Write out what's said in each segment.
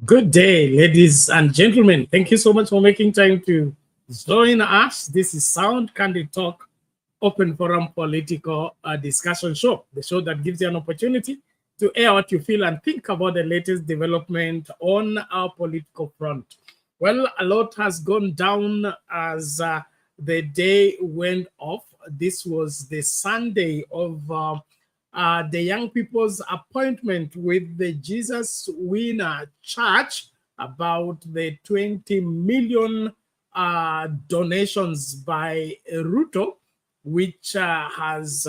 Good day, ladies and gentlemen. Thank you so much for making time to join us. This is Sound Candid Talk, open forum political discussion show, the show that gives you an opportunity to air what you feel and think about the latest development on our political front. Well, a lot has gone down as the day went off. This was the Sunday of the young people's appointment with the Jesus Winner Church about the 20 million donations by Ruto, which has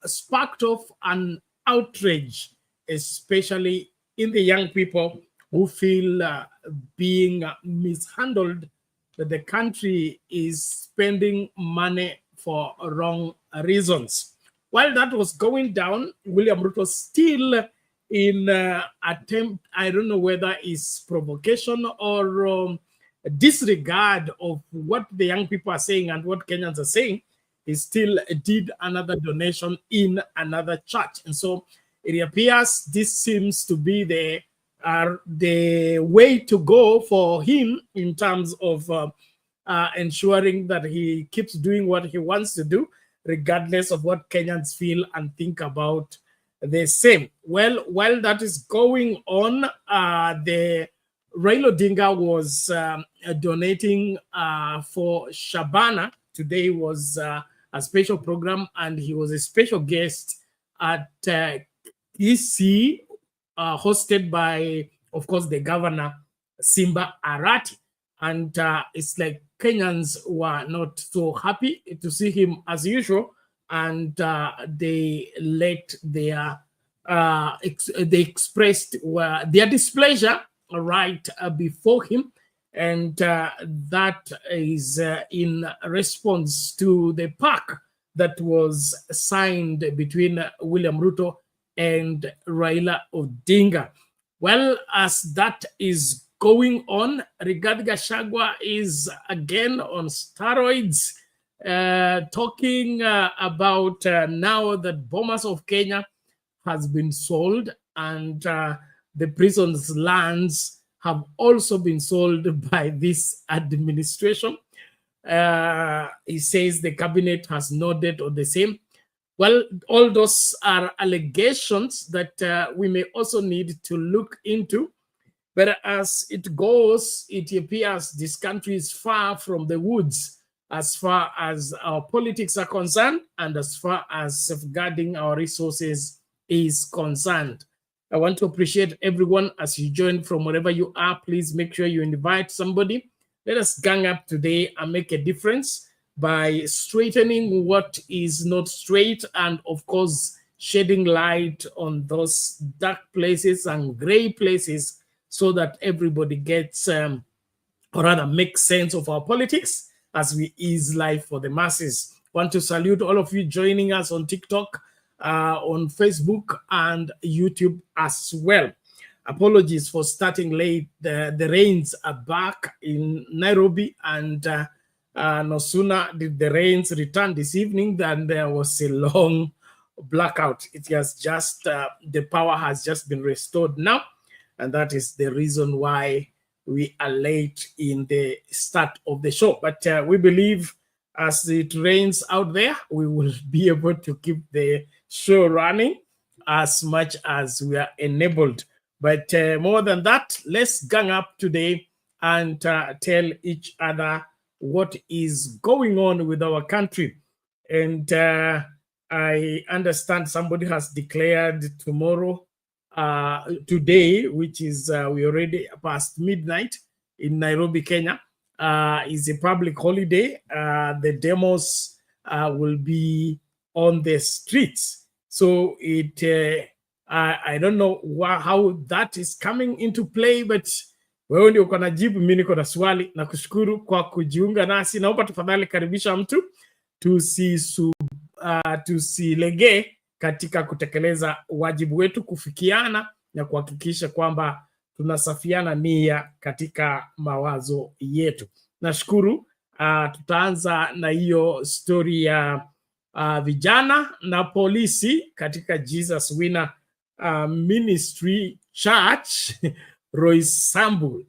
sparked off an outrage, especially in the young people who feel being mishandled, that the country is spending money for wrong reasons. While that was going down, William Ruto still in attempt, I don't know whether it's provocation or disregard of what the young people are saying and what Kenyans are saying, he still did another donation in another church. And so it appears this seems to be the way to go for him in terms of ensuring that he keeps doing what he wants to do, regardless of what Kenyans feel and think about the same. Well, while that is going on, the Raila Odinga was donating for Shabana. Today was a special program, and he was a special guest at Kisii, hosted by, of course, the governor, Simba Arati. And it's like Kenyans were not so happy to see him as usual, and they let their they expressed their displeasure right before him, and that is in response to the pact that was signed between William Ruto and Raila Odinga. Well, as that is going on, Rigathi Gachagua is again on steroids, talking about now that Bomas of Kenya has been sold, and the prison's lands have also been sold by this administration. He says the cabinet has nodded on the same. Well, all those are allegations that we may also need to look into. But as it goes, it appears this country is far from the woods as far as our politics are concerned and as far as safeguarding our resources is concerned. I want to appreciate everyone as you join from wherever you are. Please make sure you invite somebody. Let us gang up today and make a difference by straightening what is not straight and, of course, shedding light on those dark places and gray places, so that everybody gets, or rather makes sense of our politics as we ease life for the masses. Want to salute all of you joining us on TikTok, on Facebook, and YouTube as well. Apologies for starting late. The rains are back in Nairobi, and no sooner did the rains return this evening than there was a long blackout. It has just, the power has just been restored now. And that is the reason why we are late in the start of the show. But we believe as it rains out there, we will be able to keep the show running as much as we are enabled. But more than that, let's gang up today and tell each other what is going on with our country. And I understand somebody has declared tomorrow, today, which is we already past midnight in Nairobi, Kenya, is a public holiday. The demos will be on the streets. So it, I don't know how that is coming into play, but wewe ndio uko na jibu, mimi niko na swali. Na kushukuru kwa kujiunga nasi. Naomba tafadhali karibisha mtu tusilegee katika kutekeleza wajibu wetu, kufikiana na kuhakikisha kwamba tunasafiana nia katika mawazo yetu. Nashukuru. Tutaanza na hiyo story ya vijana na polisi katika Jesus Winner Ministry Church Roysambu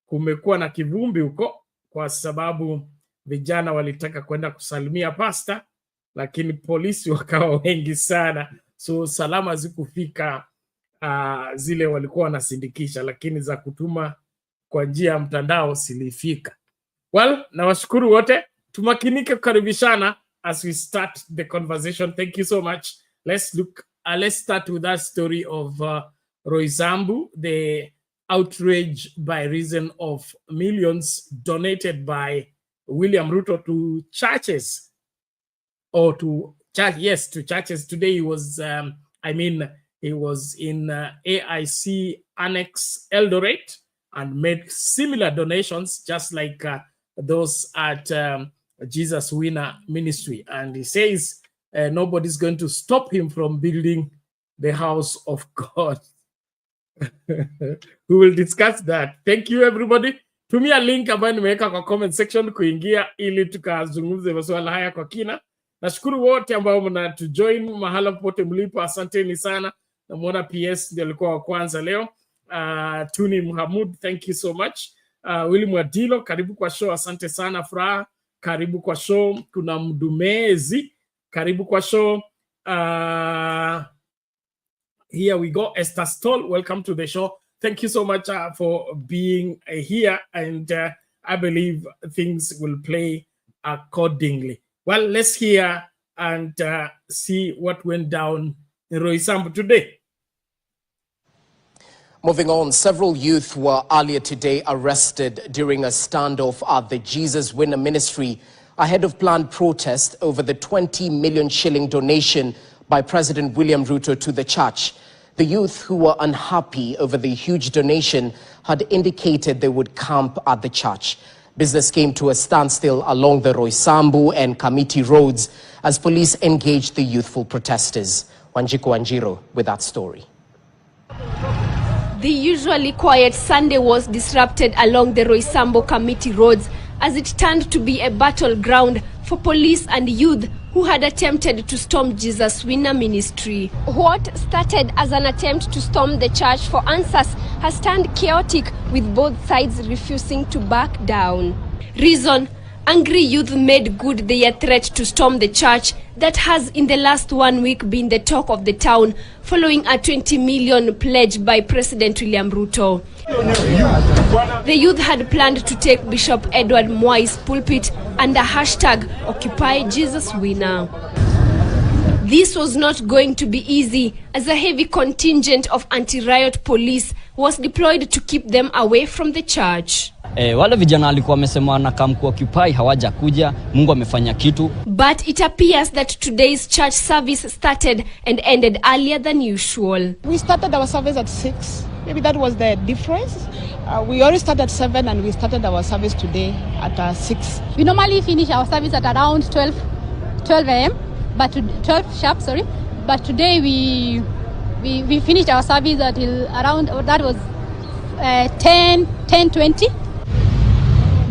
kumekuwa na kivumbi huko kwa sababu vijana walitaka kwenda kusalimia pasta, lakini polisi wakawa wengi sana, so salama zikufika zile walikuwa wanasindikisha, lakini za kutuma kwa njia ya mtandao silifika. Well, nawashukuru wote, tumakinike kukaribishana as we start the conversation. Thank you so much. Let's start with that story of Roysambu, the outrage by reason of millions donated by William Ruto to churches, or to churches. Today he was, he was in AIC Annex Eldoret and made similar donations, just like those at Jesus Winner Ministry. And he says nobody's going to stop him from building the house of God. We will discuss that. Thank you everybody. Tumia link ambayo nimeweka kwa comment section kuingia ili tukazungumze masuala haya kwa kina. Nashukuru wote ambao mnatujoin mahala popote mlipo, asanteni sana. Namuona PS ndio alikuwa wa kwanza leo. Tuni Muhammad, thank you so much. William Wadilo, karibu kwa show, asante sana. Furaha, karibu kwa show. Kuna Mdumezi, karibu kwa show. Here we go. Esther Stoll, welcome to the show. Thank you so much for being here, and I believe things will play accordingly. Well, let's hear and see what went down in Roysambu today. Moving on, several youth were earlier today arrested during a standoff at the Jesus Winner Ministry ahead of planned protest over the 20 million shilling donation by President William Ruto to the church. The youth, who were unhappy over the huge donation, had indicated they would camp at the church. Business came to a standstill along the Roysambu and Kamiti roads as police engaged the youthful protesters. Wanjiku Wanjiro with that story. The usually quiet Sunday was disrupted along the Roysambu Kamiti roads as it turned to be a battleground for police and youth who had attempted to storm Jesus Winner Ministry. What started as an attempt to storm the church for answers has turned chaotic, with both sides refusing to back down. Reason: angry youth made good their threat to storm the church that has in the last 1 week been the talk of the town following a 20 million pledge by President William Ruto. The youth had planned to take Bishop Edward Mwai's pulpit under hashtag Occupy Jesus Winner. This was not going to be easy, as a heavy contingent of anti-riot police was deployed to keep them away from the church. Wale vijana walikuwa wamesema wanakam kuoccupy, hawaja kuja. Mungu amefanya kitu. But it appears that today's church service started and ended earlier than usual. We started our service at 6. Maybe that was the difference. We already started at 7 and we started our service today at 6. We normally finish our service at around 12 a.m. but 12 sharp, sorry. But today we finished our service until around, that was 10:20.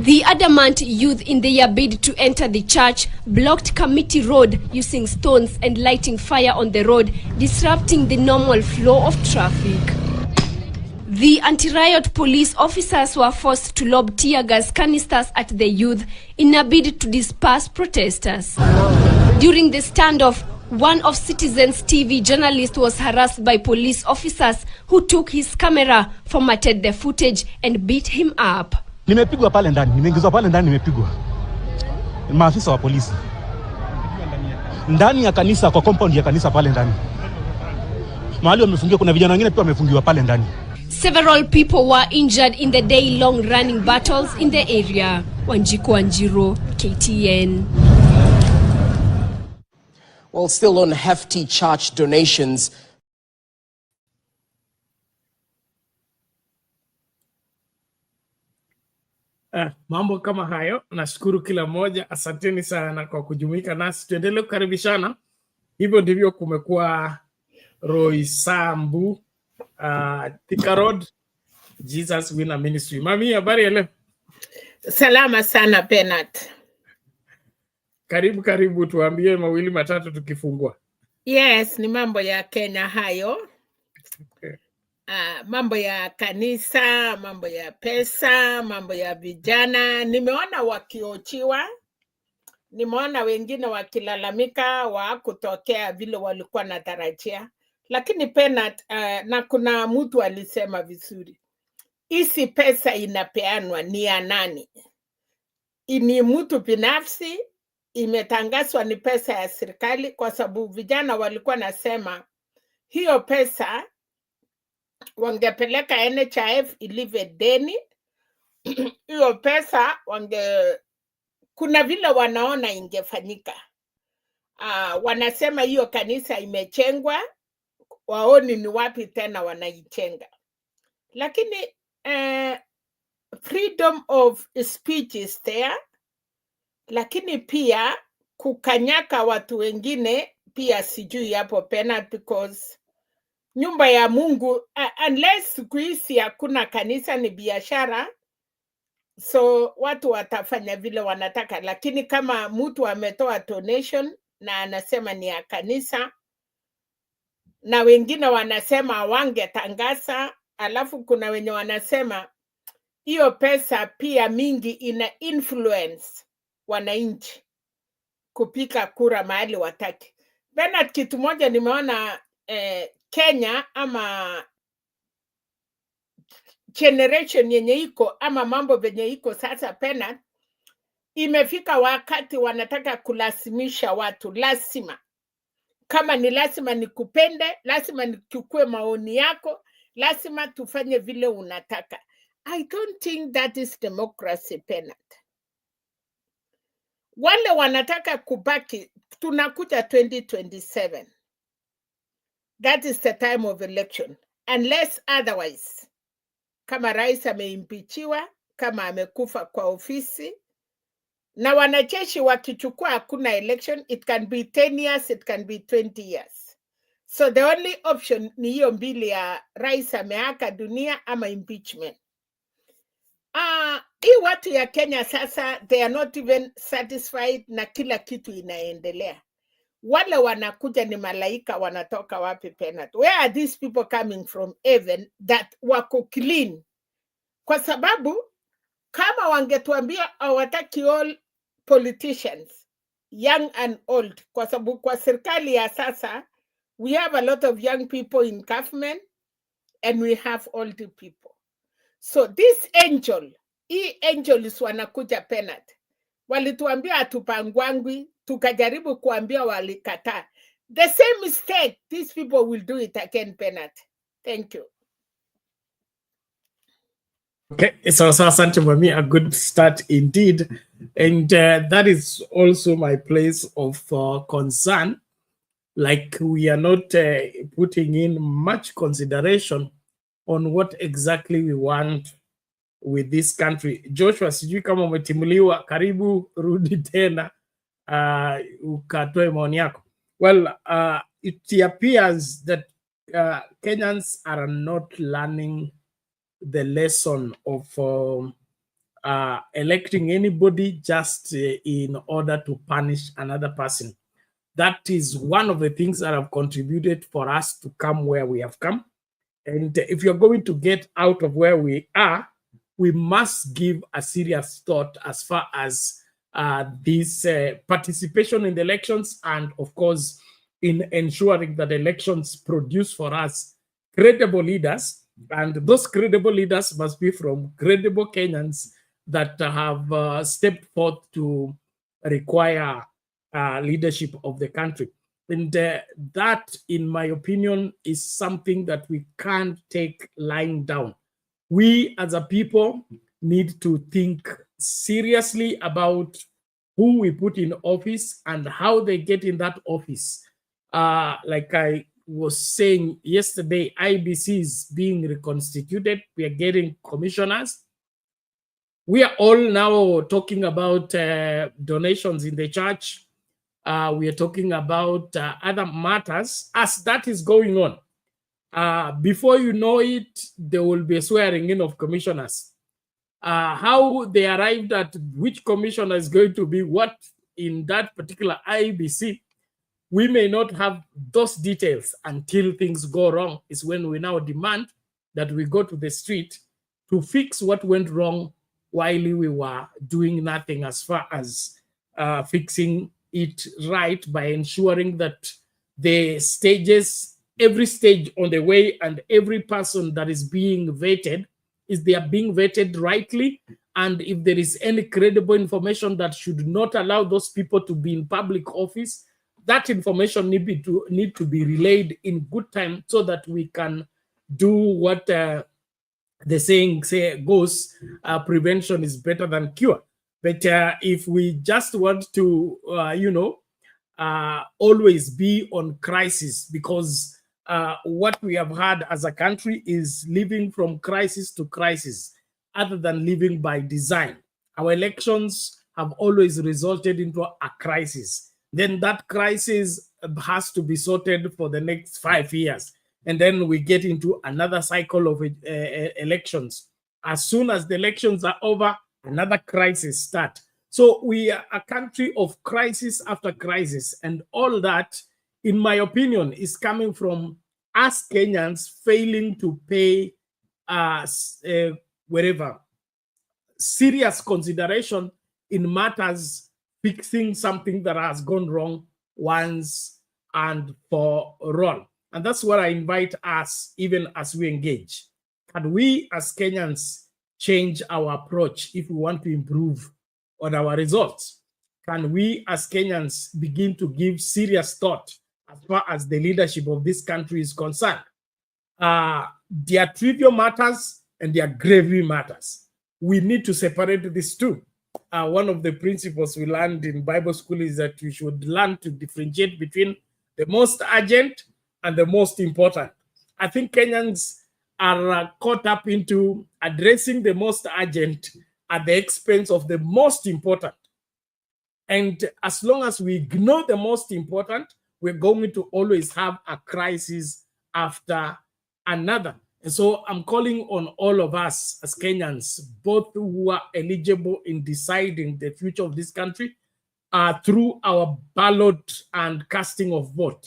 The adamant youth, in their bid to enter the church, blocked Kamiti Road using stones and lighting fire on the road, disrupting the normal flow of traffic. The anti-riot police officers were forced to lob tear gas canisters at the youth in a bid to disperse protesters. During the standoff, one of Citizen's TV journalists was harassed by police officers who took his camera, formatted the footage and beat him up. Nimepigwa pale ndani, nimeingizwa pale ndani, nimepigwa. Maafisa wa polisi. Ndani ya kanisa, kwa compound ya kanisa pale ndani. Mahali wamefungiwa, kuna vijana wengine pia wamefungiwa pale ndani. Several people were injured in the day-long running battles in the area. Wanjiku Wanjiro, KTN. Well, still on hefty church donations. Mambo kama hayo, nashukuru kila moja. Asanteni sana kwa kujumuika nasi. Tuendelee kukaribishana. Hivyo ndivyo kumekuwa Roysambu, Thika Road, Jesus Winner Ministry. Mami, habari ya leo? Salama sana Bernard. Karibu, tuambie mawili matatu tukifungua. Yes, ni mambo ya Kenya hayo. mambo ya kanisa, mambo ya pesa, mambo ya vijana. Nimeona wakiochiwa, nimeona wengine wakilalamika kutokea vile walikuwa natarajia, lakini Penat, na kuna mtu alisema vizuri, hizi pesa inapeanwa ni ya nani? Ni mtu binafsi, imetangazwa ni pesa ya serikali? Kwa sababu vijana walikuwa nasema hiyo pesa wangepeleka NHIF ilive deni. Hiyo pesa kuna vile wanaona ingefanyika. Wanasema hiyo kanisa imechengwa, waoni ni wapi tena wanaichenga. Lakini freedom of speech is there, lakini pia kukanyaka watu wengine pia sijui hapo Penat, because nyumba ya Mungu unless siku hizi hakuna kanisa, ni biashara, so watu watafanya vile wanataka. Lakini kama mtu ametoa donation na anasema ni ya kanisa, na wengine wanasema wangetangaza, alafu kuna wenye wanasema hiyo pesa pia mingi ina influence wananchi kupika kura mahali wataki. Bernard, kitu moja nimeona Kenya ama generation yenye iko ama mambo venye iko sasa Penat, imefika wakati wanataka kulazimisha watu, lazima kama ni lazima nikupende, lazima nichukue maoni yako, lazima tufanye vile unataka. I don't think that is democracy Penat. Wale wanataka kubaki, tunakuja 2027. That is the time of election. Unless otherwise, kama rais ameimpichiwa, kama amekufa kwa ofisi, na wanajeshi wakichukua hakuna election, it can be 10 years, it can be 20 years. So the only option ni hiyo mbili ya rais ameaka dunia ama impeachment. Hii watu ya Kenya sasa, they are not even satisfied na kila kitu inaendelea. Wale wanakuja ni malaika, wanatoka wapi Penat? Where are these people coming from heaven that wako clean? Kwa sababu kama wangetuambia hawataki all politicians, young and old, kwa sababu kwa serikali ya sasa we have a lot of young people in government and we have old people. So this angel, hii angels wanakuja Penat, walituambia atupangwangwi, tukajaribu kuambia walikataa. The same mistake, these people will do it again Penat. Thank you. Okay, so asante Mami, a good start indeed. And that is also my place of concern. Like we are not putting in much consideration on what exactly we want with this country. Joshua, sijui kama umetimuliwa, karibu rudi tena ukatoe maoni yako. Well, it appears that Kenyans are not learning the lesson of electing anybody just in order to punish another person. That is one of the things that have contributed for us to come where we have come. And if you're going to get out of where we are, we must give a serious thought as far as this participation in the elections, and of course, in ensuring that elections produce for us credible leaders. And those credible leaders must be from credible Kenyans that have stepped forth to require leadership of the country. And that, in my opinion, is something that we can't take lying down. We as a people need to think seriously about who we put in office and how they get in that office. Like I was saying yesterday, IBC is being reconstituted. We are getting commissioners. We are all now talking about donations in the church. We are talking about other matters. As that is going on, before you know it, there will be a swearing in of commissioners. How they arrived at which commissioner is going to be what in that particular IBC, we may not have those details until things go wrong. Is when we now demand that we go to the street to fix what went wrong while we were doing nothing as far as fixing it right by ensuring that the stages, every stage on the way and every person that is being vetted, they are being vetted rightly. And if there is any credible information that should not allow those people to be in public office, that information need to be relayed in good time so that we can do what the saying goes, prevention is better than cure. But if we just want to, always be on crisis, because what we have had as a country is living from crisis to crisis, other than living by design. Our elections have always resulted into a crisis. Then that crisis has to be sorted for the next 5 years. And then we get into another cycle of elections. As soon as the elections are over, another crisis starts. So we are a country of crisis after crisis. And all that, in my opinion, is coming from us Kenyans failing to pay serious consideration in matters fixing something that has gone wrong once and for all. And that's what I invite us, even as we engage. Can we as Kenyans change our approach if we want to improve on our results? Can we as Kenyans begin to give serious thought as far as the leadership of this country is concerned? There are trivial matters and there are grave matters. We need to separate these two. One of the principles we learned in Bible school is that we should learn to differentiate between the most urgent and the most important. I think Kenyans are caught up into addressing the most urgent at the expense of the most important. And as long as we ignore the most important, we're going to always have a crisis after another. And so I'm calling on all of us as Kenyans, both who are eligible in deciding the future of this country, through our ballot and casting of vote.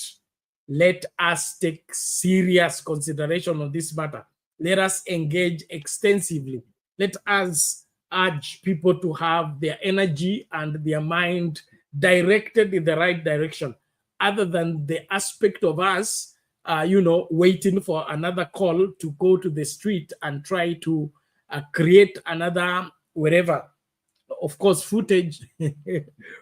Let us take serious consideration on this matter. Let us engage extensively. Let us urge people to have their energy and their mind directed in the right direction, other than the aspect of us waiting for another call to go to the street and try to create another, wherever, of course, footage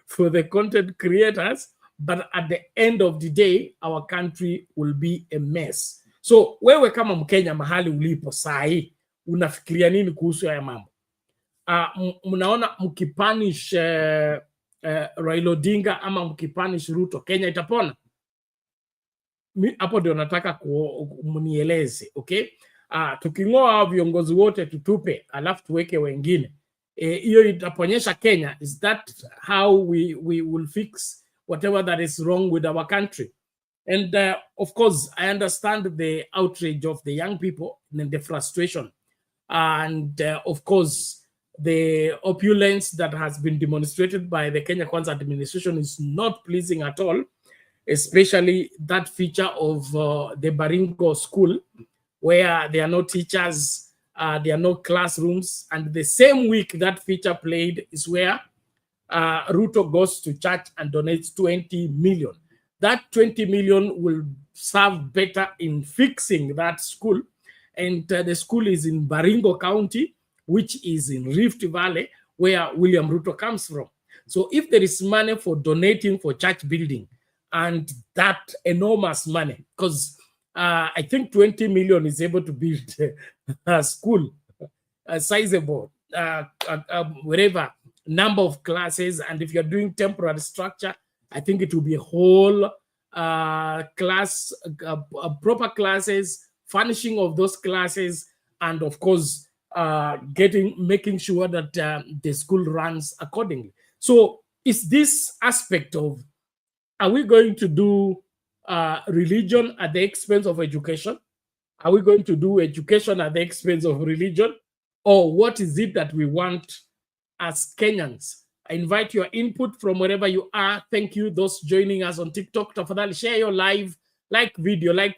for the content creators. But at the end of the day, our country will be a mess. So wewe kama Mkenya mahali ulipo sahi, unafikiria nini kuhusu haya mambo? Mnaona mkipanish Raila Odinga ama mkipanish Ruto, Kenya itapona? Hapo ndio nataka mnieleze, okay? Tuking'oa viongozi wote tutupe, alafu tuweke wengine, hiyo itaponyesha Kenya? Is that how we will fix whatever that is wrong with our country? And of course, I understand the outrage of the young people and the frustration. And of course, the opulence that has been demonstrated by the Kenya Kwanza administration is not pleasing at all, especially that feature of the Baringo school, where there are no teachers, there are no classrooms. And the same week that feature played is where Ruto goes to church and donates 20 million. That 20 million will serve better in fixing that school. And the school is in Baringo County, which is in Rift Valley, where William Ruto comes from. So if there is money for donating for church building, and that enormous money, because I think 20 million is able to build a school, a sizable, whatever number of classes. And if you're doing temporary structure, I think it will be a whole class, proper classes, furnishing of those classes, and of course, making sure that the school runs accordingly. So it's this aspect of, are we going to do religion at the expense of education? Are we going to do education at the expense of religion? Or what is it that we want as Kenyans? I invite your input from wherever you are. Thank you, those joining us on TikTok. Tafadhali share your live like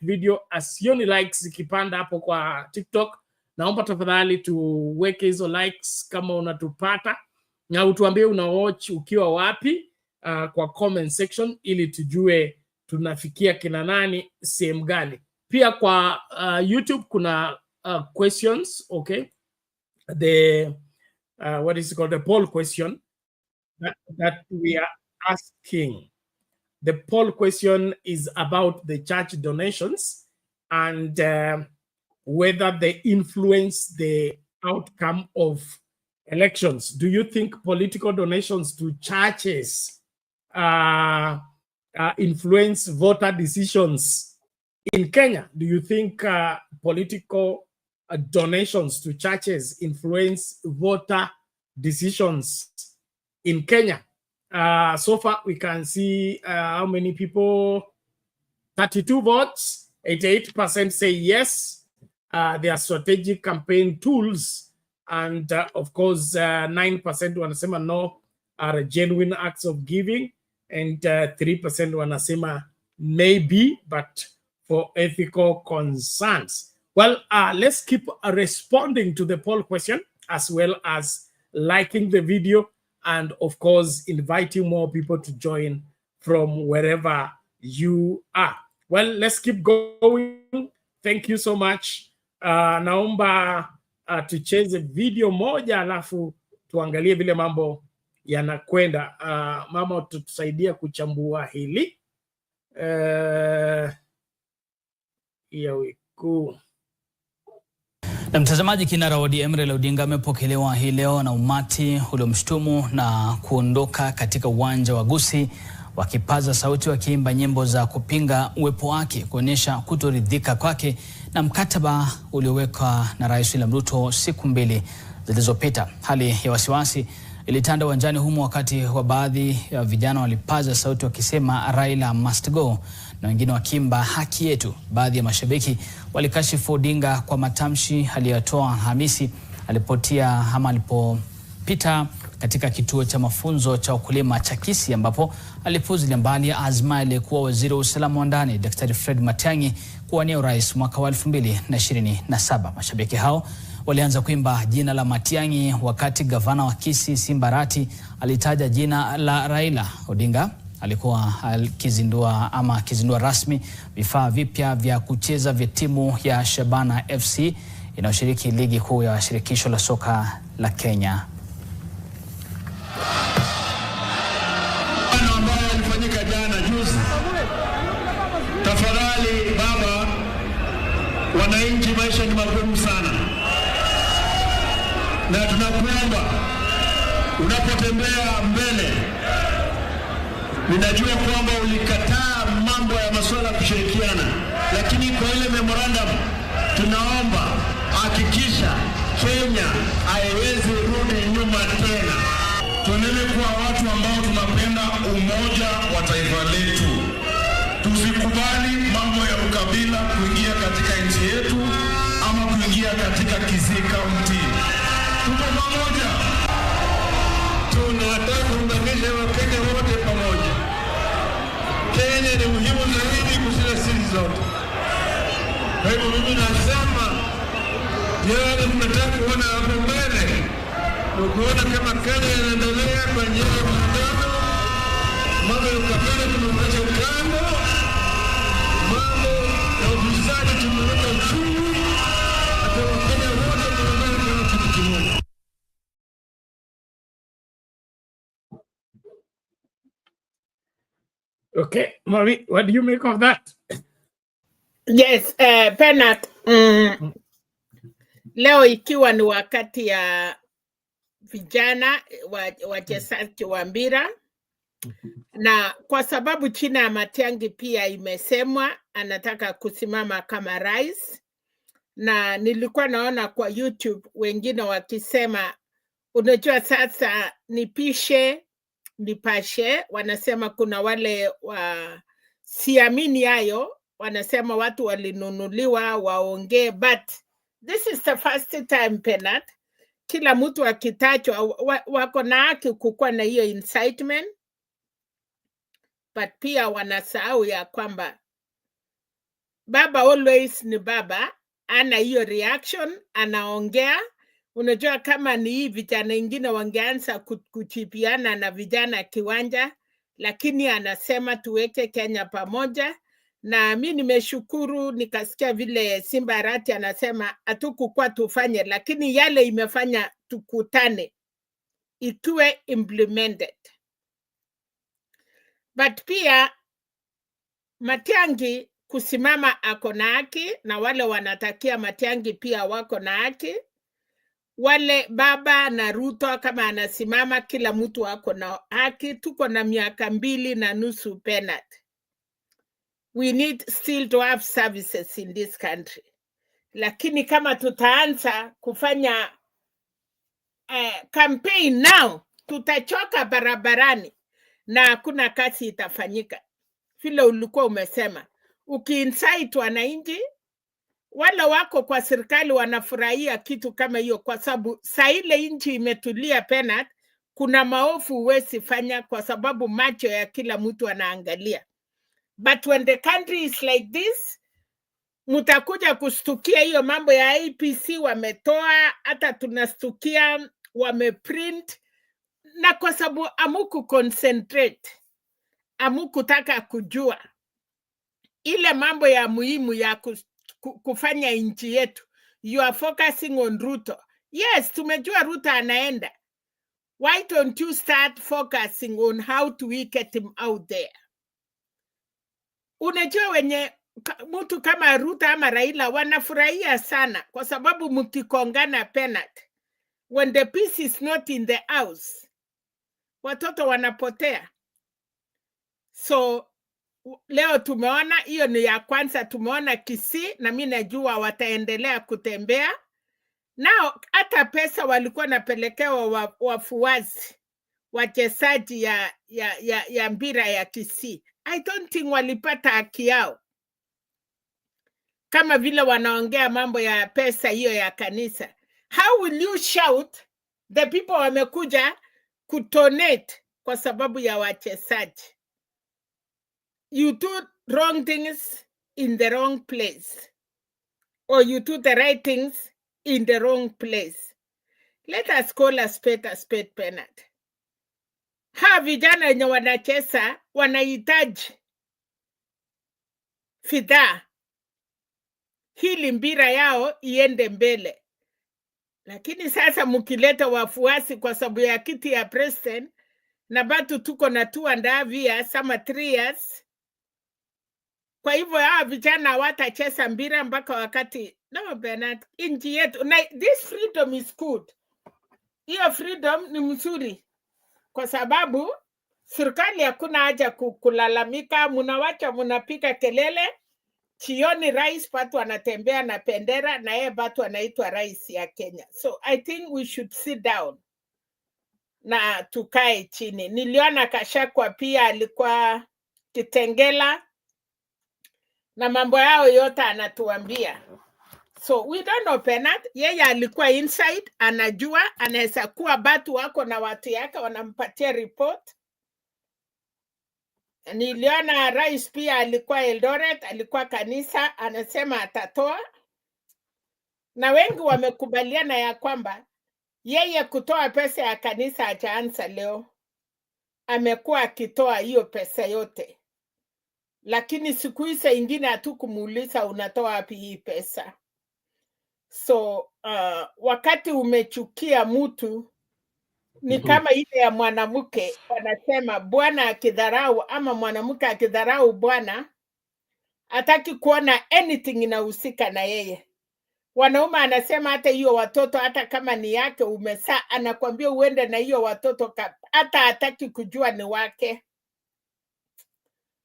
video. Asioni likes zikipanda hapo kwa TikTok. Naomba tafadhali tuweke hizo likes kama unatupata, na utuambie una watch ukiwa wapi kwa comment section, ili tujue tunafikia kina nani sehemu gani. Pia kwa YouTube kuna questions, okay? The what is it called, the poll question that we are asking. The poll question is about the church donations and whether they influence the outcome of elections. Do you think political donations to churches influence voter decisions in Kenya? Do you think political donations to churches influence voter decisions in Kenya? So far, we can see how many people, 32 votes, 88% say yes, they are strategic campaign tools, and of course, 9% wanasema no, are genuine acts of giving, and 3% wanasema maybe, but for ethical concerns. Well, let's keep responding to the poll question, as well as liking the video, and of course, inviting more people to join from wherever you are. Well, let's keep going. Thank you so much. Naomba tucheze video moja, alafu tuangalie vile mambo yanakwenda. Mama tutusaidia kuchambua hili. Here we go. Na mtazamaji, kinara wa ODM Raila Odinga amepokelewa hii leo na umati uliomshtumu na kuondoka katika uwanja wa Kisii, wakipaza sauti wakiimba nyimbo za kupinga uwepo wake, kuonyesha kutoridhika kwake na mkataba uliowekwa na Rais William Ruto siku mbili zilizopita. Hali ya wasiwasi ilitanda uwanjani humo wakati wa baadhi ya vijana walipaza sauti wakisema Raila must go, na wengine wakimba haki yetu. Baadhi ya mashabiki walikashifu Odinga kwa matamshi aliyotoa Hamisi alipopita katika kituo cha mafunzo cha ukulima cha Kisii, ambapo alipuzilia mbali azma aliyekuwa waziri wa usalama wa ndani Daktari Fred Matiang'i kuwania urais mwaka wa 2027. Mashabiki hao walianza kuimba jina la Matiang'i wakati gavana wa Kisii Simbarati alitaja jina la Raila. Odinga alikuwa akizindua rasmi vifaa vipya vya kucheza vya timu ya Shabana FC inayoshiriki ligi kuu ya shirikisho la soka la Kenya. Ambayo ilifanyika jana juzi. Tafadhali baba, wananchi, maisha ni magumu sana, na tunakuomba unapotembea mbele, ninajua kwamba ulikataa mambo ya masuala ya kushirikiana, lakini kwa ile memorandum tunaomba hakikisha Kenya haiwezi rudi nyuma tena. Tuendelee kuwa watu ambao tunapenda umoja wa taifa letu. Tusikubali mambo ya ukabila kuingia katika nchi yetu ama kuingia katika Kisii County. Tuko pamoja. Tunataka kuunganisha Wakenya wote pamoja. Kenya ni muhimu zaidi kushinda sisi zote. Kwa hivyo mimi nasema yale tunataka kuona hapo mbele, kuona kama Kenya inaendelea kwa njia ya muungano, mambo ya ukabila tumeweka kando, mambo ya ufisadi tumeweka chini, hata Wakenya wote tunaungana kama kitu kimoja. Okay, Mari, what do you make of that? Yes, Penat, leo ikiwa ni wakati ya vijana wachezaji wa mpira, na kwa sababu china ya Matiang'i pia imesemwa anataka kusimama kama rais, na nilikuwa naona kwa YouTube wengine wakisema unajua sasa nipashe, wanasema kuna wale siamini hayo, wanasema watu walinunuliwa waongee, but this is the first time Penat, kila mtu akitajwa wako na haki kukuwa na hiyo incitement, but pia wanasahau ya kwamba baba always ni baba, ana hiyo reaction, anaongea. Unajua kama ni hii vijana wengine wangeanza kuchipiana na vijana kiwanja, lakini anasema tuweke Kenya pamoja. Na mi nimeshukuru, nikasikia vile Simba Arati anasema hatukukuwa tufanye, lakini yale imefanya tukutane ikuwe implemented. But pia Matiang'i kusimama ako na haki, na wale wanatakia Matiang'i pia wako na haki. Wale baba na Ruto kama anasimama, kila mtu ako na haki. Tuko na miaka 2.5 penalty. We need still to have services in this country. Lakini kama tutaanza kufanya campaign now, tutachoka barabarani na hakuna kazi itafanyika. Vile ulikuwa umesema, ukiinsight wananchi, wale wako kwa serikali wanafurahia kitu kama hiyo, kwa sababu saa ile nchi imetulia penat, kuna maofu huwezi fanya kwa sababu macho ya kila mtu anaangalia. But when the country is like this, mutakuja kustukia hiyo mambo ya APC wametoa, hata tunastukia wameprint, na kwa sababu amuku concentrate, amukutaka kujua ile mambo ya muhimu ya kufanya nchi yetu. You are focusing on Ruto. Yes, tumejua Ruto anaenda. Why don't you start focusing on how to get him out there? Unajua wenye mtu kama Ruto ama Raila wanafurahia sana kwa sababu mkikongana penalty, when the peace is not in the house, watoto wanapotea. So leo tumeona hiyo ni ya kwanza, tumeona Kisii, na mimi najua wataendelea kutembea. Nao hata pesa walikuwa napelekewa wafuasi wachezaji ya mpira ya Kisii, I don't think walipata haki yao. Kama vile wanaongea mambo ya pesa hiyo ya kanisa. How will you shout the people wamekuja kutonate kwa sababu ya wachezaji? You do wrong things in the wrong place, or you do the right things in the wrong place. Let us call a spade penalty. Ha vijana wenye wanacheza wanahitaji fidhaa hili mpira yao iende mbele. Lakini sasa mkileta wafuasi kwa sababu ya kiti ya president, na bado tuko na 2.5 years ama 3 years, kwa hivyo hawa vijana watacheza mpira mpaka wakati no Bernard nchi yetu. Na this freedom is good. Hiyo freedom ni mzuri kwa sababu serikali hakuna haja kulalamika, mnawacha mnapiga kelele. Chioni rais bado anatembea na bendera na yeye bado anaitwa rais ya Kenya. So I think we should sit down na tukae chini. Niliona Kashakwa pia alikuwa Kitengela na mambo yao yote anatuambia. So we don't know Penat, yeye alikuwa inside, anajua, anaweza kuwa batu wako na watu yake wanampatia report. Niliona rais pia alikuwa Eldoret, alikuwa kanisa, anasema atatoa. Na wengi wamekubaliana ya kwamba yeye kutoa pesa ya kanisa hajaanza leo. Amekuwa akitoa hiyo pesa yote. Lakini siku hizo ingine hatukumuuliza unatoa wapi hii pesa. So wakati umechukia mtu ni kama ile ya mwanamke, wanasema bwana akidharau ama mwanamke akidharau bwana hataki kuona anything inahusika na yeye. Wanaume anasema hata hiyo watoto hata kama ni yake umezaa, anakuambia uende na hiyo watoto hata hataki kujua ni wake.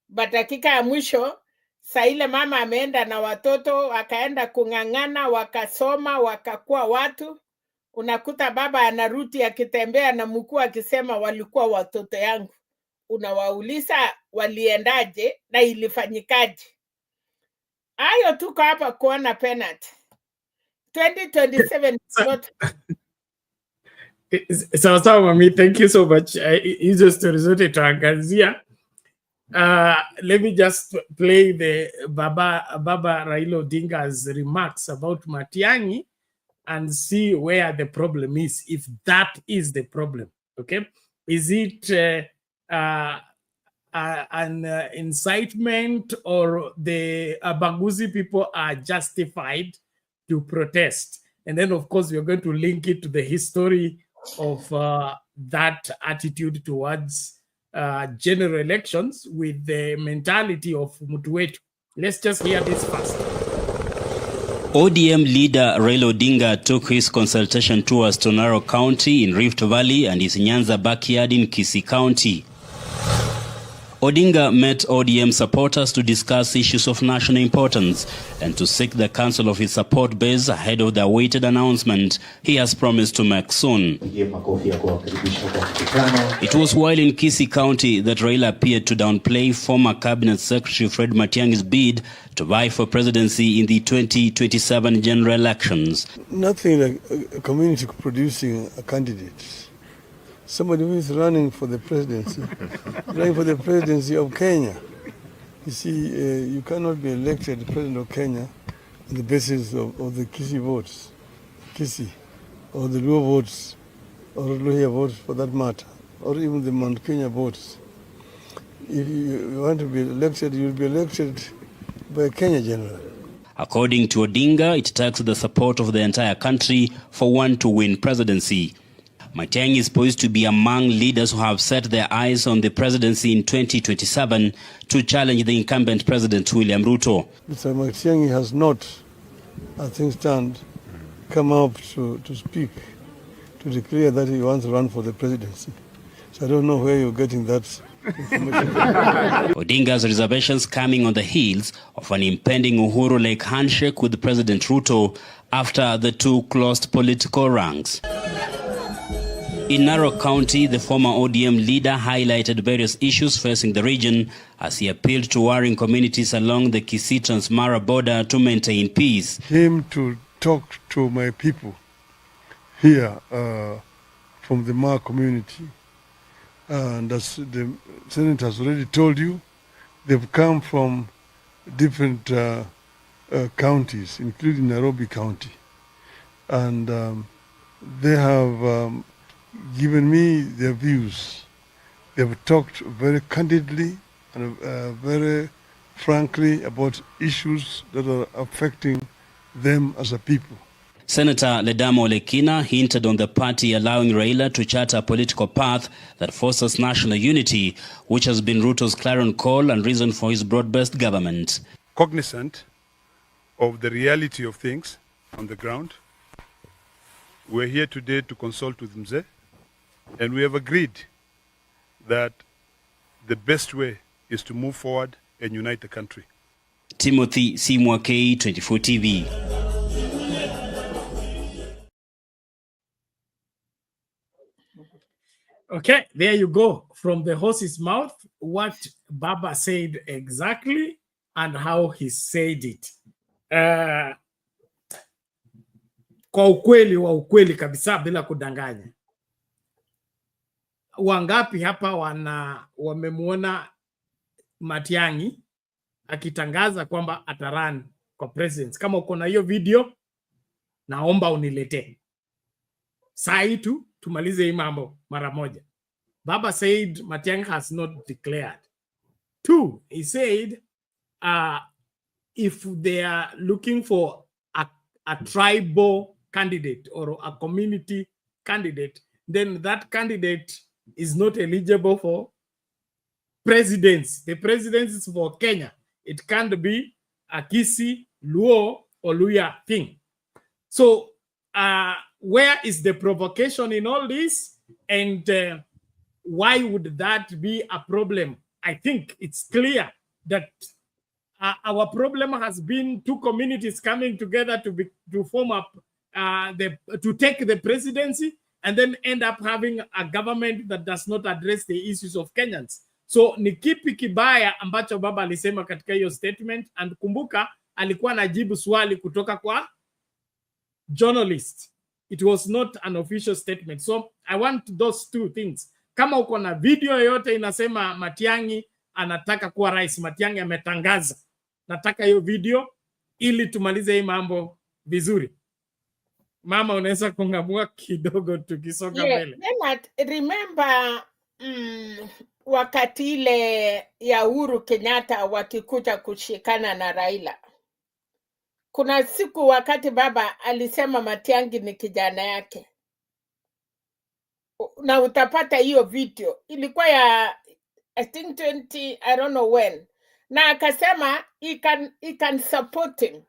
But dakika ya mwisho saa ile mama ameenda na watoto wakaenda kung'ang'ana, wakasoma, wakakuwa watu. Unakuta baba anarudi akitembea na mkuu akisema walikuwa watoto yangu. Unawauliza waliendaje na ilifanyikaje? Hayo tuko hapa kuona penalty. 2027 not... Sawa mami, thank you so much. Hizo stories zote tuangazia. Let me just play the Baba Raila Odinga's remarks about Matiang'i and see where the problem is, if that is the problem. Okay, is it an incitement, or the Baguzi people are justified to protest? And then, of course, we're going to link it to the history of that attitude towards general elections with the mentality of Mutuetu. Let's just hear this first. ODM leader Raila Odinga took his consultation tours to Narok County in Rift Valley and his Nyanza backyard in Kisii County. Odinga met ODM supporters to discuss issues of national importance and to seek the counsel of his support base ahead of the awaited announcement he has promised to make soon. It was while in Kisii County that Raila appeared to downplay former Cabinet Secretary Fred Matiang'i's bid to vie for presidency in the 2027 general elections. Nothing like a community producing a candidate. Somebody who is running for the presidency, of Kenya. You see, you cannot be elected president of Kenya on the basis of the Kisii votes, or the Luo votes, or Luhya votes for that matter, or even the Mount Kenya votes. If you want to be elected, you'll be elected by a Kenya general. According to Odinga, it takes the support of the entire country for one to win presidency. Matiang'i is poised to be among leaders who have set their eyes on the presidency in 2027 to challenge the incumbent President William Ruto. Mr. Matiang'i has not, as things stand, come up to speak, to declare that he wants to run for the presidency. So I don't know where you're getting that information. Odinga's reservations coming on the heels of an impending Uhuru-like handshake with President Ruto after the two closed political ranks. In Narok County, the former ODM leader highlighted various issues facing the region as he appealed to warring communities along the Kisii-Transmara border to maintain peace. Came to talk to my people here from the Mar community. And as the Senate has already told you, they've come from different counties, including Nairobi County. And they have given me their views. They've talked very candidly and very frankly about issues that are affecting them as a people. Senator Ledamo Lekina hinted on the party allowing Raila to chart a political path that fosters national unity, which has been Ruto's clarion call and reason for his broad-based government. Cognizant of the reality of things on the ground, we're here today to consult with Mzee, and we have agreed that the best way is to move forward and unite the country. Timothy Simwakei, 24 TV. Okay, there you go. From the horse's mouth, what Baba said exactly and how he said it. Kwa ukweli wa ukweli kabisa bila kudanganya. Wangapi hapa wamemuona Matiang'i akitangaza kwamba atarun kwa president? Kama uko na hiyo video, naomba uniletee. Saa hii tu tumalize hii mambo mara moja. Baba said Matiang'i has not declared. 2, he said if they are looking for a tribal candidate or a community candidate, then that candidate is not eligible for presidents. The presidency is for Kenya. It can't be a Kisii, Luo, or Luhya thing. So where is the provocation in all this? And why would that be a problem? I think it's clear that our problem has been two communities coming together to form up to take the presidency and then end up having a government that does not address the issues of Kenyans. So ni kipi kibaya ambacho Baba alisema katika hiyo statement? And kumbuka alikuwa anajibu swali kutoka kwa journalist. It was not an official statement. So I want those two things. Kama uko na video yote inasema Matiang'i anataka kuwa rais. Matiang'i ametangaza. Nataka hiyo video ili tumalize hii mambo vizuri. Mama, unaweza kungamua kidogo tukisonga mbele. Bernard, remember wakati ile ya Uhuru Kenyatta wakikuja kushikana na Raila. Kuna siku wakati baba alisema Matiang'i ni kijana yake. Na utapata hiyo video. Ilikuwa ya I think 20, I don't know when. Na akasema he can support him.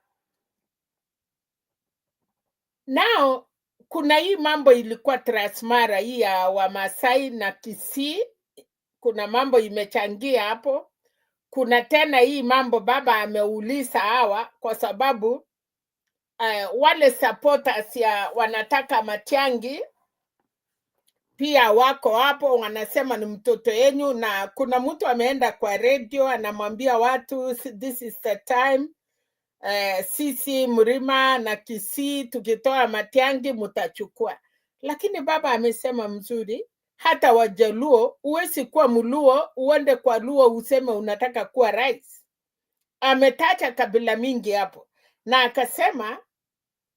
Now kuna hii mambo ilikuwa Transmara hii ya Wamasai na Kisii. Kuna mambo imechangia hapo. Kuna tena hii mambo baba ameuliza hawa kwa sababu wale supporters ya wanataka Matiang'i pia wako hapo, wanasema ni mtoto yenyu, na kuna mtu ameenda kwa radio anamwambia watu this is the time sisi Mrima na Kisii tukitoa Matiang'i mutachukua. Lakini baba amesema mzuri, hata Wajaluo, uwezi kuwa Mluo uende kwa Luo useme unataka kuwa rais. Ametaja kabila mingi hapo, na akasema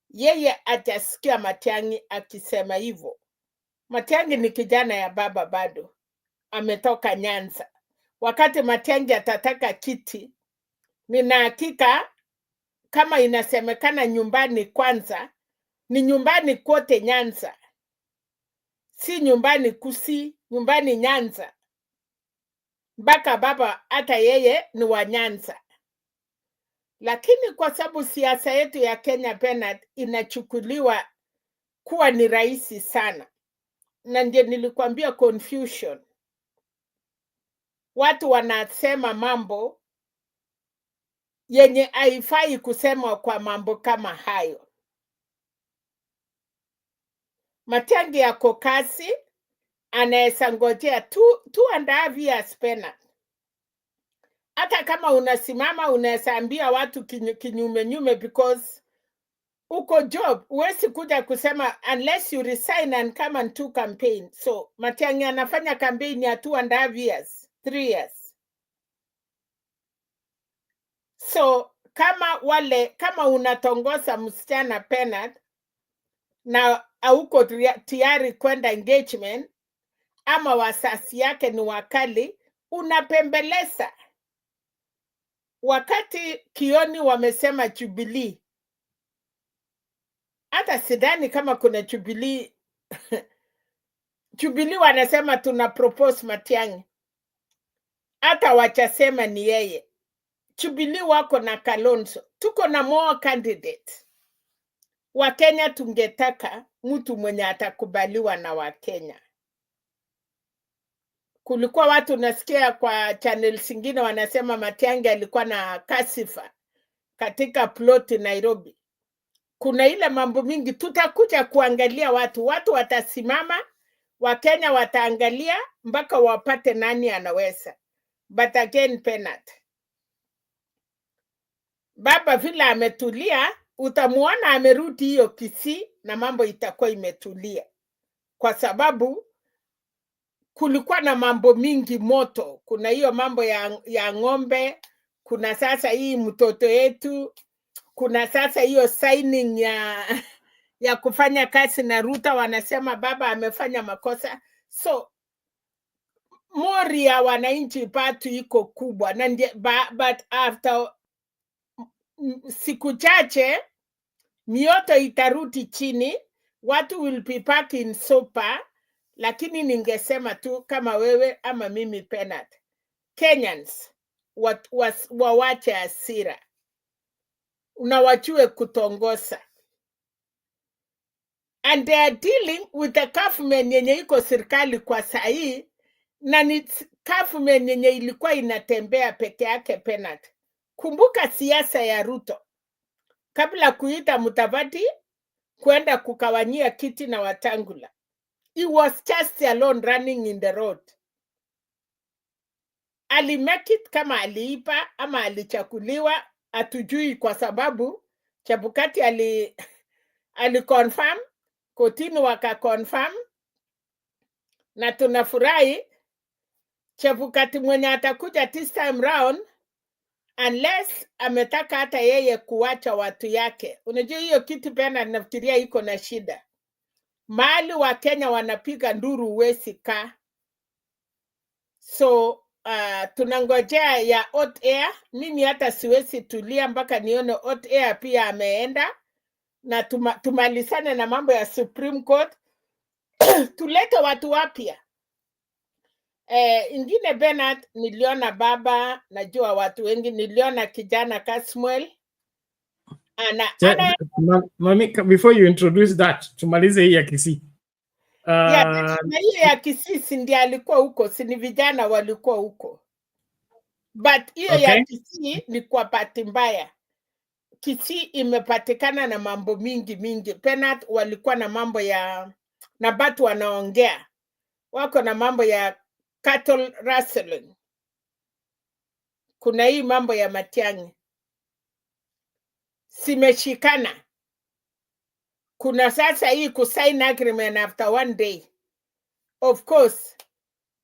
yeye atasikia Matiang'i akisema hivyo. Matiang'i ni kijana ya baba bado, ametoka Nyanza. Wakati Matiang'i atataka kiti, nina hakika kama inasemekana nyumbani kwanza, ni nyumbani kote Nyanza. Si nyumbani Kisii, nyumbani Nyanza. Mpaka baba hata yeye ni wa Nyanza. Lakini kwa sababu siasa yetu ya Kenya, Bernard, inachukuliwa kuwa ni rahisi sana. Na ndio nilikwambia confusion. Watu wanasema mambo yenye haifai kusema kwa mambo kama hayo. Matiang'i yako kasi, anaweza ngojea 2.5 years Bernard. Hata kama unasimama unaweza ambia watu kinyume nyume because uko job, huwezi kuja kusema unless you resign and come and do campaign. So Matiang'i anafanya campaign ya 2.5 years, 3 years. So kama unatongoza msichana Bernard na hauko tayari kwenda engagement, ama wasasi yake ni wakali, unapembeleza. Wakati Kioni wamesema Jubilee, hata sidhani kama kuna Jubilee. Jubilee wanasema tuna propose Matiang'i. Hata wachasema ni yeye. Jubilee wako na Kalonzo. Tuko na more candidate. Wakenya tungetaka mtu mwenye atakubaliwa na Wakenya. Kulikuwa watu nasikia kwa channel zingine wanasema Matiang'i alikuwa na kasifa katika plot Nairobi. Kuna ile mambo mingi tutakuja kuangalia, watu watasimama, Wakenya wataangalia mpaka wapate nani anaweza. But again Bernard, baba vile ametulia, utamuona amerudi hiyo Kisii na mambo itakuwa imetulia. Kwa sababu kulikuwa na mambo mingi moto. Kuna hiyo mambo ya ng'ombe, kuna sasa hii mtoto yetu, kuna sasa hiyo signing ya kufanya kazi na Ruto, wanasema baba amefanya makosa. So mori ya wananchi patu iko kubwa, na but after siku chache mioto itarudi chini, watu will be back in sopa. Lakini ningesema tu kama wewe ama mimi Bernard, Kenyans wawache hasira, unawachue kutongosa. And they are dealing with the government yenye iko serikali kwa sahi, na ni government yenye ilikuwa inatembea peke yake Bernard. Kumbuka siasa ya Ruto. Kabla kuita Mudavadi kwenda kukawanyia kiti na Wetangula, he was just alone running in the road. Ali make it kama aliipa ama alichakuliwa, hatujui, kwa sababu Chebukati ali confirm, kotini waka confirm, na tunafurahi Chebukati mwenye atakuja this time round, unless ametaka hata yeye kuwacha watu yake. Unajua hiyo kitu pena nafikiria iko na shida. Mahali wa Kenya wanapiga nduru huwezi kaa. So tunangojea ya hot air. Mimi hata siwezi tulia mpaka nione hot air pia ameenda, na tumalisane na mambo ya Supreme Court. Tulete watu wapya. Ingine Bernard, niliona baba, najua watu wengi, niliona kijana Kasmuel. Mami, before you introduce that, tumalize hii ya Kisii. Na hiyo ya Kisii ndiye alikuwa huko, si ni vijana walikuwa huko. But hiyo ya Kisii ni kwa bahati mbaya. Kisii imepatikana na mambo mingi. Bernard walikuwa na mambo ya na batu wanaongea. Wako na mambo ya cattle rustling. Kuna hii mambo ya Matiang'i. Simeshikana. Kuna sasa hii kusign agreement after 1 day. Of course,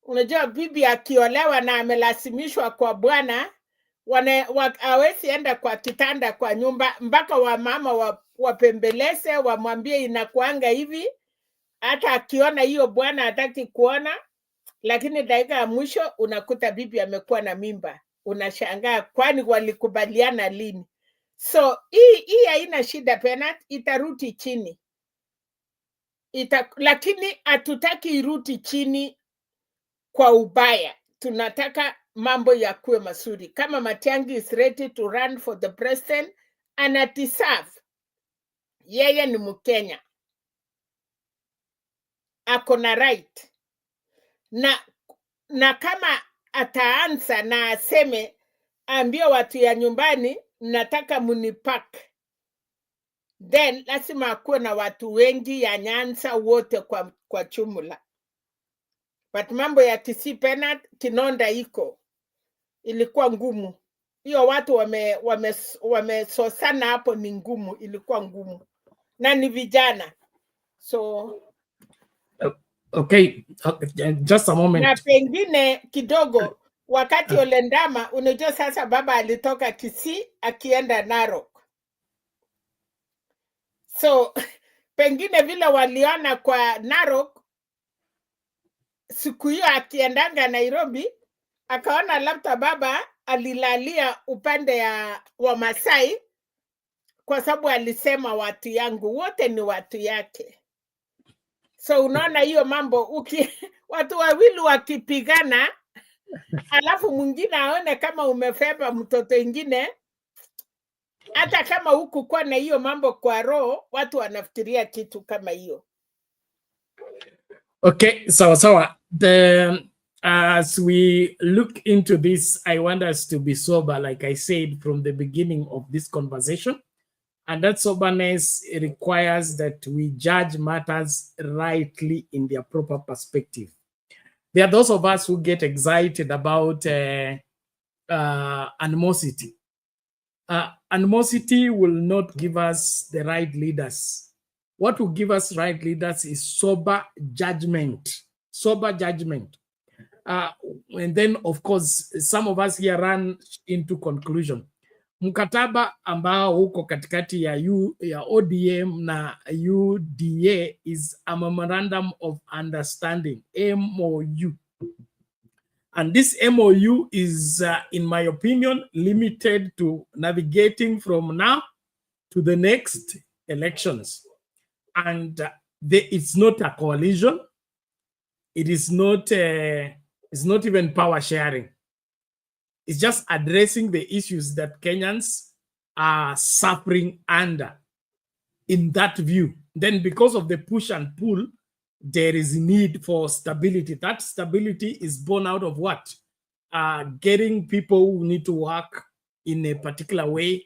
unajua bibi akiolewa na amelasimishwa kwa bwana, hawezi enda kwa kitanda kwa nyumba mpaka wamama wapembeleze, wamwambie inakuanga hivi. Hata akiona hiyo bwana hataki kuona, lakini dakika ya mwisho unakuta bibi amekuwa na mimba. Unashangaa kwani walikubaliana lini? So hii haina shida Bernard, itaruti chini. Lakini hatutaki iruti chini kwa ubaya. Tunataka mambo ya kuwe mazuri. Kama Matiang'i is ready to run for the president, anadeserve. Yeye ni Mkenya. Ako na right. Na kama ataanza na aseme, ambie watu ya nyumbani, nataka munipak, then lazima akuwe na watu wengi ya Nyanza wote kwa chumula. But mambo ya Kisii Bernard, Kinonda iko ilikuwa ngumu. Hiyo watu wamesosana hapo ni ngumu, ilikuwa ngumu. Na ni vijana. So okay, just a moment. Na pengine kidogo wakati Olendama, unajua sasa baba alitoka Kisii akienda Narok. So pengine vile waliona kwa Narok, siku hiyo akiendanga Nairobi, akaona labda baba alilalia upande wa Masai, kwa sababu alisema watu yangu wote ni watu yake. So unaona hiyo mambo, watu wawili wakipigana, alafu mwingine aone kama umefeba mtoto ingine, hata kama huku kwa na hiyo mambo kwa roho, watu wanafikiria kitu kama hiyo. Okay, so as we look into this, I want us to be sober, like I said from the beginning of this conversation. And that soberness requires that we judge matters rightly in their proper perspective. There are those of us who get excited about animosity. Animosity will not give us the right leaders. What will give us right leaders is sober judgment. Sober judgment. And then, of course, some of us here run into conclusion. Mkataba ambao uko katikati ya ODM na UDA is a memorandum of understanding, MOU. And this MOU is, in my opinion, limited to navigating from now to the next elections. And it's not a coalition. It is not, it's not even power sharing. It's just addressing the issues that Kenyans are suffering under in that view. Then because of the push and pull, there is need for stability. That stability is born out of what? Getting people who need to work in a particular way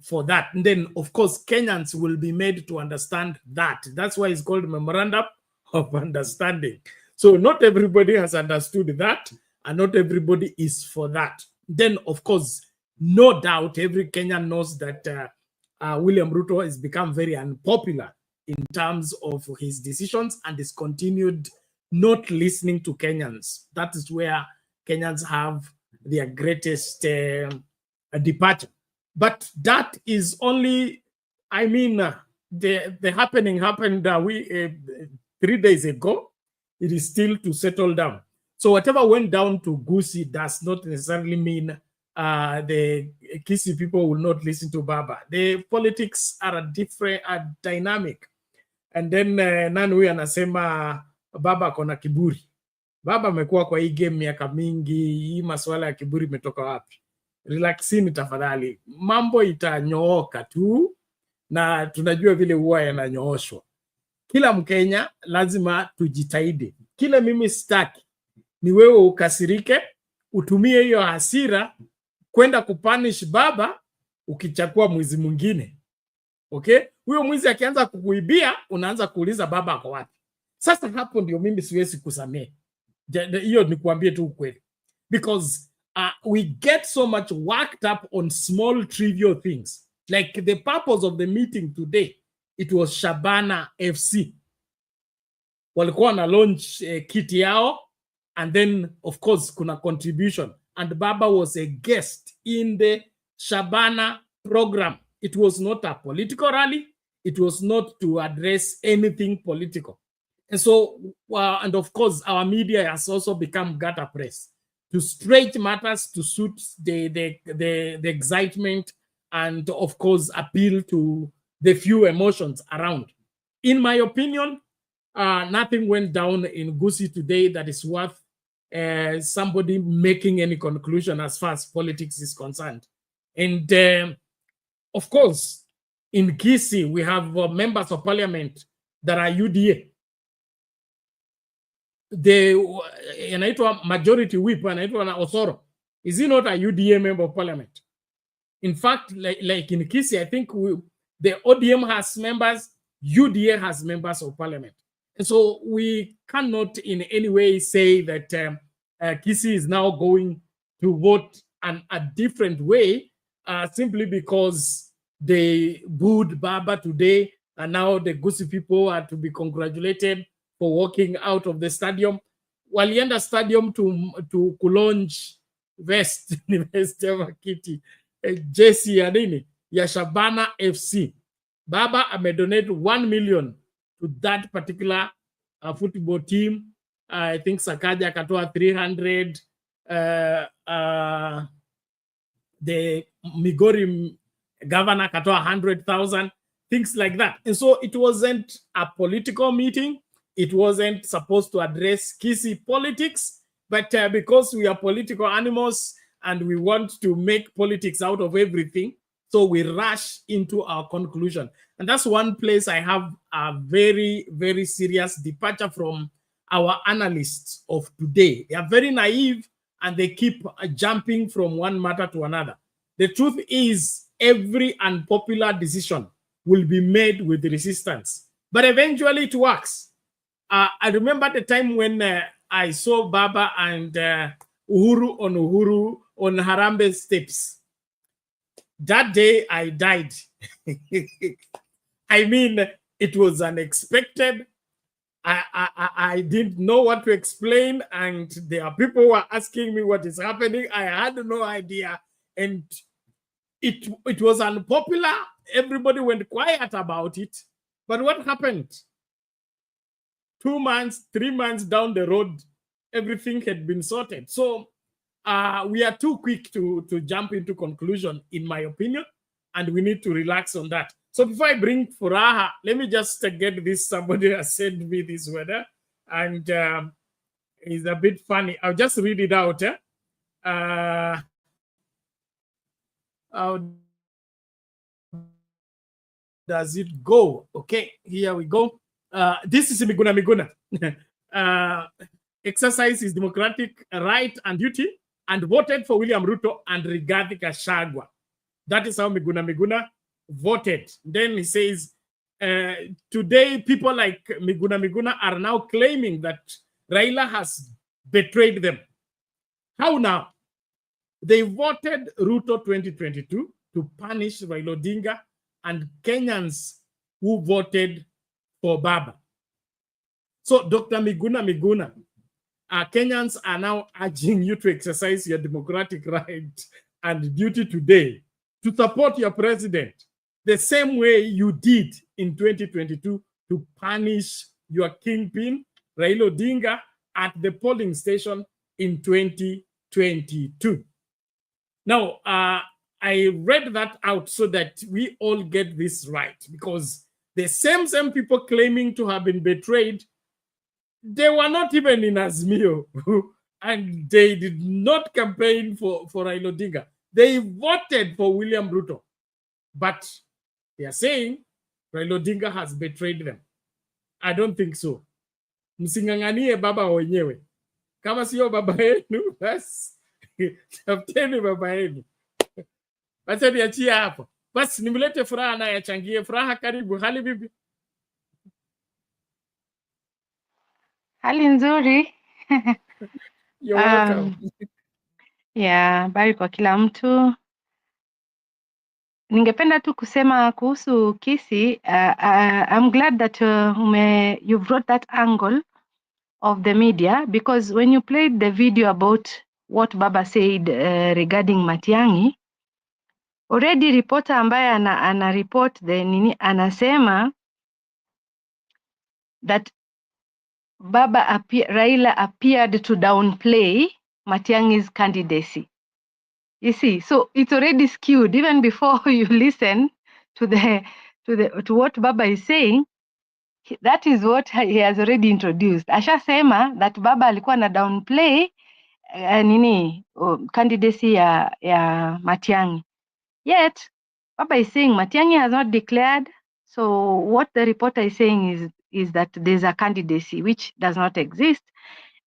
for that. And then, of course, Kenyans will be made to understand that. That's why it's called Memorandum of Understanding. So not everybody has understood that, and not everybody is for that. Then, of course, no doubt, every Kenyan knows that William Ruto has become very unpopular in terms of his decisions and is continued not listening to Kenyans. That is where Kenyans have their greatest departure. But that is only, I mean, the happening happened 3 days ago. It is still to settle down. So whatever went down to Kisii does not necessarily mean the Kisii people will not listen to Baba. The politics are dynamic. And then nani huyu anasema Baba kona kiburi. Baba amekuwa kwa hii game miaka mingi, hii masuala ya kiburi imetoka wapi? Relaxini tafadhali. Mambo itanyooka tu na tunajua vile huwa yananyooshwa. Kila Mkenya lazima tujitahidi. Kile mimi sitaki ni wewe ukasirike, utumie hiyo hasira kwenda kupunish Baba ukichakua mwizi mwingine. Okay? Huyo mwizi akianza kukuibia, unaanza kuuliza Baba ako wapi. Sasa hapo ndio mimi siwezi kusamehe. Hiyo ni kuambie tu ukweli. Because we get so much worked up on small trivial things. Like the purpose of the meeting today, it was Shabana FC. Walikuwa na launch kit yao, and then of course kuna contribution, and Baba was a guest in the Shabana program. It was not a political rally. It was not to address anything political. And so, and of course, our media has also become gutter press to straight matters to suit the excitement and, of course, appeal to the few emotions around. In my opinion, nothing went down in Kisii today that is worth somebody making any conclusion as far as politics is concerned. And, of course, in Kisii, we have members of parliament that are UDA. The majority whip anaitwa Osoro. Is he not a UDA member of parliament? In fact, like in Kisii, I think the ODM has members, UDA has members of parliament. And so we cannot in any way say that Kisii is now going to vote a different way simply because they booed Baba today, and now the Kisii people are to be congratulated for walking out of the stadium. Walienda stadium to launch vest kiti jersey ya nini ya Shabana FC. Baba amedonate 1 million to that particular football team. I think Sakaja akatoa 300, the Migori governor akatoa 100,000, things like that. And so it wasn't a political meeting. It wasn't supposed to address Kisii politics, but because we are political animals and we want to make politics out of everything, so we rush into our conclusion. And that's one place I have a very, very serious departure from our analysts of today. They are very naive and they keep jumping from one matter to another. The truth is, every unpopular decision will be made with resistance, but eventually it works. I remember the time when I saw Baba and Uhuru on Harambee steps. That day I died. I mean, it was unexpected. I didn't know what to explain, and there are people who are asking me what is happening. I had no idea, and it was unpopular. Everybody went quiet about it. But what happened? 2 months, 3 months down the road, everything had been sorted. So we are too quick to jump into conclusion, in my opinion, and we need to relax on that. So before I bring Furaha, let me just get this. Somebody has sent me this weather, and it's a bit funny. I'll just read it out. How does it go? Okay, here we go. This is Miguna. Exercise his democratic right and duty and voted for William Ruto and Rigathi Gachagua. That is how Miguna voted. Then he says, today people like Miguna are now claiming that Raila has betrayed them. How now? They voted Ruto 2022 to punish Raila Odinga and Kenyans who voted for Baba. So Dr. Miguna, Kenyans are now urging you to exercise your democratic right and duty today to support your president the same way you did in 2022 to punish your kingpin, Raila Odinga, at the polling station in 2022. Now, I read that out so that we all get this right, because the same people claiming to have been betrayed, they were not even in Azimio, and they did not campaign for Raila Odinga. They voted for William Ruto, but they are saying Raila Odinga has betrayed them. I don't think so. Msinganganie baba wenyewe. Kama sio baba yenu, basi tafuteni baba yenu. Basi niachie hapo. Basi nimlete Furaha na yachangie. Furaha, karibu. Hali vipi? Hali nzuri. You're welcome. Yeah, habari kwa kila mtu. Ningependa tu kusema kuhusu Kisii, I'm glad that you brought that angle of the media, because when you played the video about what Baba said regarding Matiang'i, already reporter ambaye ana report the nini anasema that Raila appeared to downplay Matiang'i's candidacy. You see, so it's already skewed even before you listen to what Baba is saying. That is what he has already introduced. Ashasema that Baba alikuwa na downplay candidacy ya Matiang'i. Yet Baba is saying Matiang'i has not declared. So what the reporter is saying is that there's a candidacy which does not exist,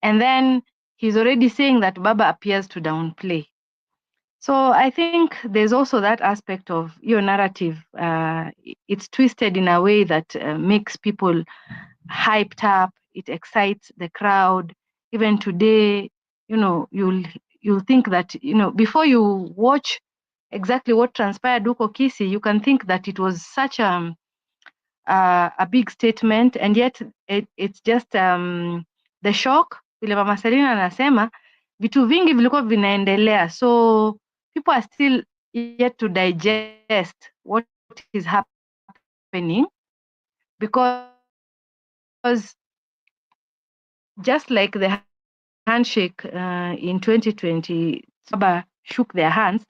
and then he's already saying that Baba appears to downplay. So I think there's also that aspect of your narrative. It's twisted in a way that makes people hyped up. It excites the crowd. Even today, you'll think that, before you watch exactly what transpired huko Kisii, you can think that it was such a big statement, and yet it's just the shock. Vile Mama Selina anasema vitu vingi vilikuwa vinaendelea, so people are still yet to digest what is happening, because just like the handshake in 2020, Baba shook their hands,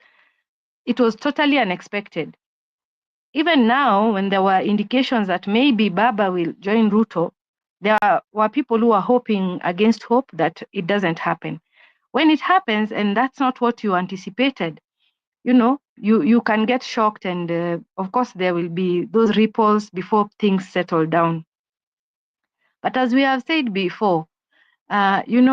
it was totally unexpected. Even now, when there were indications that maybe Baba will join Ruto, there were people who are hoping against hope that it doesn't happen. When it happens, and that's not what you anticipated, you can get shocked, and of course there will be those ripples before things settle down. But as we have said before, you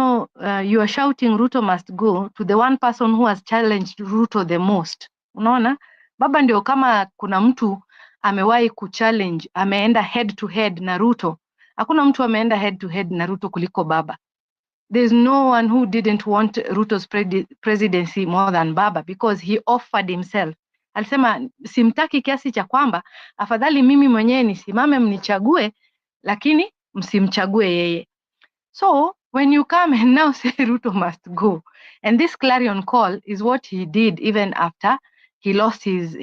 are shouting Ruto must go to the one person who has challenged Ruto the most. Unaona, Baba ndio kama kuna mtu amewahi kuchallenge, ameenda head to head na Ruto. Hakuna mtu ameenda head to head na Ruto kuliko Baba. There's no one who didn't want Ruto's presidency more than Baba, because he offered himself. Alisema simtaki kiasi cha kwamba afadhali mimi mwenyewe nisimame mnichague, lakini msimchague yeye. So when you come and now say Ruto must go, and this clarion call is what he did even after he lost his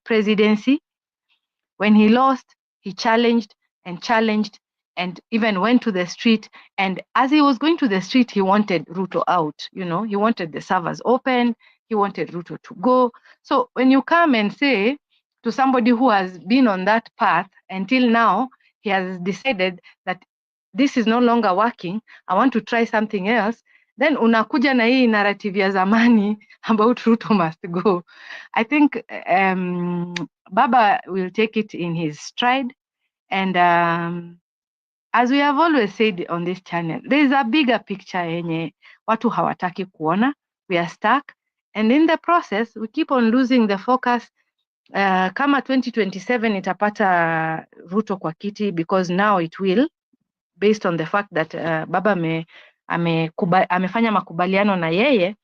presidency. When he lost, he challenged and even went to the street. And as he was going to the street, he wanted Ruto out. He wanted the servers open. He wanted Ruto to go. So when you come and say to somebody who has been on that path until now, he has decided that this is no longer working, I want to try something else, then unakuja na hii narrative ya zamani about Ruto must go. I think Baba will take it in his stride, and as we have always said on this channel, there is a bigger picture yenye watu hawataki kuona. We are stuck, and in the process we keep on losing the focus. Kama 2027 itapata Ruto kwa kiti, because now it will, based on the fact that Baba amefanya makubaliano na yeye,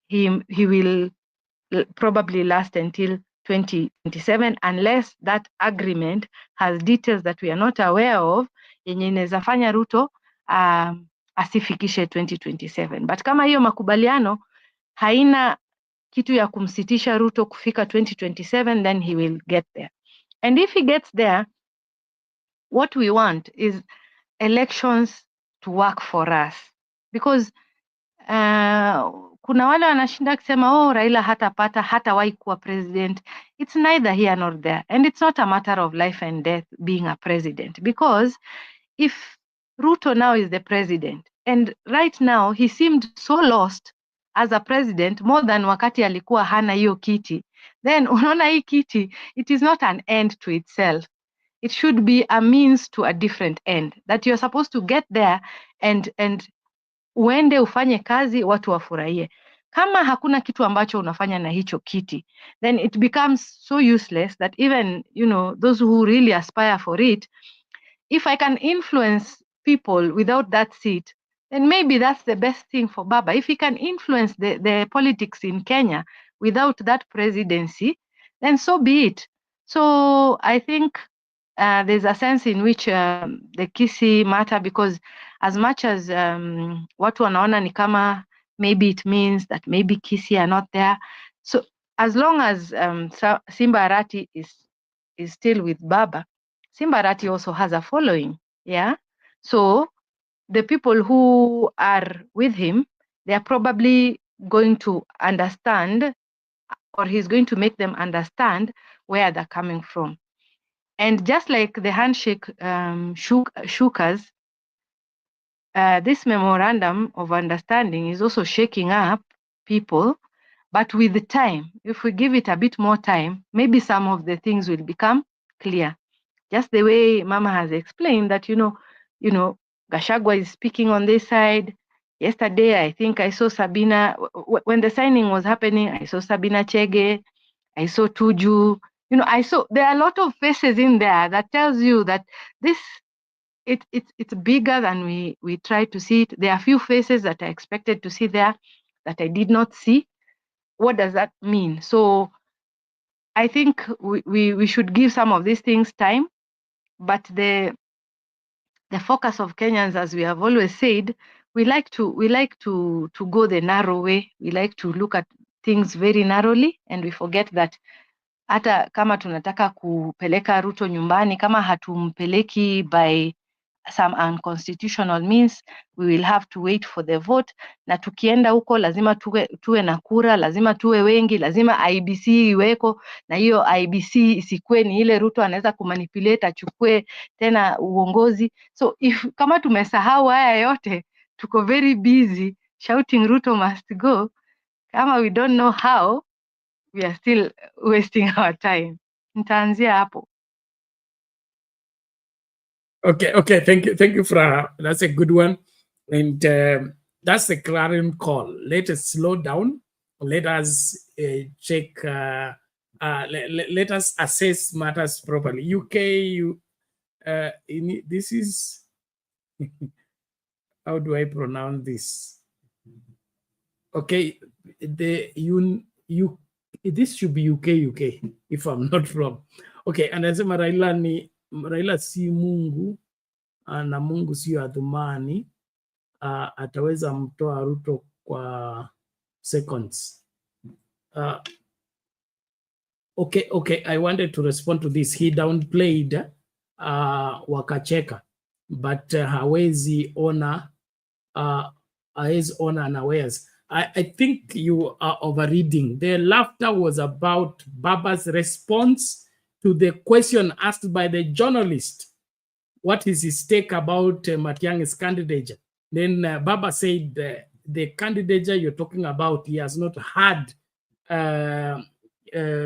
he will probably last until 2027, unless that agreement has details that we are not aware of, yenye inaweza fanya Ruto asifikishe 2027. But kama hiyo makubaliano haina kitu ya kumsitisha Ruto kufika 2027, then he will get there. And if he gets there, what we want is elections to work for us, because kuna wale wanashinda kusema oh, Raila hatawahi kuwa president. It's neither here nor there, and it's not a matter of life and death being a president, because if Ruto now is the president, and right now he seemed so lost as a president more than wakati alikuwa hana hiyo kiti, then unaona hii kiti, it is not an end to itself. It should be a means to a different end, that you're supposed to get there and uende ufanye kazi watu wafurahie. Kama hakuna kitu ambacho unafanya na hicho kiti, then it becomes so useless that even, you know, those who really aspire for it, if I can influence people without that seat, then maybe that's the best thing for Baba. If he can influence the politics in Kenya without that presidency, then so be it. So I think there's a sense in which the Kisii matter, because as much as watu wanaona ni kama maybe it means that maybe Kisii are not there. So as long as Simba Arati is still with Baba, Simba Arati also has a following, yeah? So the people who are with him, they are probably going to understand, or he's going to make them understand where they're coming from. And just like the handshake shook us, this memorandum of understanding is also shaking up people, but with the time, if we give it a bit more time, maybe some of the things will become clear. Just the way Mama has explained that, you know, Gachagua is speaking on this side. Yesterday, I think I saw Sabina, when the signing was happening, I saw Sabina Chege, I saw Tuju, you know, there are a lot of faces in there that tells you that this, it's bigger than we try to see it. There are a few faces that I expected to see there that I did not see. What does that mean? So I think we should give some of these things time, but the focus of Kenyans, as we have always said, we like to go the narrow way. We like to look at things very narrowly, and we forget that hata kama tunataka kupeleka Ruto nyumbani, kama hatumpeleki by some unconstitutional means, we will have to wait for the vote. Na tukienda huko lazima tuwe na kura, lazima tuwe wengi, lazima IBC iweko, na hiyo IBC isikue ni ile Ruto anaweza kumanipulate achukue tena uongozi. So kama tumesahau haya yote, tuko very busy shouting Ruto must go, kama we don't know how, we are still wasting our time. Nitaanzia hapo. Okay. Thank you, Fra. That's a good one, and that's the clarion call. Let us slow down. Let us check. Let us assess matters properly. UK, this is how do I pronounce this? Okay, this should be UK, if I'm not wrong. Okay, anasema Raila si Mungu na Mungu sio Adhumani, ataweza mtoa Ruto kwa seconds. Okay, I wanted to respond to this. He downplayed wakacheka, but hawezi ona unawares. I think you are overreading. The laughter was about Baba's response to the question asked by the journalist. What is his take about Matiang'i's candidature? Then Baba said the candidature you're talking about, he has not had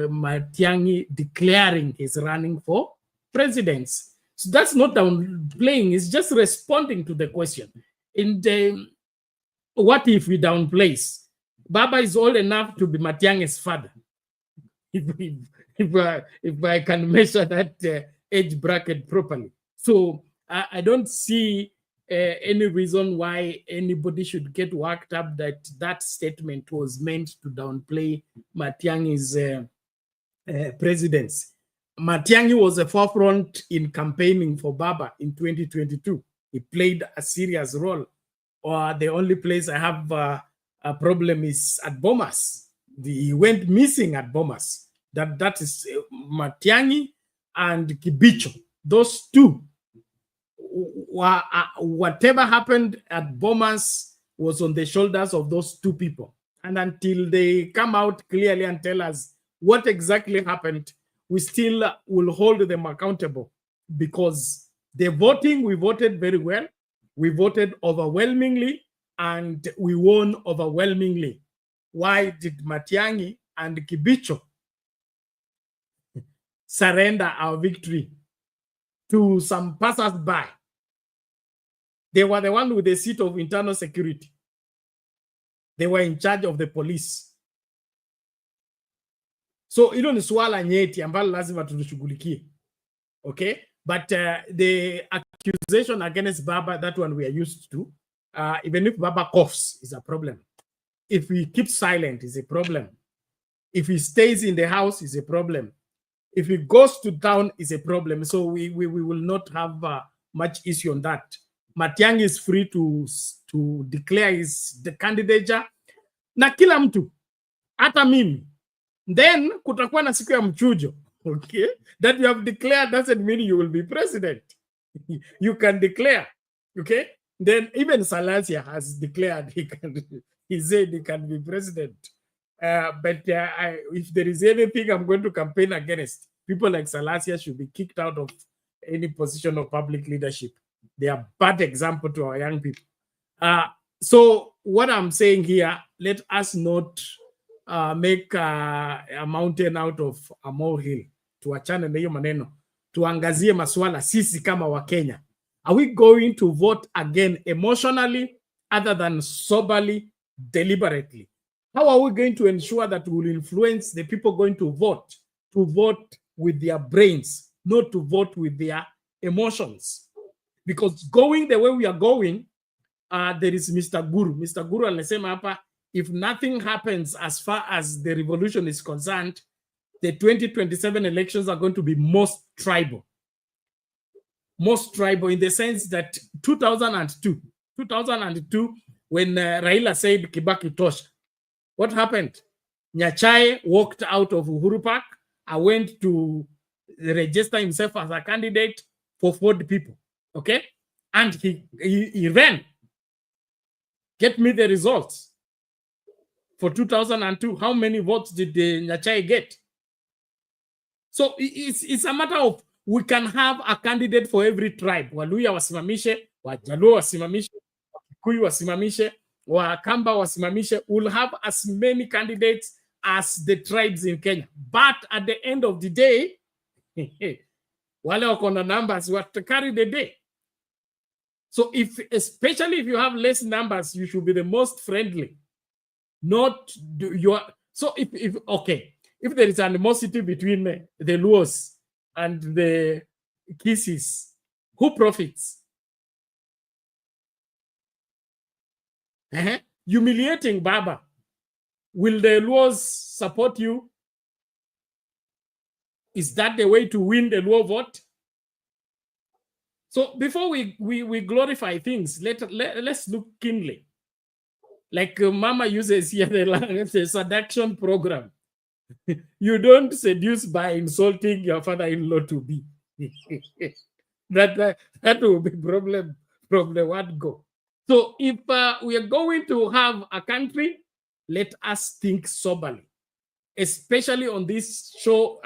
Matiang'i declaring he's running for presidency. So that's not downplaying, it's just responding to the question. And what if we downplays? Baba is old enough to be Matiang'i's father. If I can measure that age bracket properly. So I don't see any reason why anybody should get worked up that that statement was meant to downplay Matiang'i's presidency. Matiang'i was a forefront in campaigning for Baba in 2022. He played a serious role. Or the only place I have a problem is at Bomas. He went missing at Bomas. That is Matiang'i and Kibicho. Those two, whatever happened at Bomas was on the shoulders of those two people. And until they come out clearly and tell us what exactly happened, we still will hold them accountable, because the voting, we voted very well. We voted overwhelmingly and we won overwhelmingly. Why did Matiang'i and Kibicho surrender our victory to some passers-by? They were the one with the seat of internal security. They were in charge of the police. So hilo ni swala nyeti ambalo lazima tulishughulikie. Okay? But the accusation against Baba, that one we are used to. Even if Baba coughs, is a problem. If he keeps silent, is a problem. If he stays in the house, is a problem. If he goes to town, is a problem. So we will not have much issue on that. Matiang'i is free to declare the candidature. Na kila mtu, hata mimi. Then kutakuwa na siku ya mchujo. Okay? That you have declared doesn't mean you will be president. You can declare. Okay? Then even Salasia has declared he said he can be president. But if there is anything I'm going to campaign against, people like Salasia should be kicked out of any position of public leadership. They are bad example to our young people. So what I'm saying here, let us not make a mountain out of a molehill. Tuachane na hiyo maneno. Tuangazie maswala sisi kama wa Kenya. Are we going to vote again emotionally other than soberly, deliberately? How are we going to ensure that we will influence the people going to vote with their brains, not to vote with their emotions? Because going the way we are going, there is Mr. Guru. Mr. Guru anasema hapa, if nothing happens as far as the revolution is concerned, the 2027 elections are going to be most tribal. Most tribal in the sense that 2002, when Raila said Kibaki Tosha, what happened? Nyachae walked out of Uhuru Park. I went to register himself as a candidate for 40 people. Okay? And he ran. Get me the results. For 2002, how many votes did Nyachae get? So it's a matter of, we can have a candidate for every tribe. Waluya wasimamishe, Wajaluo wasimamishe, Wakikuyu wasimamishe, Wakamba wasimamishe. We'll have as many candidates as the tribes in Kenya. But at the end of the day, wale wako na numbers what carry the day. So especially if you have less numbers, you should be the most friendly. Not your. So if there is animosity between the Luos and the Kisis, who profits? Humiliating Baba. Will the Luos support you? Is that the way to win the Luo vote? So before we glorify things, let's look keenly. Like Mama uses here the seduction program. You don't seduce by insulting your father-in-law to be. that will be problem one go. So if we are going to have a country, let us think soberly. Especially on this show,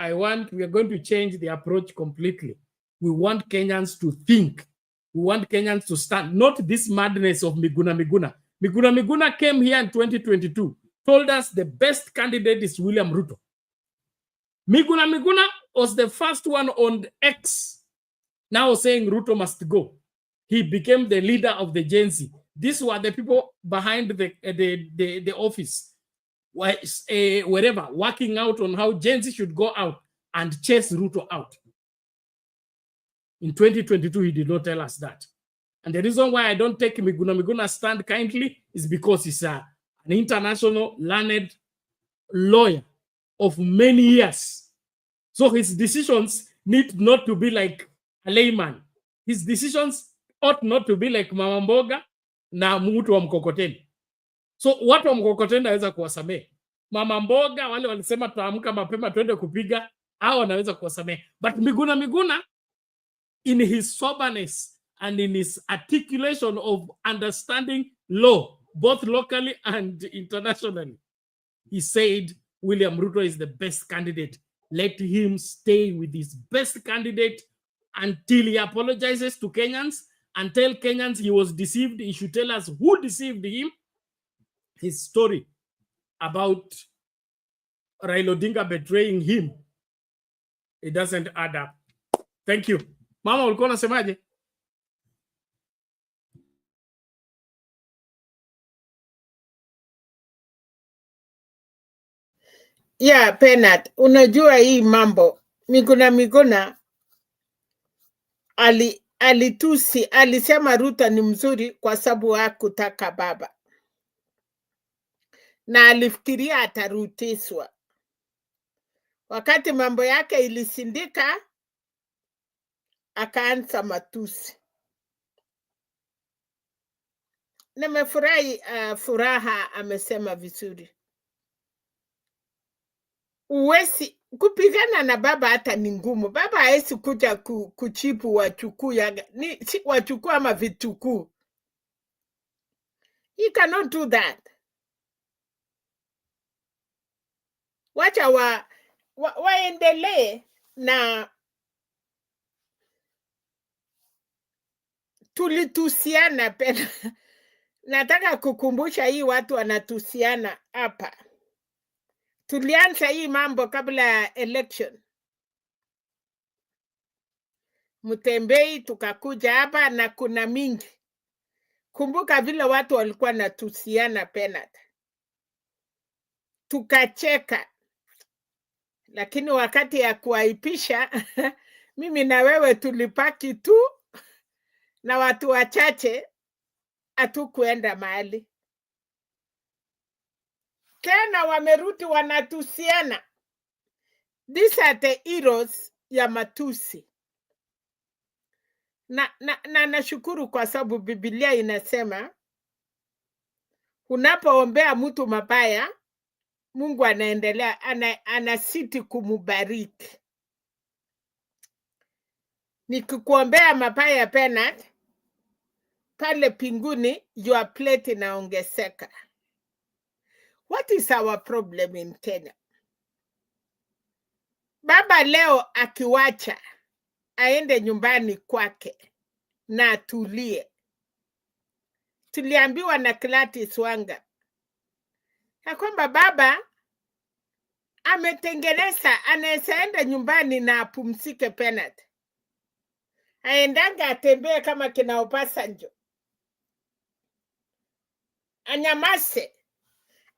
we are going to change the approach completely. We want Kenyans to think. We want Kenyans to stand. Not this madness of Miguna Miguna. Miguna Miguna came here in 2022, told us the best candidate is William Ruto. Miguna Miguna was the first one on X, now saying Ruto must go. He became the leader of the Gen Z. These were the people behind the office, wherever, working out on how Gen Z should go out and chase Ruto out. In 2022, he did not tell us that. And the reason why I don't take Miguna Miguna stand kindly is because he's an international learned lawyer of many years. So his decisions need not to be like a layman. His decisions ought not to be like mama mboga na mtu wa mkokoteni. So watu wa mkokoteni naweza kuwasamehe. Mama mboga wale walisema tuamka mapema twende kupiga, hao wanaweza kuwasamehe. But Miguna in his soberness and in his articulation of understanding law, both locally and internationally, he said William Ruto is the best candidate. Let him stay with his best candidate until he apologizes to Kenyans and tell Kenyans he was deceived. He should tell us who deceived him. His story about Raila Odinga betraying him, it doesn't add up. Thank you. Mama, ulikuwa unasemaje? Yeah, Penat, unajua hii mambo Miguna alitusi, alisema Ruto ni mzuri kwa sababu hakutaka baba, na alifikiria atarutiswa. Wakati mambo yake ilisindika, akaanza matusi. Nimefurahi Furaha amesema vizuri. Uwezi kupigana na baba hata ni ngumu. Baba haezi kuja kuchipu wachukuu ni wachukuu ama vitukuu. He cannot do that. Wacha waendelee na tulitusiana pena. Nataka kukumbusha hii watu wanatusiana hapa. Tulianza hii mambo kabla ya election. Mutembei tukakuja hapa na kuna mingi. Kumbuka vile watu walikuwa natusiana Penat. Tukacheka. Lakini wakati ya kuaipisha, mimi na wewe tulipaki tu na watu wachache hatukuenda mahali. Tena wamerudi wanatusiana. These are the heroes ya matusi. Na nashukuru kwa sababu Biblia inasema unapoombea mtu mabaya, Mungu anaendelea anasiti kumubariki. Nikikuombea mabaya Penat, pale pinguni your plate inaongezeka. What is our problem in Kenya? Baba leo akiwacha aende nyumbani kwake na atulie. Tuliambiwa na Gladys Wanga ya kwamba baba ametengeneza, anaweza enda nyumbani na apumzike Penat. Aendanga atembee kama kina Obasanjo. Anyamase.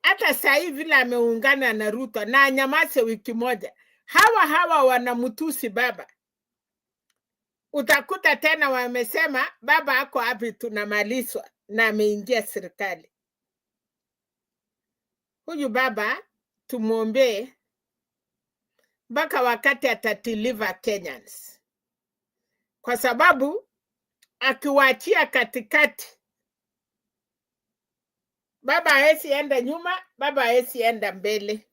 Hata saa hii vile ameungana na Ruto na anyamase wiki moja. Hawa wanamutusi baba. Utakuta tena wamesema baba ako hapi tunamalizwa na ameingia serikali. Huyu baba tumuombee mpaka wakati atadeliver Kenyans. Kwa sababu akiwaachia katikati, baba hawezi enda nyuma, baba hawezi enda mbele.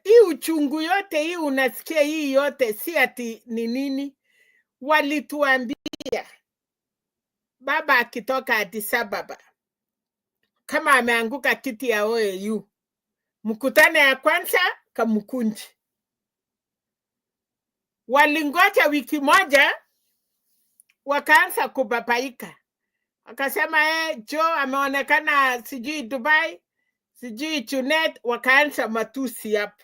Hii uchungu yote hii unasikia hii yote si ati ni nini. Walituambia baba akitoka Addis Ababa kama ameanguka kiti ya OAU, mkutano ya kwanza Kamukunji. Walingoja wiki moja wakaanza kubabaika. Wakasema Joe ameonekana sijui Dubai, sijui Junet, wakaanza matusi hapo.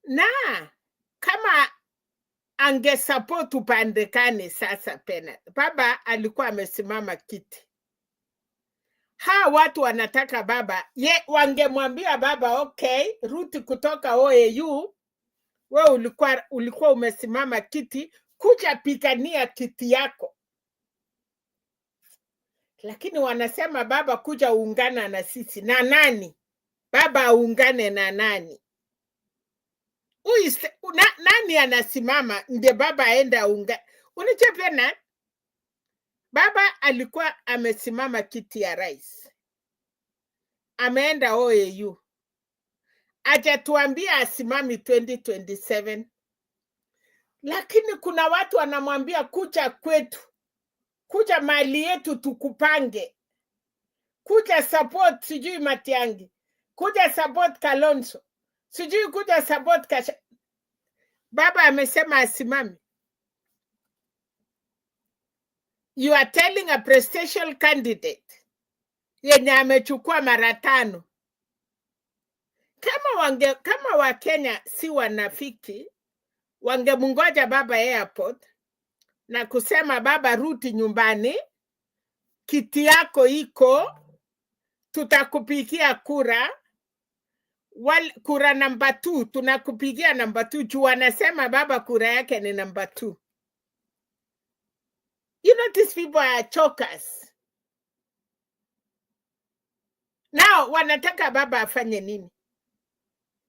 Na kama angesupport upandekane sasa Penat. Baba alikuwa amesimama kiti. Watu wanataka baba. Wangemwambia baba, okay, Ruto kutoka OAU, wewe ulikuwa umesimama kiti, kuja pigania kiti yako. Lakini wanasema baba kuja uungana na sisi. Na nani? Baba aungane na nani? nani anasimama ndiye baba aenda unga? Unichepena, baba alikuwa amesimama kiti ya rais, ameenda OAU, hajatuambia asimami 2027, lakini kuna watu wanamwambia kuja kwetu, kuja mali yetu tukupange, kuja support sijui Matiang'i, kuja support Kalonzo, sijui kuja support Kasha. Baba amesema asimami. You are telling a presidential candidate yenye amechukua mara 5. Kama Wakenya si wanafiki, wangemungoja baba airport na kusema baba, ruti nyumbani, kiti yako iko, tutakupigia kura, kura namba 2, tunakupigia namba 2, juu wanasema baba kura yake ni namba 2. You know, these people are chokers. Now, wanataka baba afanye nini?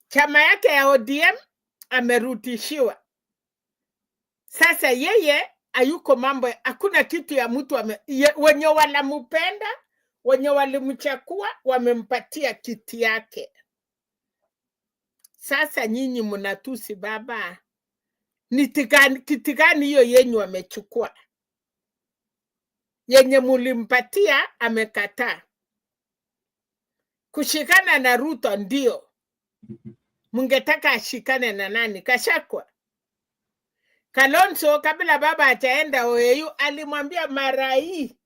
Chama yake ya ODM amerutishiwa. Sasa yeye hayuko mambo, hakuna kitu ya mtu wenye walamupenda, wenye walimchakua, wamempatia kiti yake. Sasa nyinyi mnatusi baba. Ni kiti gani hiyo yenyu wamechukua? Yenye mulimpatia amekataa. Kushikana na Ruto ndio. Mungetaka ashikane na nani? Kashakwa. Kalonzo kabla baba ataenda OAU alimwambia mara hii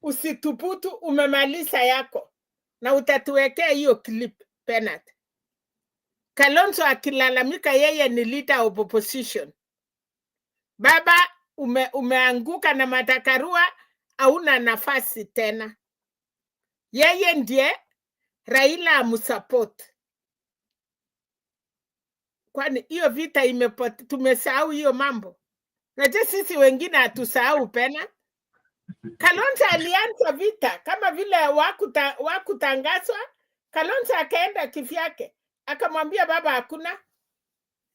usituputu, umemaliza yako na utatuwekea hiyo clip penalty. Kalonzo akilalamika yeye ni leader of opposition. Baba umeanguka na matakarua, hauna nafasi tena. Yeye ndiye Raila amsupport. Kwani hiyo vita tumesahau hiyo mambo. Najua sisi wengine hatusahau pena. Kalonzo alianza vita kama vile wakutangazwa. Kalonzo akaenda kivyake, akamwambia baba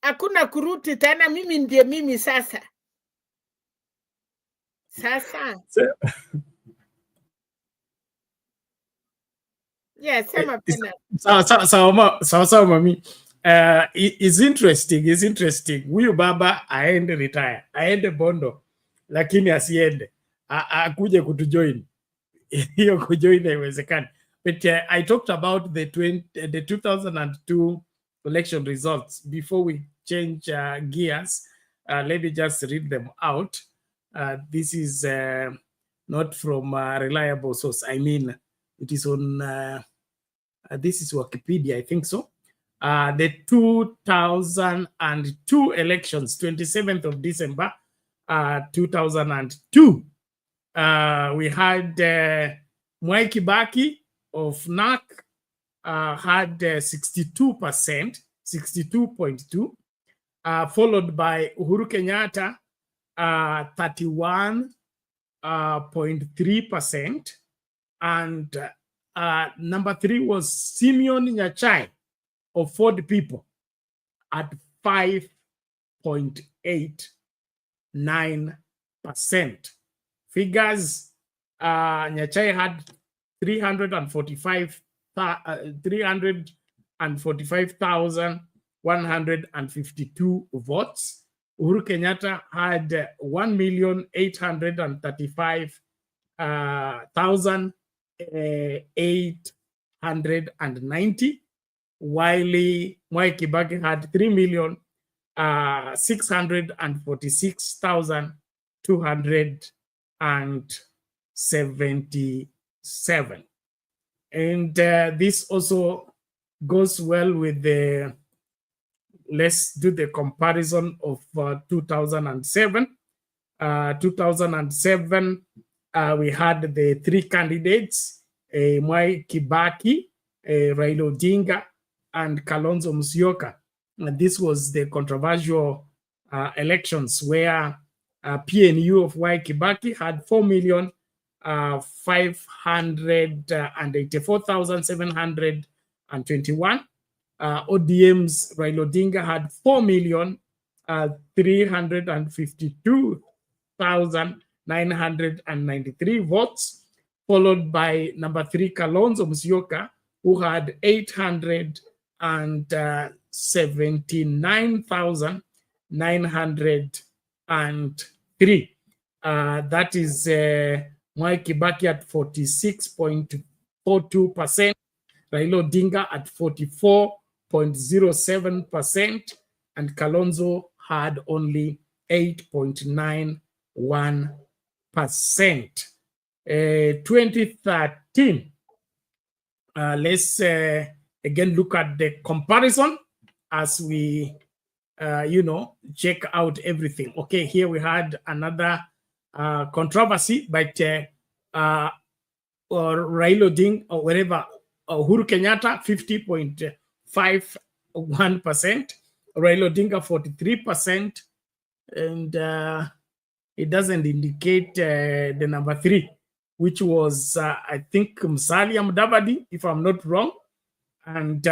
hakuna kuruti tena, mimi ndiye mimi sasa. Yes, sema pena. Sawa mami. It's interesting. Huyu baba aende retire, aende Bondo, lakini asiende akuje kutujoin. Hiyo kujoin haiwezekani. But I talked about the 2002 election results. Before we change gears, let me just read them out. This is not from a reliable source. I mean, it is on, this is Wikipedia, I think so. The 2002 elections, 27th of December, 2002. We had Mwai Kibaki of NAC had 62%, 62.2, followed by Uhuru Kenyatta, 31.3%, and number 3 was Simeon Nyachai of Ford People at 5.89%. Figures, Nyachai had 345,152 votes. Uhuru Kenyatta had 1,835,890, while Mwai Kibaki had 3,646,277. And this also goes well with the, let's do the comparison of 2007. 2007, we had the 3 candidates, Mwai Kibaki, Raila Odinga, and Kalonzo Musyoka. And this was the controversial elections where PNU of Mwai Kibaki had 4,584,721. ODM's Raila Odinga had 4,352,993 votes, followed by number 3, Kalonzo Musyoka, who had 879,903. That is Mwai Kibaki at 46.42%, Raila Odinga at 44.07%, and Kalonzo had only 8.91%. 2013, let's again look at the comparison as we check out everything. Okay, here we had another controversy, but Raila Odinga or wherever, Uhuru Kenyatta 50.51%, Raila Odinga 43%, and it doesn't indicate the number 3, which was I think Musalia Mudavadi, if I'm not wrong, and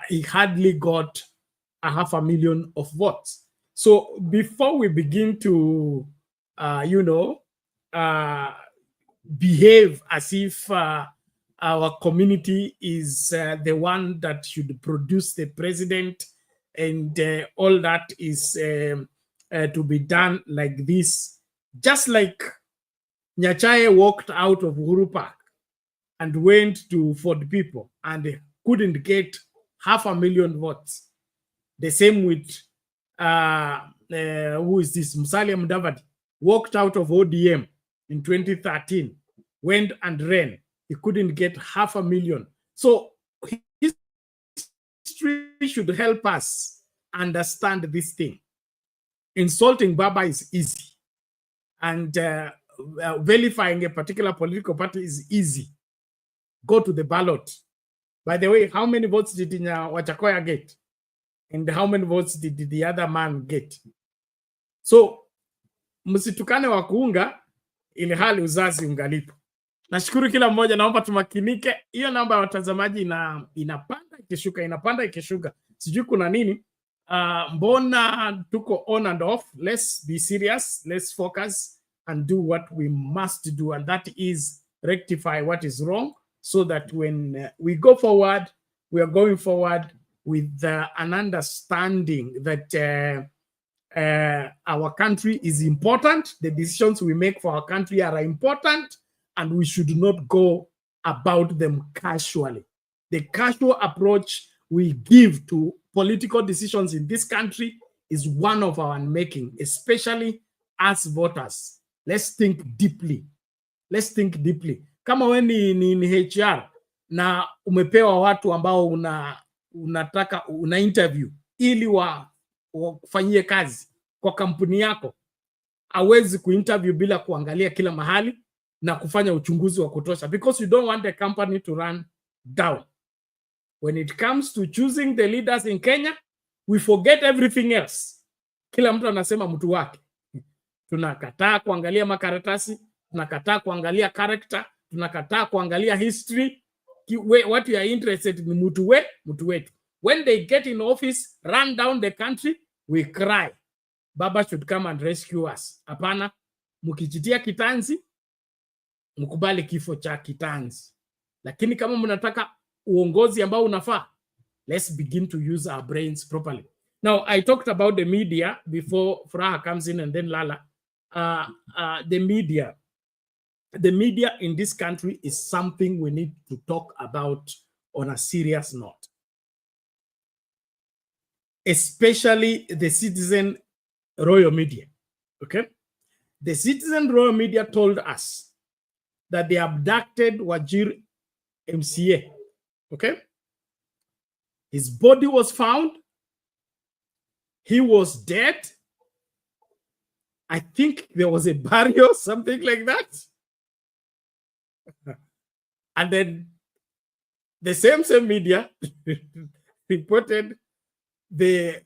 he hardly got 500,000 of votes. So before we begin to behave as if our community is the one that should produce the president, and all that is to be done like this, just like Nyachae walked out of Uhuru Park and went to Ford People and couldn't get 500,000 votes. The same with who is this? Musalia Mudavadi walked out of ODM in 2013, went and ran. He couldn't get 500,000. So history should help us understand this thing. Insulting Baba is easy, and vilifying a particular political party is easy. Go to the ballot. By the way, how many votes did Wachakoya get? And how many votes did the other man get? So, msitukane wa kuunga ili hali uzazi ungalipo. Nashukuru kila mmoja, naomba tumakinike. Hiyo namba ya watazamaji inapanda ikishuka, inapanda ikishuka. Sijui kuna nini. Mbona tuko on and off? Let's be serious. Let's focus and do what we must do, and that is rectify what is wrong, so that when we go forward, we are going forward with an understanding that our country is important. The decisions we make for our country are important, and we should not go about them casually. The casual approach we give to political decisions in this country is one of our unmaking, especially as voters. Let's think deeply. Let's think deeply. Kama we ni HR na umepewa watu ambao unataka una interview ili wafanyie kazi kwa kampuni yako, hawezi kuinterview bila kuangalia kila mahali na kufanya uchunguzi wa kutosha, because you don't want the company to run down. When it comes to choosing the leaders in Kenya, we forget everything else. Kila mtu anasema mtu wake. Tunakataa kuangalia makaratasi, tunakataa kuangalia character, tunakataa kuangalia history. What you are interested in mtu wetu. When they get in office, run down the country, we cry. Baba should come and rescue us. Hapana, mkijitia kitanzi, mkubali kifo cha kitanzi. Lakini kama mnataka uongozi ambao unafaa, let's begin to use our brains properly. Now, I talked about the media before Furaha comes in and then Lala. The media in this country is something we need to talk about on a serious note. Especially the Citizen Royal Media, okay? The Citizen Royal Media told us that they abducted Wajir MCA, okay? His body was found. He was dead. I think there was a burial, something like that. And then the same media reported the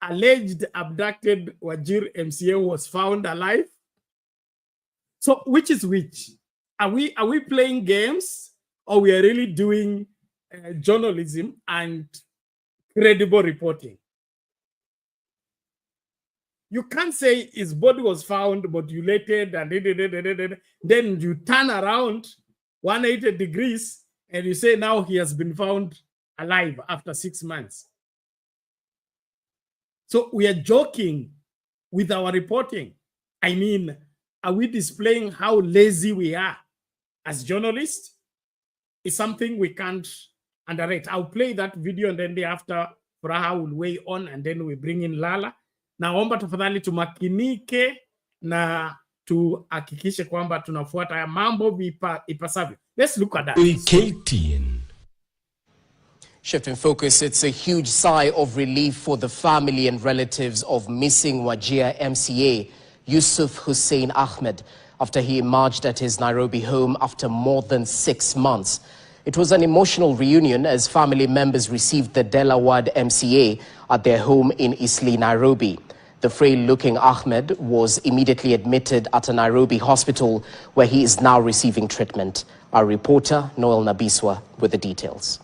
alleged abducted Wajir MCA was found alive. So which is which? Are we playing games, or we are really doing journalism and credible reporting. You can't say his body was found mutilated and then you turn around 180 degrees and you say now he has been found alive after 6 months. So we are joking with our reporting. I mean, are we displaying how lazy we are as journalists? It's something we can't underrate. I'll play that video and then thereafter Furaha will weigh on and then we bring in Lala. Naomba tafadhali tumakinike na tuhakikishe kwamba tunafuata mambo ipasavyo. Let's look at that. Shifting focus, it's a huge sigh of relief for the family and relatives of missing Wajir MCA Yusuf Hussein Ahmed after he emerged at his Nairobi home after more than 6 months. It was an emotional reunion as family members received the Delaware MCA at their home in Eastleigh, Nairobi. The frail-looking Ahmed was immediately admitted at a Nairobi hospital where he is now receiving treatment. Our reporter, Noel Nabiswa, with the details.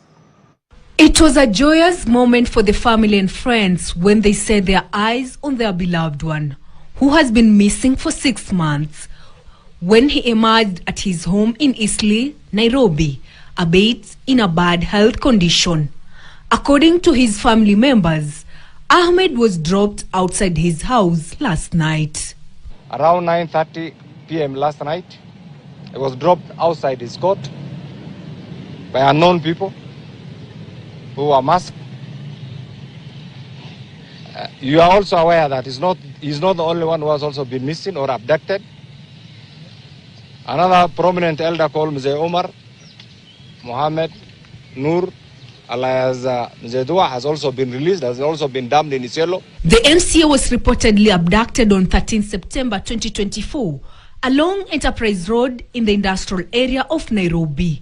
It was a joyous moment for the family and friends when they set their eyes on their beloved one, who has been missing for 6 months. When he emerged at his home in Eastleigh, Nairobi, albeit in a bad health condition. According to his family members, Ahmed was dropped outside his house last night. Around 9:30 p.m. last night, he was dropped outside his court by unknown people who are masked. You are also aware that he's not the only one who has also been missing or abducted. Another prominent elder called Mzee Omar Mohammed Noor alias Mzee Dua has also been released, has also been dumped in Isiolo. The MCA was reportedly abducted on 13 September 2024 along Enterprise Road in the industrial area of Nairobi.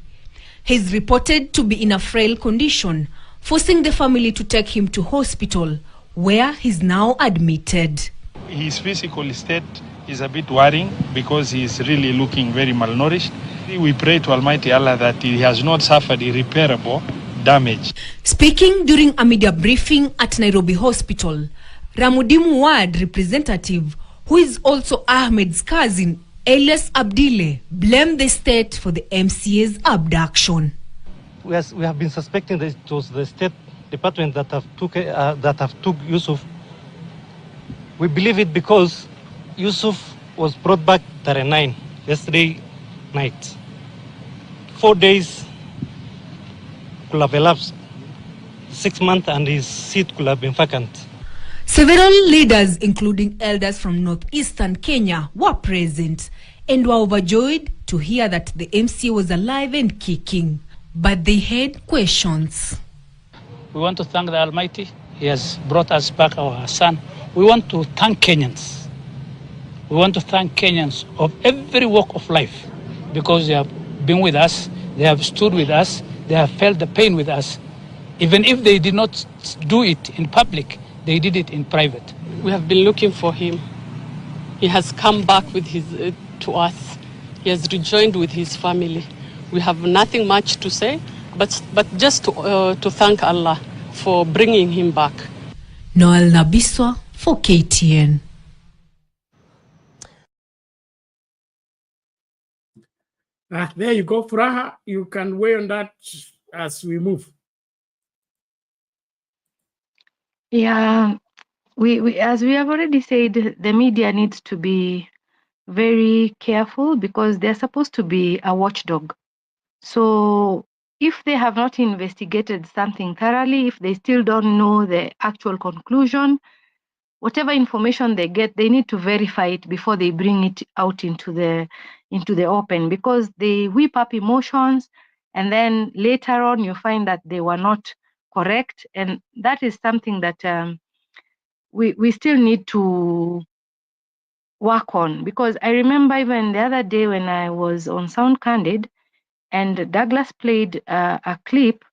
He is reported to be in a frail condition, forcing the family to take him to hospital, where he's now admitted. His physical state is a bit worrying because he is really looking very malnourished. We pray to Almighty Allah that he has not suffered irreparable damage. Speaking during a media briefing at Nairobi Hospital, Ramudimu Ward representative, who is also Ahmed's cousin, Elias Abdile, blamed the state for the MCA's abduction. We have been suspecting that it was the State Department that have took Yusuf. We believe it because Yusuf was brought back 39 yesterday night. 4 days could have elapsed. 6 months and his seat could have been vacant. Several leaders, including elders from northeastern Kenya, were present and were overjoyed to hear that the MCA was alive and kicking. But they had questions. We want to thank the Almighty. He has brought us back our son. We want to thank Kenyans. We want to thank Kenyans of every walk of life because they have been with us, they have stood with us, they have felt the pain with us. Even if they did not do it in public, they did it in private. We have been looking for him. He has come back with to us. He has rejoined with his family. We have nothing much to say, but just to thank Allah for bringing him back. Noel Nabiswa for KTN. There you go, Furaha. You can weigh on that as we move. Yeah, we as we have already said, the media needs to be very careful because they're supposed to be a watchdog. So if they have not investigated something thoroughly, if they still don't know the actual conclusion, whatever information they get, they need to verify it before they bring it out into the open, because they whip up emotions and then later on you find that they were not correct, and that is something that we still need to work on. Because I remember even the other day when I was on Sound Candid and Douglas played a clip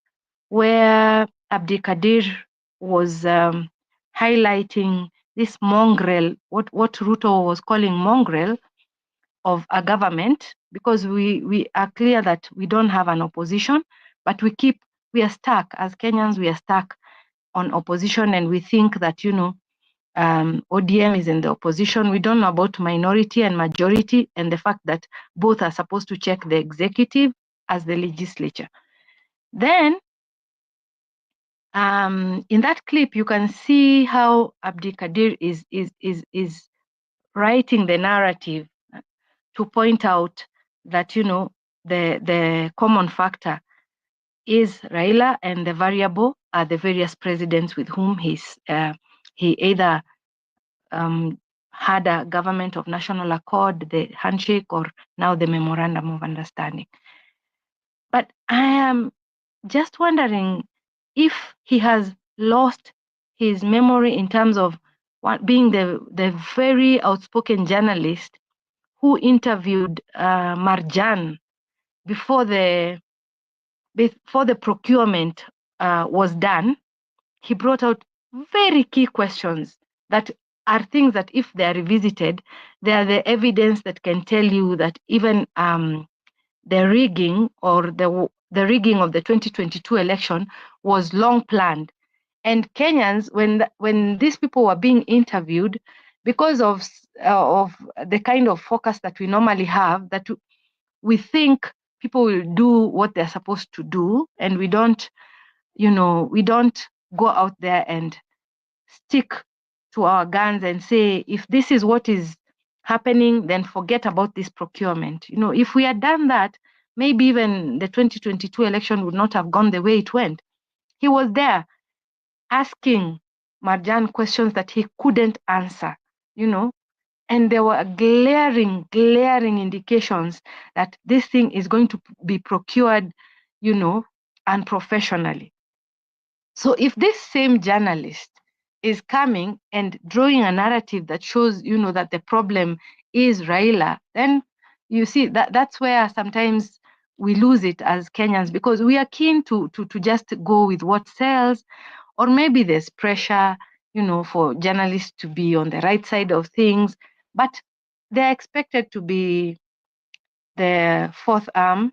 where Abdikadir was highlighting this mongrel, what Ruto was calling mongrel of a government, because we are clear that we don't have an opposition, but we are stuck as Kenyans, we are stuck on opposition and we think that, ODM is in the opposition. We don't know about minority and majority and the fact that both are supposed to check the executive as the legislature. Then, in that clip, you can see how Abdikadir is writing the narrative to point out that, the common factor is Raila and the variable are the various presidents with whom he either had a government of national accord, the handshake, or now the memorandum of understanding. But I am just wondering if he has lost his memory in terms of being the very outspoken journalist who interviewed Marjan before the procurement was done. He brought out very key questions that are things that if they are revisited, they are the evidence that can tell you that even the rigging or the rigging of the 2022 election was long planned. And Kenyans, when these people were being interviewed, because of the kind of focus that we normally have, that we think people will do what they're supposed to do, and we don't go out there and stick to our guns and say, if this is what is happening, then forget about this procurement. If we had done that, maybe even the 2022 election would not have gone the way it went. He was there asking Marjan questions that he couldn't answer, and there were glaring indications that this thing is going to be procured, unprofessionally. So if this same journalist is coming and drawing a narrative that shows, that the problem is Raila, then you see that's where sometimes we lose it as Kenyans, because we are keen to just go with what sells, or maybe there's pressure, for journalists to be on the right side of things, but they're expected to be the fourth arm,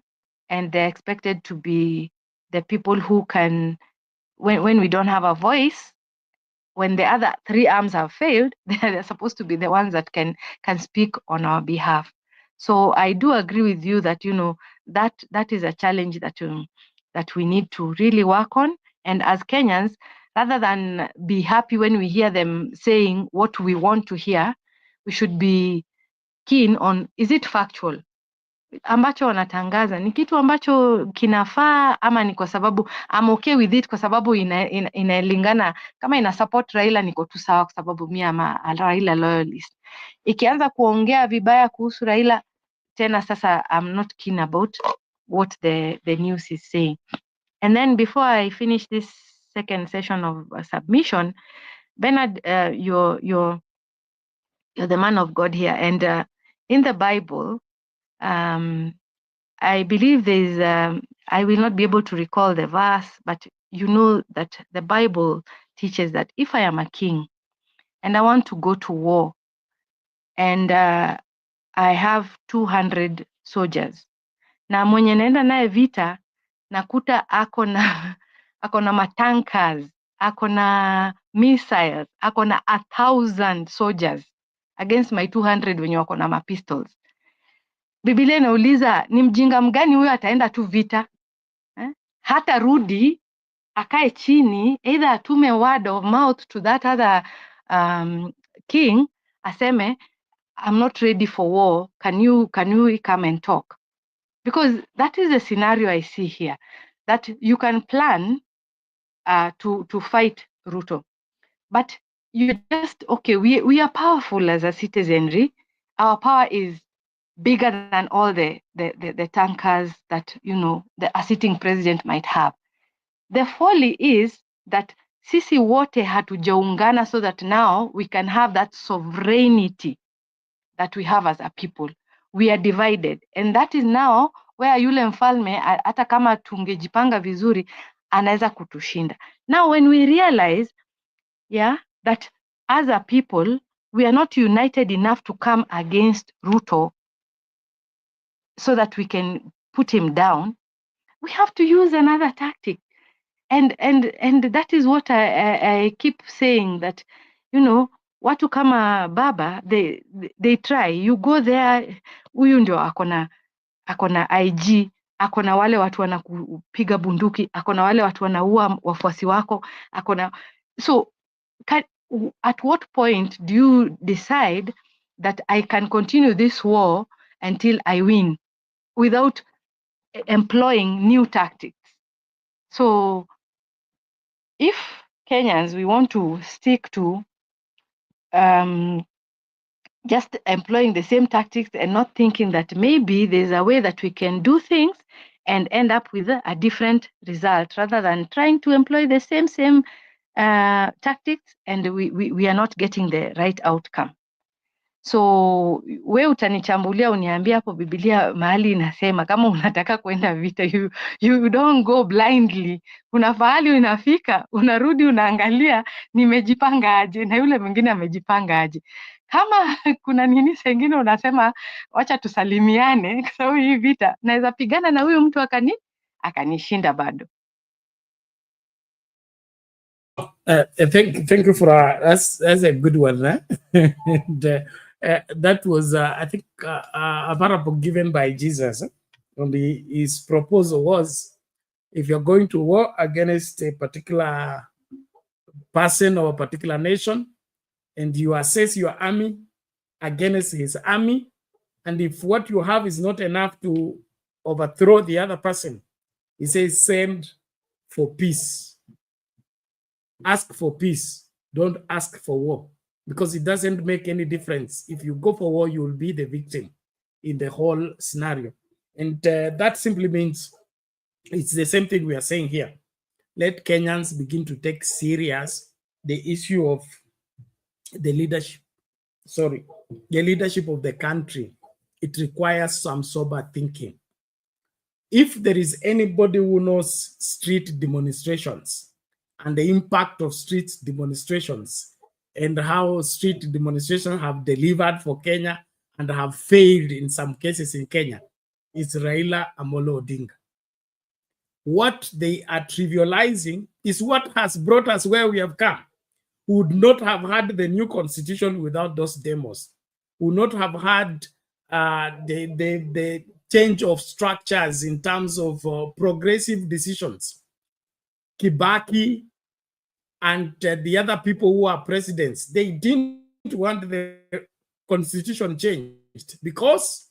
and they're expected to be the people who can, when we don't have a voice, when the other three arms have failed, they're supposed to be the ones that can speak on our behalf. So I do agree with you that, that is a challenge that we need to really work on. And as Kenyans, rather than be happy when we hear them saying what we want to hear, we should be keen on, is it factual? Ambacho wanatangaza ni kitu ambacho kinafaa, ama ni kwa sababu I'm okay with it kwa sababu inalingana, kama ina support Raila niko tu sawa kwa sababu mimi ama Raila loyalist. Ikianza kuongea vibaya kuhusu Raila tena, sasa I'm not keen about what the news is saying. And then before I finish this second session of submission, Bernard, you're the man of God here, and in the Bible, I believe there's, I will not be able to recall the verse, but you know that the Bible teaches that if I am a king and I want to go to war, and I have 200 soldiers, na mwenye naenda naye vita nakuta ako na matankers, ako na missiles, ako na 1,000 soldiers against my 200 wenye wako na mapistols. Biblia inauliza ni mjinga mgani huyo ataenda tu vita? Hata rudi akae chini, either atume word of mouth to that other king, aseme I'm not ready for war, can you come and talk? Because that is the scenario I see here, that you can plan to fight Ruto, but you just, okay, we are powerful as a citizenry, our power is bigger than all the tankers that, a sitting president might have. The folly is that sisi wote hatujaungana so that now we can have that sovereignty that we have as a people. We are divided, and that is now where yule mfalme hata kama tungejipanga vizuri anaweza kutushinda. Now when we realize that as a people we are not united enough to come against Ruto so that we can put him down, we have to use another tactic. and that is what I keep saying, that you know, watu kama baba, they try. You go there, huyu ndio akona IG, akona wale watu wanakupiga bunduki, akona wale watu wanaua wafuasi wako, akona. So at what point do you decide that I can continue this war until I win without employing new tactics? So if Kenyans, we want to stick to just employing the same tactics and not thinking that maybe there's a way that we can do things and end up with a different result, rather than trying to employ the same tactics and we are not getting the right outcome. So we utanichambulia uniambia hapo Biblia mahali inasema kama unataka kwenda vita, you don't go blindly. Kuna fahali unafika, unarudi unaangalia nimejipanga aje na yule mwingine amejipanga aje. Kama kuna nini sengine unasema wacha tusalimiane kwa sababu hii vita naweza pigana na huyu mtu akanishinda bado. Thank you for that's a good one. And, that was, I think, a parable given by Jesus. And his proposal was, if you're going to war against a particular person or a particular nation, and you assess your army against his army, and if what you have is not enough to overthrow the other person, he says, send for peace. Ask for peace. Don't ask for war, because it doesn't make any difference. If you go for war, you will be the victim in the whole scenario. And that simply means it's the same thing we are saying here. Let Kenyans begin to take serious the issue of the leadership of the country. It requires some sober thinking. If there is anybody who knows street demonstrations and the impact of street demonstrations and how street demonstrations have delivered for Kenya and have failed in some cases in Kenya, it's Raila Amolo Odinga. What they are trivializing is what has brought us where we have come. We would not have had the new constitution without those demos. We would not have had the change of structures in terms of progressive decisions. Kibaki and the other people who are presidents, they didn't want the constitution changed because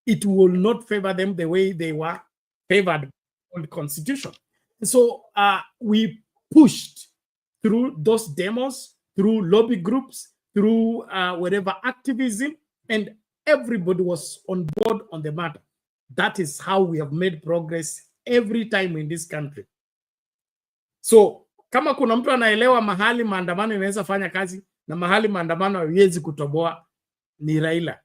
it will not favor them the way they were favored on the constitution. So we pushed through those demos, through lobby groups, through whatever activism, and everybody was on board on the matter. That is how we have made progress every time in this country. So kama kuna mtu anaelewa mahali maandamano inaweza fanya kazi na mahali maandamano haiwezi kutoboa, ni Raila.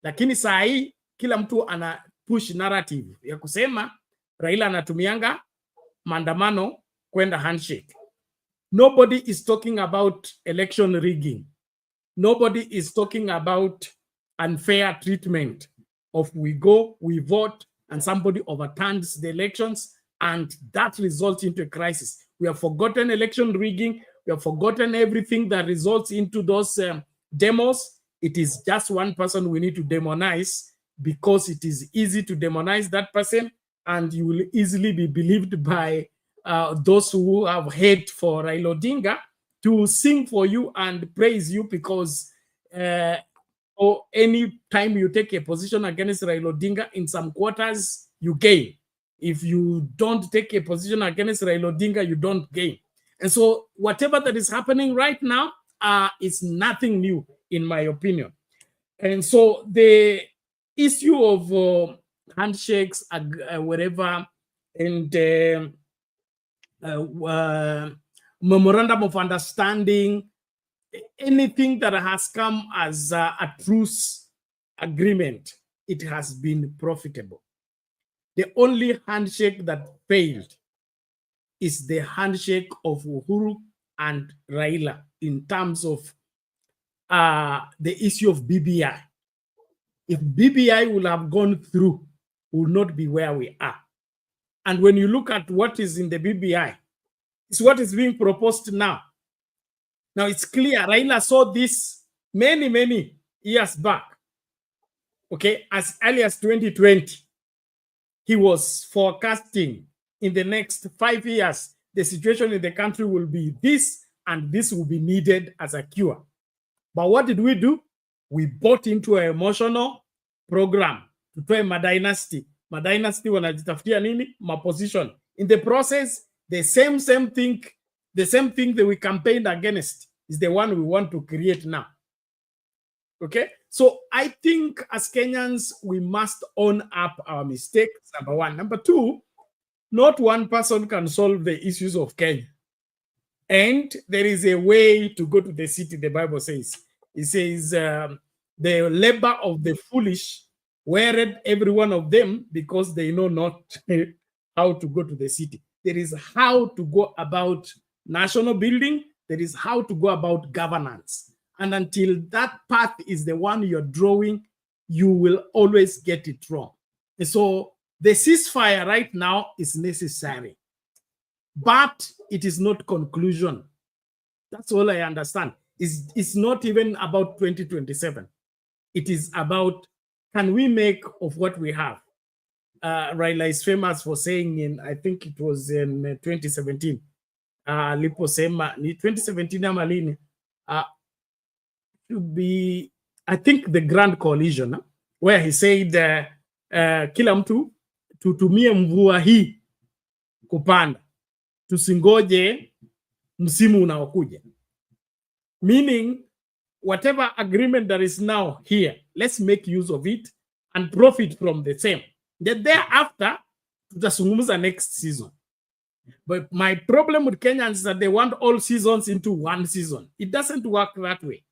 Lakini saa hii kila mtu ana push narrative ya kusema Raila anatumianga maandamano kwenda handshake. Nobody is talking about election rigging. Nobody is talking about unfair treatment of we go, we vote, and somebody overturns the elections, and that results into a crisis. We have forgotten election rigging. We have forgotten everything that results into those demos. It is just one person we need to demonize, because it is easy to demonize that person, and you will easily be believed by those who have hate for Raila Odinga to sing for you and praise you, because or any time you take a position against Raila Odinga in some quarters, you gain. If you don't take a position against Raila Odinga, you don't gain. And so whatever that is happening right now is nothing new, in my opinion. And so the issue of handshakes, whatever, and memorandum of understanding, anything that has come as a truce agreement, it has been profitable. The only handshake that failed is the handshake of Uhuru and Raila in terms of the issue of BBI. If BBI will have gone through, we will not be where we are. And when you look at what is in the BBI, It's what is being proposed now. Now it's clear Raila saw this many years back. Okay, as early as 2020, he was forecasting in the next 5 years, the situation in the country will be this, and this will be needed as a cure. But what did we do? We bought into an emotional program to try my dynasty. My dynasty wanajitafutia nini? My position. In the process, the same thing that we campaigned against is the one we want to create now. Okay? So I think as Kenyans, we must own up our mistakes, number one. Number two, not one person can solve the issues of Kenya. And there is a way to go to the city, the Bible says. It says, the labor of the foolish wearied every one of them because they know not how to go to the city. There is how to go about national building. There is how to go about governance. And until that path is the one you're drawing, you will always get it wrong. And so the ceasefire right now is necessary, but it is not conclusion. That's all I understand. It's not even about 2027. It is about, can we make of what we have? Raila is famous for saying in, I think it was in 2017, liposema, 2017 ama lini, to be, I think the Grand Coalition, where he said, kila mtu tutumie mvua hii kupanda, tusingoje msimu unaokuja. Meaning, whatever agreement that is now here, let's make use of it and profit from the same. Then thereafter, tutasungumuza next season. But my problem with Kenyans is that they want all seasons into one season. It doesn't work that way.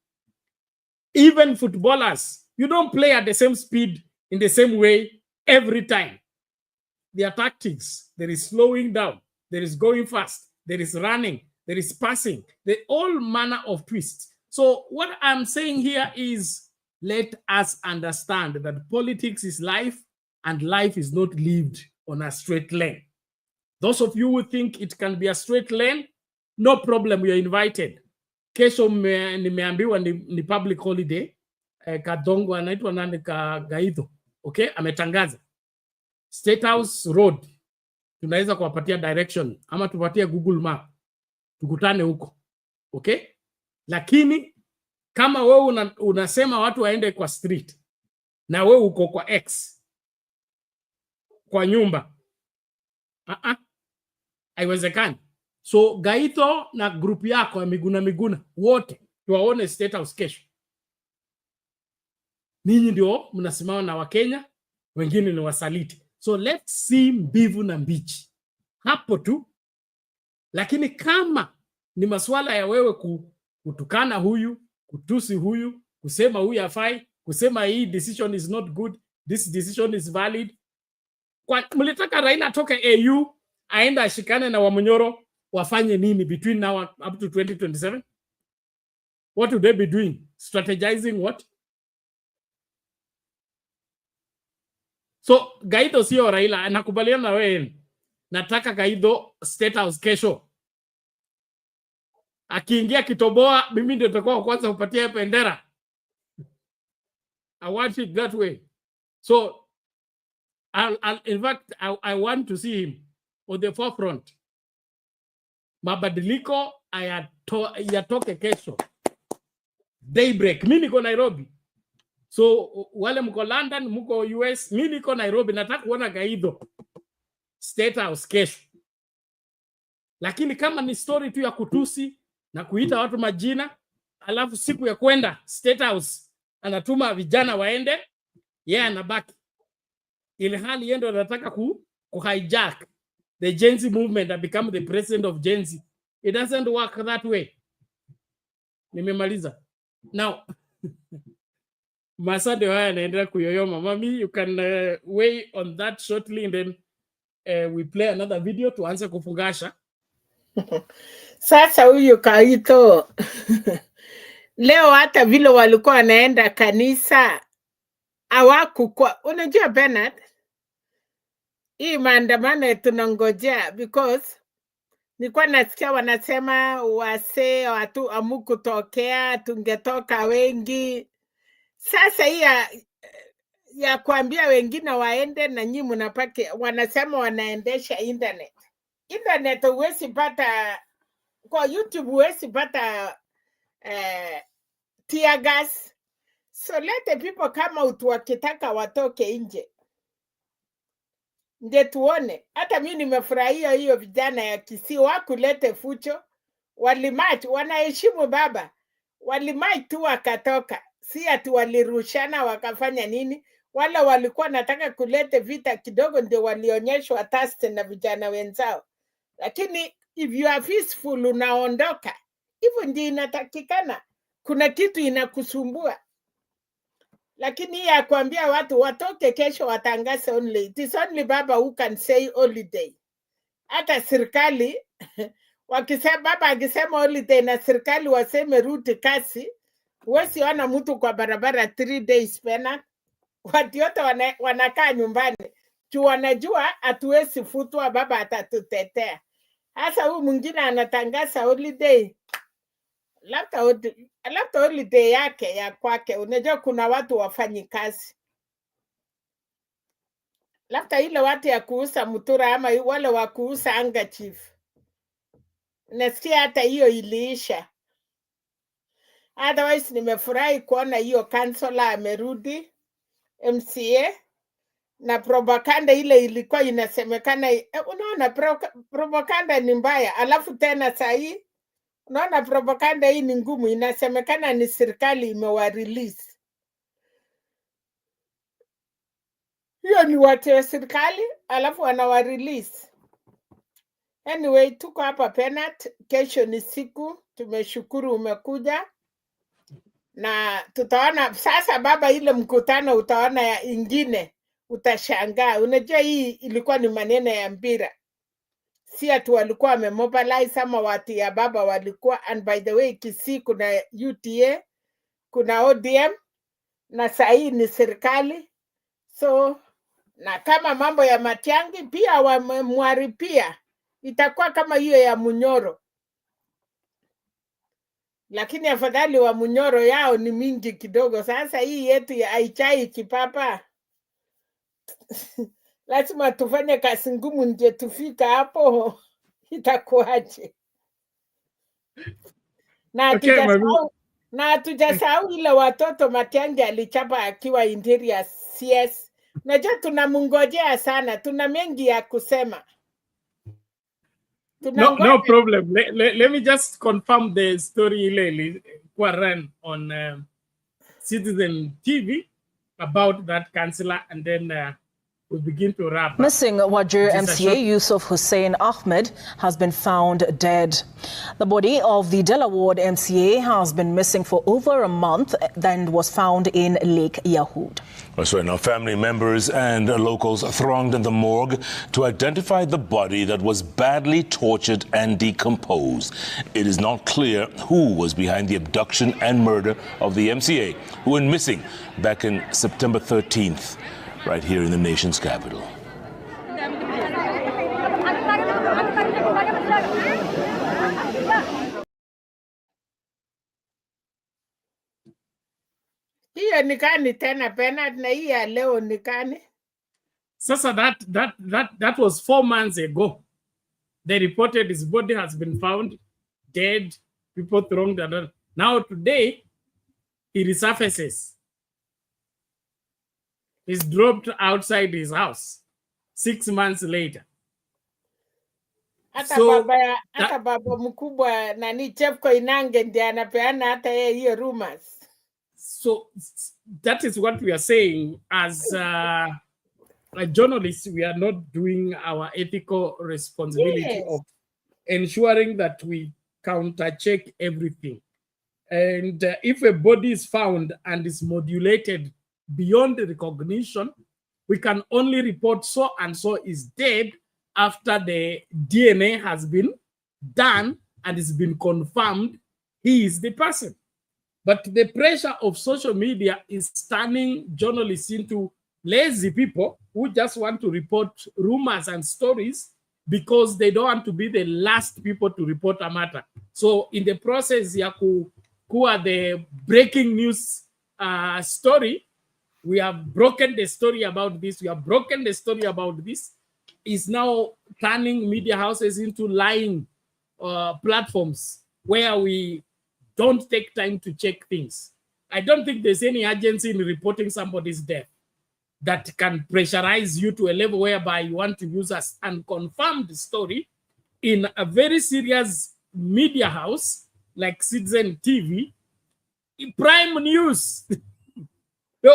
Even footballers, you don't play at the same speed in the same way every time. Their tactics, there is slowing down, there is going fast, there is running, there is passing, all manner of twists. So what I'm saying here is, let us understand that politics is life, and life is not lived on a straight lane. Those of you who think it can be a straight lane, no problem, you're invited. Kesho nimeambiwa ni public holiday. Kadongo anaitwa nani Gaidho. Okay, ametangaza. State House Road. Tunaweza kuwapatia direction ama tupatie Google Map. Tukutane huko. Okay? Lakini kama wewe unasema watu waende kwa street na wewe uko kwa X kwa nyumba, haiwezekani. So Gaito na group yako ya Miguna wote tuwaone State House kesho. Ninyi ndio mnasimama na Wakenya, wengine ni wasaliti. So let's see mbivu na mbichi hapo tu. Lakini kama ni masuala ya wewe kutukana huyu, kutusi huyu, kusema huyu hafai, kusema hii decision is not good, this decision is valid. Kwa mlitaka Raila atoke AU aenda ashikane na Wamunyoro, wafanye nini between now up to 2027? What would they be doing? Strategizing what? So Gaito sio Raila, nakubaliana na wewe. Nataka Gaito State House kesho. Akiingia kitoboa, mimi ndio nitakuwa kwanza kupatia bendera. I want it that way. So in fact, I want to see him on the forefront. Mabadiliko yatoke kesho. Daybreak. Mimi niko Nairobi. So wale mko London, mko US, mimi niko Nairobi, nataka kuona Gaidho State House kesho. Lakini kama ni story tu ya kutusi na kuita watu majina, alafu siku ya kwenda State House anatuma vijana waende, yeye anabaki. Ile hali yeye ndo anataka hijack the Gen Z movement and become the president of Gen Z. It doesn't work that way. Nimemaliza. Now, Masade haya anaendelea kuyoyoma. Mami, you can weigh on that shortly and then we play another video to answer kufungasha. Sasa huyu Kaito leo hata vile walikuwa wanaenda kanisa hawakukua. Unajua Bernard, hii maandamano tunangojea because Nilikuwa nasikia wanasema wasee watu amukutokea, tungetoka wengi. Sasa hii ya kuambia wengine waende na nyinyi mnapake, wanasema wanaendesha internet. Internet huwezi pata kwa YouTube, huwezi pata tear gas. So let the people come out wakitaka watoke nje. Ndio tuone. Hata mimi nimefurahia hiyo vijana ya Kisii wakulete fucho. Walimarch, wanaheshimu baba. Walimarch tu wakatoka. Si ati walirushana wakafanya nini. Wala walikuwa nataka kulete vita kidogo, ndio walionyeshwa taste na vijana wenzao. Lakini if you are peaceful unaondoka. Hivyo ndio inatakikana. Kuna kitu inakusumbua. Lakini ya kuambia watu watoke kesho watangaze only. It is only baba who can say holiday. Hata serikali wakisema baba akisema holiday na serikali waseme rudi kasi, huwezi ona mtu kwa barabara 3 days pena. Watu yote wanakaa nyumbani. Juu wanajua hatuwezi futwa, baba atatutetea. Hasa huyu mwingine anatangaza holiday. Labda holiday yake ya kwake. Unajua kuna watu wafanyi kazi. Labda ile watu ya kuuza mutura ama wale wa kuuza handkerchief. Nasikia hata hiyo iliisha. Otherwise nimefurahi kuona hiyo kansela amerudi MCA, na propaganda ile ilikuwa inasemekana, unaona propaganda ni mbaya. Alafu tena saa hii unaona propaganda hii ni ngumu, inasemekana ni serikali imewa-release. Hiyo ni watu wa serikali, alafu wanawa-release. Anyway, tuko hapa Penat, kesho ni siku, tumeshukuru umekuja. Na tutaona sasa baba, ile mkutano utaona ya ingine, utashangaa. Unajua hii ilikuwa ni maneno ya mpira. Si atu walikuwa wamemobilize ama watu ya baba walikuwa. And by the way, Kisii kuna UTA, kuna ODM, na sahi ni serikali. So, na kama mambo ya Matiang'i pia wamemwaripia, itakuwa kama hiyo ya Munyoro. Lakini afadhali wa Munyoro yao ni mingi kidogo. Sasa hii yetu ya Aichai Kipapa, lazima tufanye kazi ngumu ndio tufika hapo. Itakuaje? Na hatujasahau ile watoto Matiang'i alichapa akiwa interior CS. Najua tunamngojea sana, tuna mengi ya kusema. No problem. Let me just confirm the story ile ran on Citizen TV about that councillor, and then we begin to wrap up. Missing Wajir MCA Yusuf Hussein Ahmed has been found dead. The body of the Dela Ward MCA has been missing for over a month, then was found in Lake Yahud. So now family members and locals thronged in the morgue to identify the body that was badly tortured and decomposed. It is not clear who was behind the abduction and murder of the MCA, who went missing back in September 13th. Right here in the nation's capital. Hiyo nikani tena Penat, na hii ya leo nikani. Sasa that was 4 months ago. They reported his body has been found dead, people thronged and now today he resurfaces. He's dropped outside his house 6 months later. Hata baba mkubwa nani Chef Koinange ndiye anapeana hata yeye hiyo rumors. So that is what we are saying as journalists. We are not doing our ethical responsibility of ensuring that we counter check everything. And if a body is found and is modulated beyond recognition, we can only report so and so is dead after the DNA has been done and it's been confirmed he is the person. But the pressure of social media is turning journalists into lazy people who just want to report rumors and stories because they don't want to be the last people to report a matter. So in the process ya kuwa the breaking news story, we have broken the story about this, we have broken the story about this, is now turning media houses into lying platforms where we don't take time to check things. I don't think there's any agency in reporting somebody's death that can pressurize you to a level whereby you want to use us and confirm the story in a very serious media house like Citizen TV, prime news.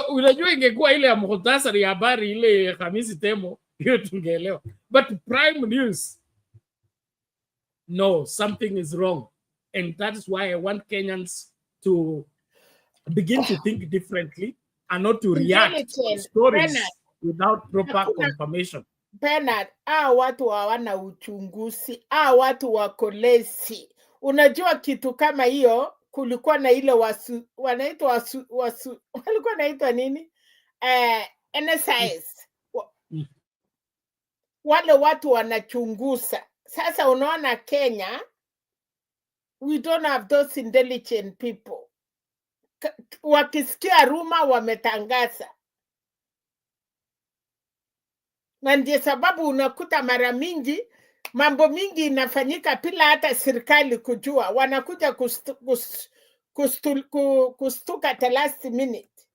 Unajua ingekuwa ile ya muhtasari ya habari ile Hamisi Temo, hiyo tungeelewa. But prime news, no, something is wrong. And that is why I want Kenyans to begin to think differently and not to react to stories Bernard, without proper hakuna confirmation. Bernard, watu hawana uchunguzi, watu wako lazy. Unajua kitu kama hiyo, kulikuwa na ile wanaitwa walikuwa naitwa nini? NSIS. Wale watu wanachunguza. Sasa unaona Kenya, we don't have those intelligent people. Wakisikia ruma wametangaza. Na ndiyo sababu unakuta mara mingi mambo mingi inafanyika bila hata serikali kujua. Wanakuja kustuka the last minute.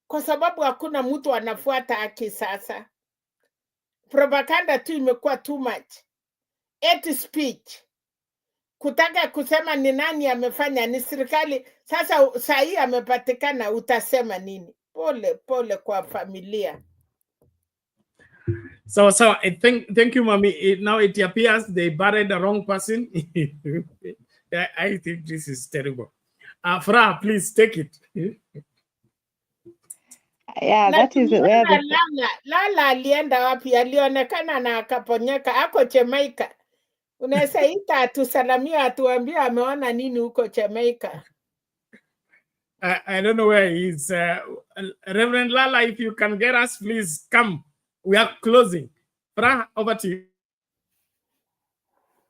Kwa sababu hakuna mtu anafuata haki sasa. Propaganda tu imekuwa too much. Hate speech. Kutaka kusema ni nani amefanya, ni serikali. Sasa saa hii amepatikana, utasema nini? Pole pole kwa familia. So thank you, Mami. Now it appears they buried the wrong person. I think this is terrible. Fra, please take it. Yeah, that is where Lala alienda wapi? Alionekana na akaponyeka. Ako Jamaica. Unaweza ita atusalamia, atuambie ameona nini huko Jamaica. I don't know where he is. Reverend Lala, if you can get us, please come. We are closing. Fra, over to you.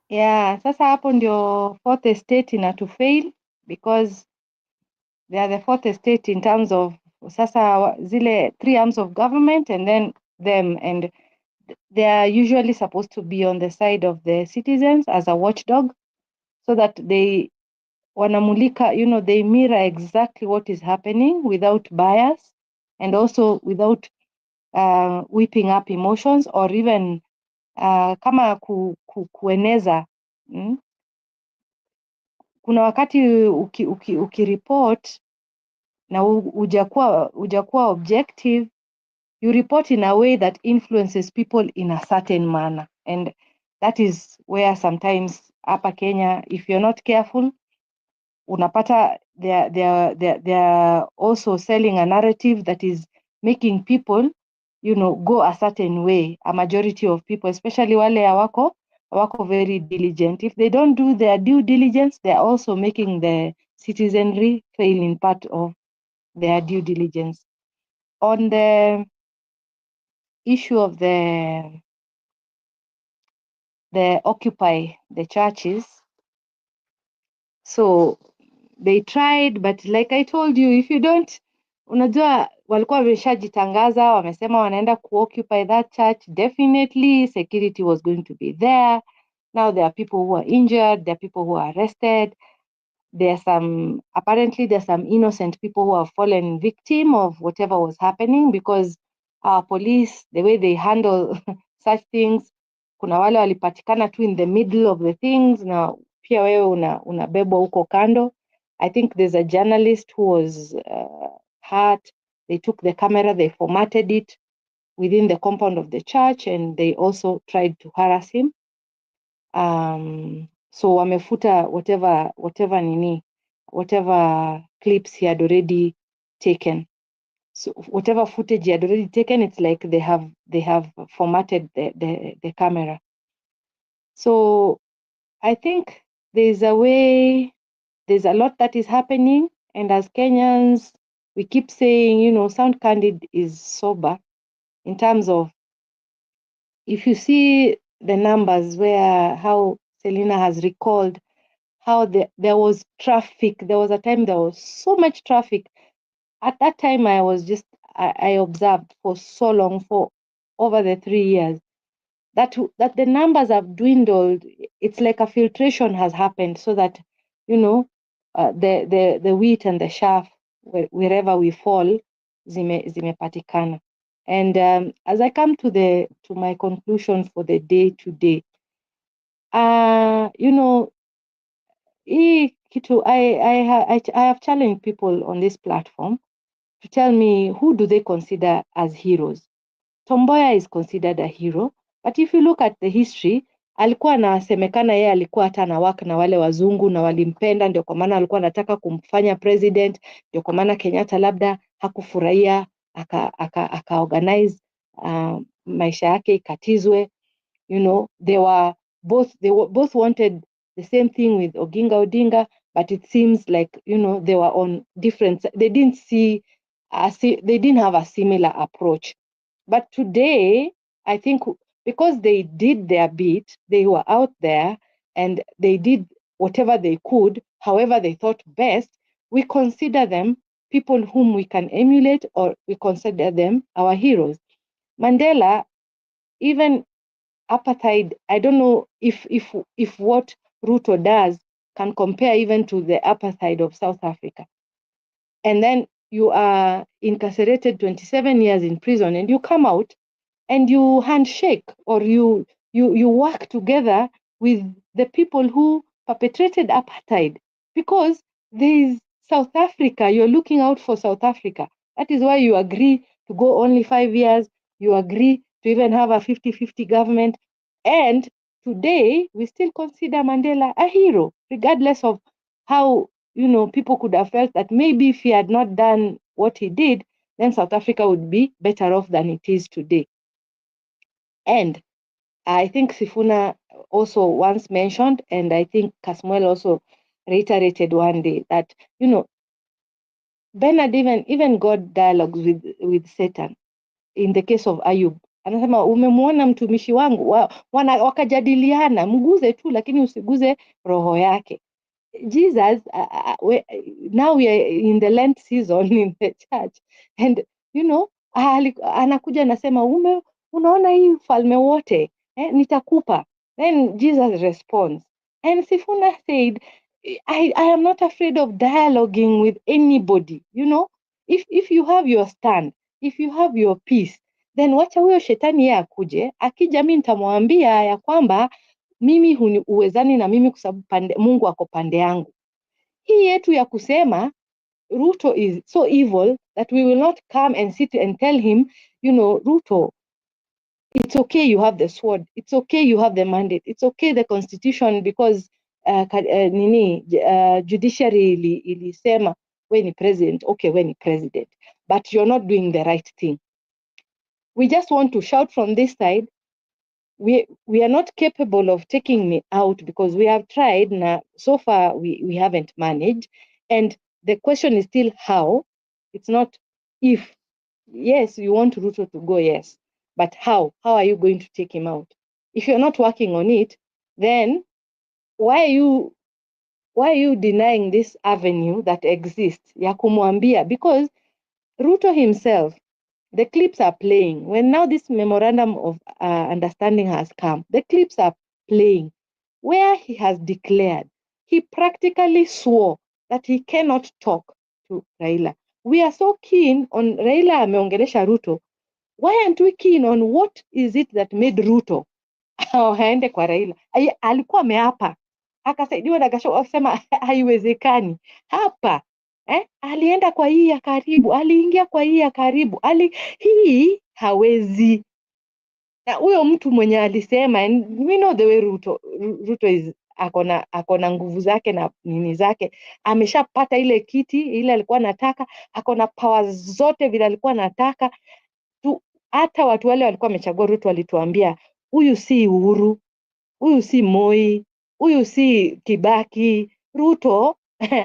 Yeah, sasa hapo ndio fourth estate to fail because they are the fourth estate in terms of sasa zile three arms of government and then them, and they are usually supposed to be on the side of the citizens as a watchdog so that they wanamulika, they mirror exactly what is happening without bias and also without whipping up emotions or even kama kueneza. Kuna wakati ukireport na hujakuwa objective, you report in a way that influences people in a certain manner, and that is where sometimes hapa Kenya, if you're not careful, unapata they are also selling a narrative that is making people go a certain way. A majority of people, especially wale hawako very diligent, if they don't do their due diligence, they are also making the citizenry fail in part of their due diligence. On the issue of the Occupy the churches, so they tried, but like I told you, if you don't, unajua walikuwa wameshajitangaza, wamesema wanaenda occupy that church, definitely security was going to be there. Now there are people who are injured, there are people who are arrested, apparently there's some innocent people who have fallen victim of whatever was happening because our police, the way they handle such things, kuna wale walipatikana tu in the middle of the things na pia wewe unabebwa huko kando. I think there's a journalist who was hurt. They took the camera, they formatted it within the compound of the church, and they also tried to harass him. So wamefuta whatever clips he had already taken. So whatever footage he had already taken, it's like they have formatted the camera. So I think there's a lot that is happening, and as Kenyans, we keep saying, Sound Candid is sober in terms of if you see the numbers where how Selina has recalled how there was traffic. There was a time there was so much traffic. At that time, I observed for so long, for over the 3 years, that the numbers have dwindled. It's like a filtration has happened, so that the wheat and the chaff, wherever we fall, zimepatikana. And as I come to my conclusion for the day today, hii kitu I have challenged people on this platform to tell me, who do they consider as heroes? Tomboya is considered a hero, but if you look at the history, alikuwa anasemekana yeye alikuwa hata na work na wale wazungu na walimpenda, ndio kwa maana alikuwa anataka kumfanya president, ndio kwa maana Kenyatta labda hakufurahia aka organize maisha yake ikatizwe. They both wanted the same thing with Oginga Odinga, but it seems like they were on different. They didn't have a similar approach. But today, I think because they did their bit, they were out there and they did whatever they could, however they thought best, we consider them people whom we can emulate, or we consider them our heroes. Mandela, even apartheid, I don't know if what Ruto does can compare even to the apartheid of South Africa. And then you are incarcerated 27 years in prison, and you come out and you handshake, or you work together with the people who perpetrated apartheid, because there is South Africa. You're looking out for South Africa. That is why you agree to go only 5 years. You agree to even have a 50-50 government. And today, we still consider Mandela a hero, regardless of how, people could have felt that maybe if he had not done what he did, then South Africa would be better off than it is today. And I think Sifuna also once mentioned, and I think Kasmuel also reiterated one day, that, Bernard even got dialogues with Satan. In the case of Ayub, anasema umemwona mtumishi wangu, wakajadiliana, mguze tu lakini usiguze roho yake. Jesus, now we are in the Lent season in the church, and anakuja anasema, unaona hii ufalme wote, nitakupa. Then Jesus responds, and Sifuna said, I am not afraid of dialoguing with anybody. If you have your stand, if you have your peace, then wacha huyo shetani yeye akuje. Akija mimi nitamwambia ya kwamba mimi uwezani na mimi kwa sababu Mungu ako pande yangu. Hii yetu ya kusema Ruto is so evil that we will not come and sit and tell him, Ruto, it's okay you have the sword, it's okay you have the mandate, it's okay the constitution, because judiciary ilisema we ni president, okay, we ni president, but you're not doing the right thing. We just want to shout from this side, we are not capable of taking me out, because we have tried. Now, so far we haven't managed, and the question is still how. It's not if. Yes, you want Ruto to go, yes, but how are you going to take him out? If you're not working on it, then why are you denying this avenue that exists ya kumwambia? Because Ruto himself, the clips are playing. When now this memorandum of understanding has come, the clips are playing where he has declared, he practically swore that he cannot talk to Raila. We are so keen on Raila ameongelesha Ruto. Why aren't we keen on what is it that made Ruto haende kwa Raila? Alikuwa ameapa, akasaidiwa na Gachagua, akasema haiwezekani hapa. Alienda kwa hii ya karibu, aliingia kwa hii ya karibu, hii hawezi. Na huyo mtu mwenye alisema, and we know the way Ruto is, akona nguvu zake na nini zake, ameshapata ile kiti ile alikuwa anataka, akona powers zote vile alikuwa anataka. Hata watu wale walikuwa wamechagua Ruto walituambia, huyu si Uhuru, huyu si Moi, huyu si Kibaki. Ruto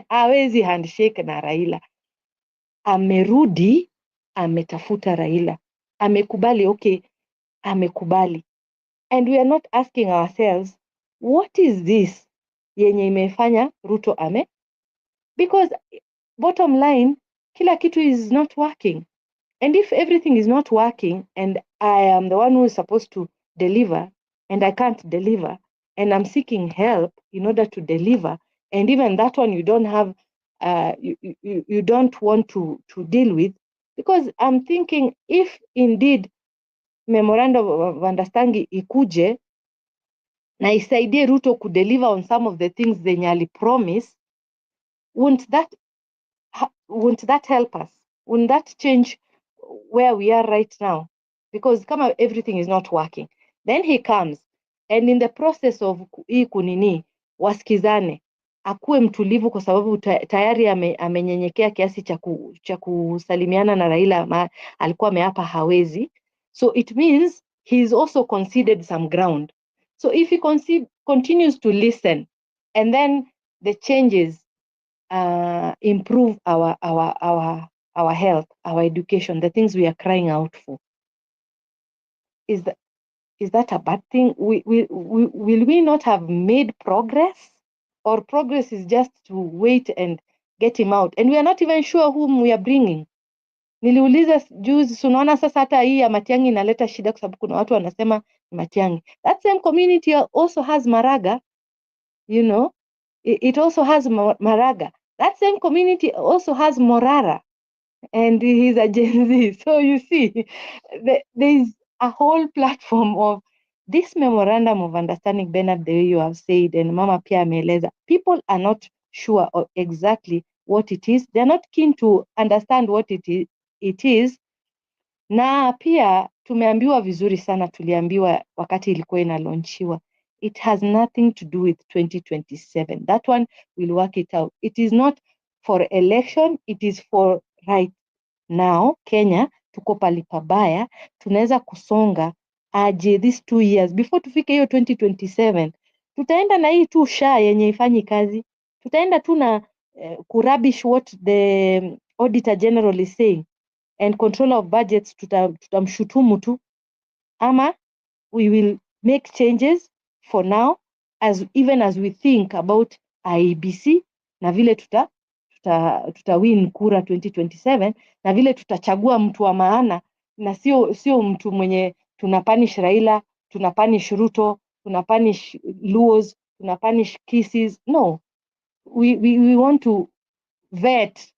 hawezi handshake na Raila. Amerudi, ametafuta Raila, amekubali, okay, amekubali. And we are not asking ourselves, what is this yenye imefanya Ruto ame? Because bottom line, kila kitu is not working. And if everything is not working and I am the one who is supposed to deliver and I can't deliver and I'm seeking help in order to deliver, and even that one you don't have, you don't want to deal with, because I'm thinking if indeed memorandum of understanding ikuje na isaidie Ruto kudeliver on some of the things zenye alipromise, wouldn't that help us? Wouldn't that change where we are right now? Because kama everything is not working, then he comes and in the process of hii kunini wasikizane, akuwe mtulivu kwa sababu tayari amenyenyekea kiasi cha kusalimiana na Raila, alikuwa ameapa hawezi. So it means he's also conceded some ground. So if he continues to listen and then the changes improve our health, our education, the things we are crying out for, is that a bad thing? Will we not have made progress, or progress is just to wait and get him out? And we are not even sure whom we are bringing. Niliuliza juzi, unaona sasa hata hii ya Matiang'i inaleta shida kwa sababu kuna watu wanasema Matiang'i. That same community also has Maraga, you know, it also has Maraga. That same community also has Morara, and he's a Gen Z. So you see, there is a whole platform of this memorandum of understanding, Bernard, the way you have said, and Mama pia ameeleza. People are not sure of exactly what it is. They're not keen to understand what it is. Na pia tumeambiwa vizuri sana, tuliambiwa wakati ilikuwa inalaunchiwa, it has nothing to do with 2027. That one will work it out. It is not for election, it is for right now. Kenya tuko pali pabaya, tunaweza kusonga aje these 2 years before tufike hiyo 2027. Tutaenda na hii tu sha yenye ifanyi kazi, tutaenda tu na kurabish what the Auditor General is saying, and controller of budgets tutamshutumu tu, ama we will make changes for now, even as we think about IEBC na vile tuta win kura 2027, na vile tutachagua mtu wa maana, na sio mtu mwenye tunapanish Raila, tunapanish Ruto, tunapanish Luos, tunapanish Kisii. No, we want to vet,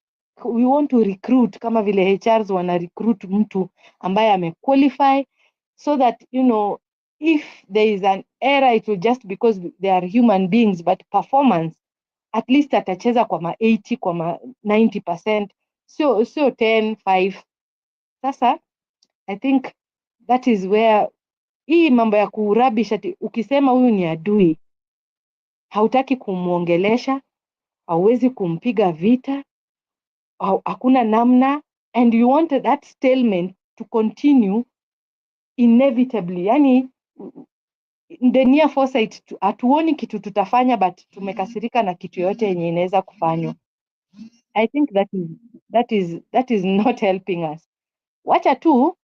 we want to recruit kama vile HRs wana recruit mtu ambaye amequalify, so that, you know, if there is an error, it will just because they are human beings, but performance at least atacheza kwa 80, kwa 90%, sio 10-5. Sasa I think that is where hii mambo ya kurabisha, ukisema huyu ni adui, hautaki kumuongelesha, hauwezi kumpiga vita, hakuna namna, and you want that stalemate to continue inevitably. Yani the near foresight, hatuoni kitu tutafanya, but tumekasirika na kitu yote yenye inaweza kufanywa. I think that is not helping us. Wacha tu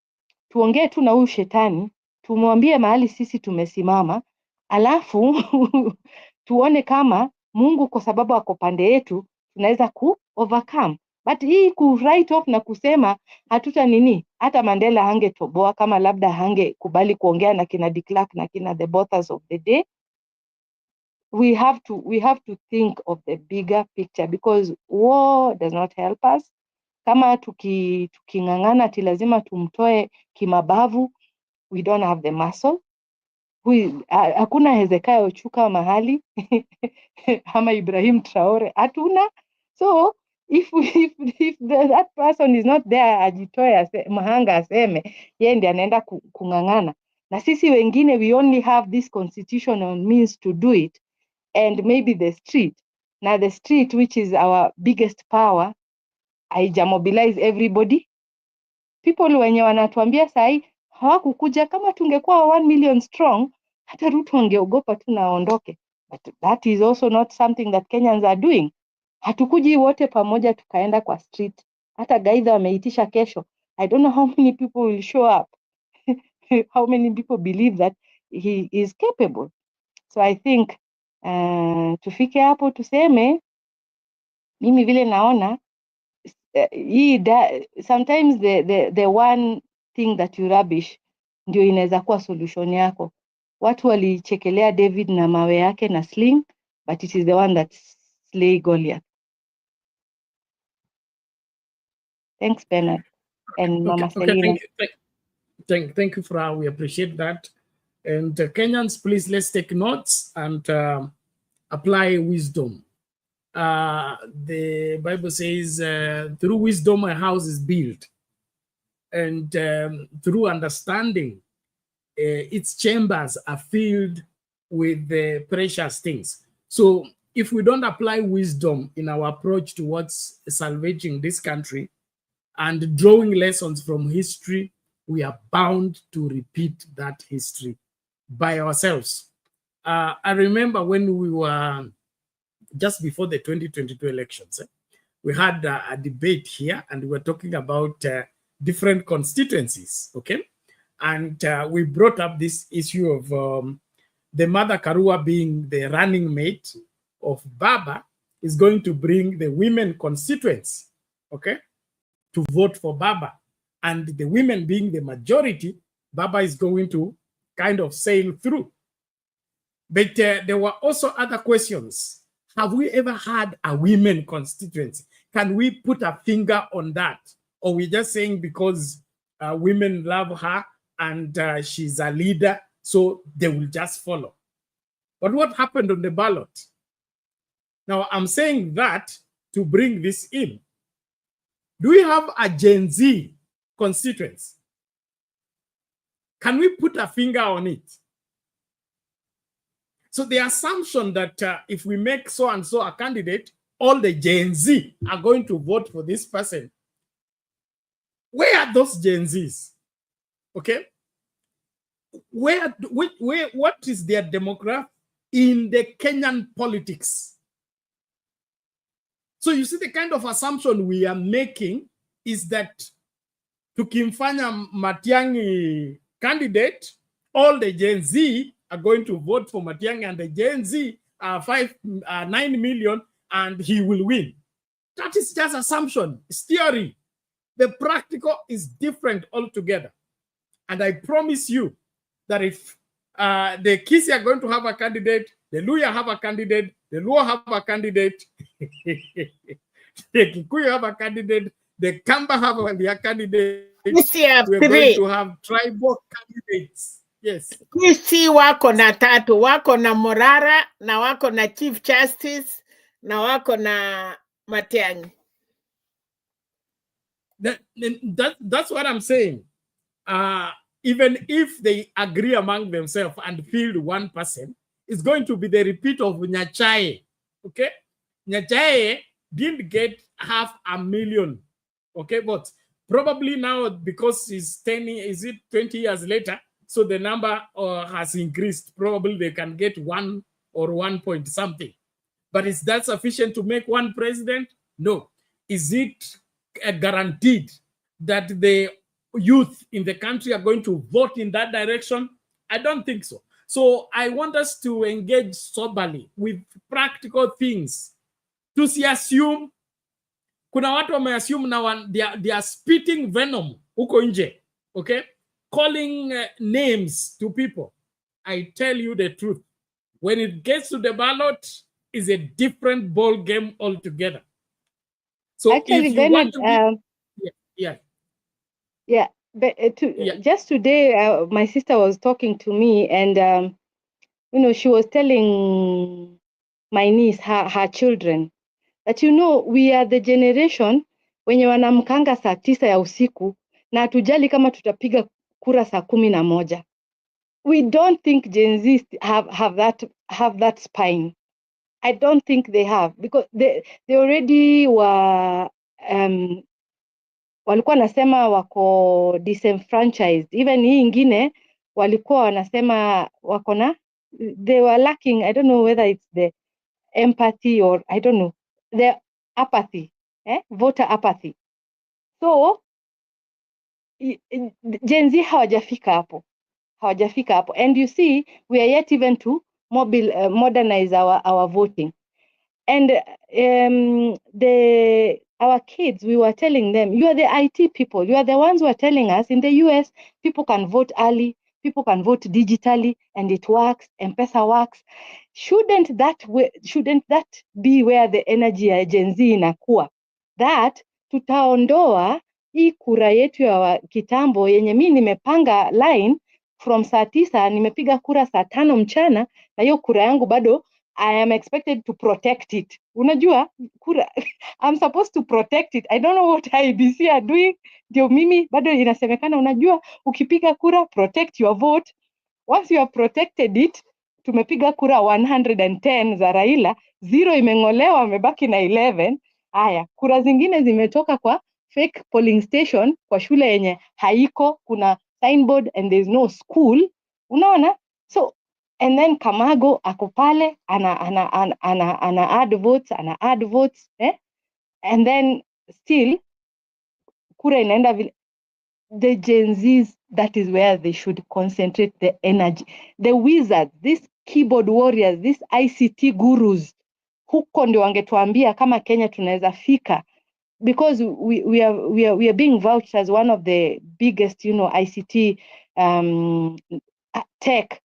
tuongee tu na huyu shetani, tumwambie mahali sisi tumesimama, alafu tuone kama Mungu kwa sababu ako pande yetu tunaweza overcome. But hii write off na kusema hatuta nini, hata Mandela hangetoboa kama labda hangekubali kuongea na kina de Klerk na kina the Bothas of the day. We have to think of the bigger picture, because war does not help us. Kama tukingangana ati lazima tumtoe kimabavu, we don't have the muscle. Hakuna Hezekiah Ochuka mahali ama Ibrahim Traore, hatuna. So if that person is not there, ajitoe mahanga aseme yeye ndiye anaenda kungangana, na sisi wengine we only have this constitutional means to do it, and maybe the street. Now the street, which is our biggest power, haijamobilize everybody. People wenye wanatuambia sahi hawakukuja. Kama tungekuwa 1 million strong, hata Ruto angeogopa tu na aondoke. But that is also not something that Kenyans are doing. Hatukuji wote pamoja tukaenda kwa street. Hata Gaitha wameitisha kesho. I don't know how many people will show up. How many people believe that he is capable. So I think tufike hapo tuseme, mimi vile naona sometimes the one thing that you rubbish ndio inaweza kuwa solution yako. Watu walichekelea David na mawe yake na sling, but it is the one that slay Goliath. Thanks, Bernard and Mama Selina. Thank you, Frau. We appreciate that. And Kenyans, please, let's take notes and apply wisdom. The Bible says, through wisdom a house is built, and through understanding, its chambers are filled with the precious things. So if we don't apply wisdom in our approach towards salvaging this country and drawing lessons from history, we are bound to repeat that history by ourselves. I remember when we were just before the 2022 elections, we had a debate here, and we were talking about different constituencies, okay? And we brought up this issue of the Mother Karua being the running mate of Baba is going to bring the women constituents, okay, to vote for Baba. And the women being the majority, Baba is going to kind of sail through. But there were also other questions. Have we ever had a women constituency? Can we put a finger on that? Or we just saying because women love her and she's a leader, so they will just follow? But what happened on the ballot? Now, I'm saying that to bring this in. Do we have a Gen Z constituency? Can we put a finger on it? So the assumption that if we make so-and-so a candidate, all the Gen Z are going to vote for this person. Where are those Gen Zs? Okay? What is their demographic in the Kenyan politics? So you see the kind of assumption we are making is that tukimfanya Matiang'i candidate, all the Gen Z are going to vote for Matiang'i, and the Gen Z are 9 million, and he will win. That is just assumption. It's theory. The practical is different altogether. And I promise you that if the Kisii are going to have a candidate, the Luya have a candidate, the Luo have a candidate, the Kikuyu have a candidate, the Kamba have a candidate, we're going to have tribal candidates. Yes. Kisii wako na tatu, wako na Morara, na wako na Chief Justice, na wako na Matiang'i. That's what I'm saying. Even if they agree among themselves and field one person, it's going to be the repeat of Nyachae. Okay? Nyachae didn't get 500,000. Okay, but probably now because it's 20 years later, so the number has increased. Probably they can get 1 or 1 point something. But is that sufficient to make one president? No. Is it guaranteed that the youth in the country are going to vote in that direction? I don't think so. So I want us to engage soberly with practical things. To see assume, kuna watu wameassume now they are spitting venom huko nje, okay? Calling names to people. I tell you the truth. When it gets to the ballot, is a different ball game altogether. So actually, if you Bernard, want to but just today, my sister was talking to me, and she was telling my niece, her children, that we are the generation wenye wanamkanga saa 9 ya usiku na hatujali kama tutapiga kura saa 11. We don't think Gen Z have that spine. I don't think they have, because they already were walikuwa nasema wako disenfranchised. Even hii ingine walikuwa wanasema wako na, they were lacking, I don't know whether it's the empathy or I don't know, the apathy, voter apathy. So Gen Z hawajafika hapo. hawajafika hapo. And you see, we are yet even to modernize our voting. And our kids, we were telling them, you are the IT people. You are the ones who are telling us in the US, people can vote early, people can vote digitally, and it works, M-Pesa works. Shouldn't that be where the energy ya Gen Z inakuwa? That tutaondoa hii kura yetu ya kitambo yenye mimi nimepanga line from saa 9 nimepiga kura saa 5 mchana, na hiyo kura yangu bado I am expected to protect it. Unajua kura I'm supposed to protect it. I don't know what IBC are doing. Ndio mimi bado inasemekana, unajua ukipiga kura protect your vote. Once you have protected it, tumepiga kura 110 za Raila, 0 imeng'olewa, amebaki na 11. Haya, kura zingine zimetoka kwa fake polling station, kwa shule yenye haiko, kuna signboard and there is no school. Unaona? So and then Kamago ako pale ana add votes and then still kura inaenda vile. The Gen Zs, that is where they should concentrate the energy. The wizards, these keyboard warriors, these ICT gurus, huko ndio wangetuambia kama Kenya tunaweza fika, because we are being vouched as one of the biggest, ICT tech.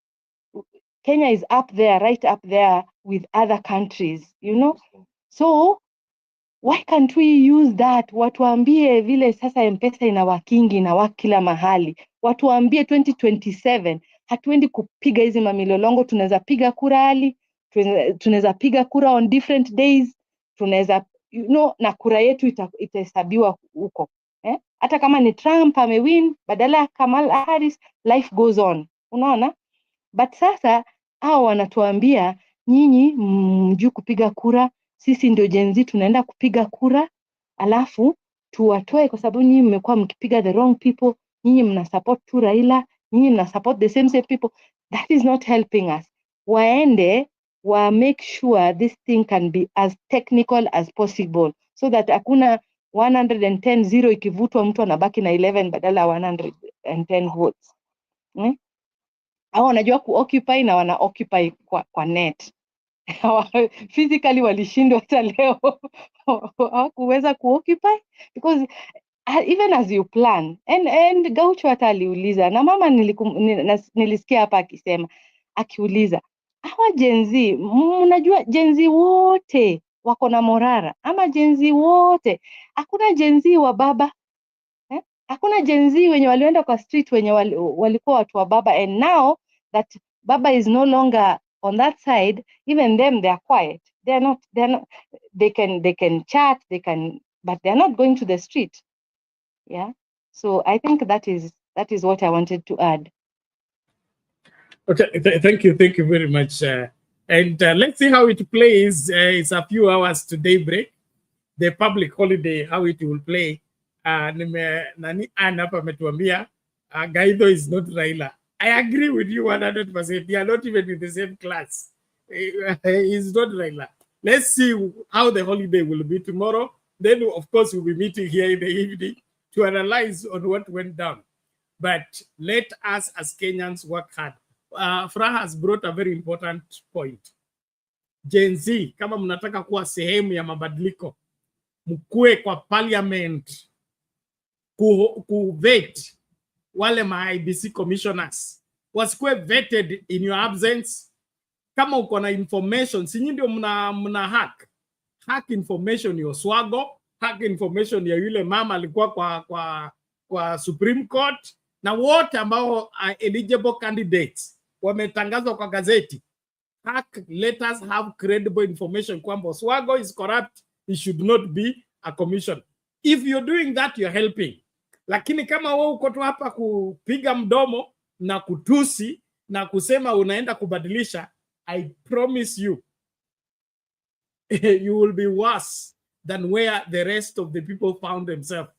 Kenya is up there, right up there with other countries, So why can't we use that? Watuambie vile sasa M-Pesa inawakingi na kila mahali. Watuambie 2027 hatuendi kupiga hizi mamilolongo, tunaweza piga kura hali, tunaweza piga kura on different days, tunaweza na kura yetu itahesabiwa huko. Hata kama ni Trump amewin badala ya Kamala Harris, life goes on. Unaona? But sasa hao wanatuambia nyinyi mjui kupiga kura, sisi ndio Gen Z tunaenda kupiga kura, alafu tuwatoe kwa sababu nyinyi mmekuwa mkipiga the wrong people, nyinyi mna support tu Raila, nyinyi mna support the same people. That is not helping us. Waende wa make sure this thing can be as technical as possible, so that hakuna 110-0 ikivutwa mtu anabaki na 11 badala 110 votes. Hao wanajua kuoccupy na wana occupy kwa net. Physically walishindwa hata leo hawakuweza kuoccupy, because even as you plan and Gaucho hata aliuliza, na mama nilisikia hapa akiuliza, hawa Gen Z, mnajua Gen Z wote wako na morara ama Gen Z wote? Hakuna Gen Z wa baba, hakuna Gen Z wenye walienda kwa street wenye walikuwa watu wa baba, and now that baba is no longer on that side, even them, they are quiet. They're not, they can chat, but they're not going to the street. Yeah. So I think that is what I wanted to add. Okay, thank you very much. And let's see how it plays. It's a few hours to daybreak, the public holiday, how it will play. Nani hapa ametuambia Gaido is not Raila. I agree with you 100%. They are not even in the same class. He's not Raila. Let's see how the holiday will be tomorrow. Then, of course, we'll be meeting here in the evening to analyze on what went down. But let us as Kenyans work hard. Fra has brought a very important point. Gen Z, kama mnataka kuwa sehemu ya mabadiliko, mkue kwa parliament, vet wale ma IBC commissioners, wasikuwe vetted in your absence. Kama uko na information, si nyinyi ndio mna hack information ya Swago, hack information ya yule mama alikuwa kwa Supreme Court, na wote ambao are eligible candidates wametangazwa kwa gazeti. Hack, let us have credible information kwamba Swago is corrupt, he should not be a commission. If you're doing that, you're helping. Lakini kama wewe uko tu hapa kupiga mdomo na kutusi na kusema unaenda kubadilisha, I promise you, you will be worse than where the rest of the people found themselves,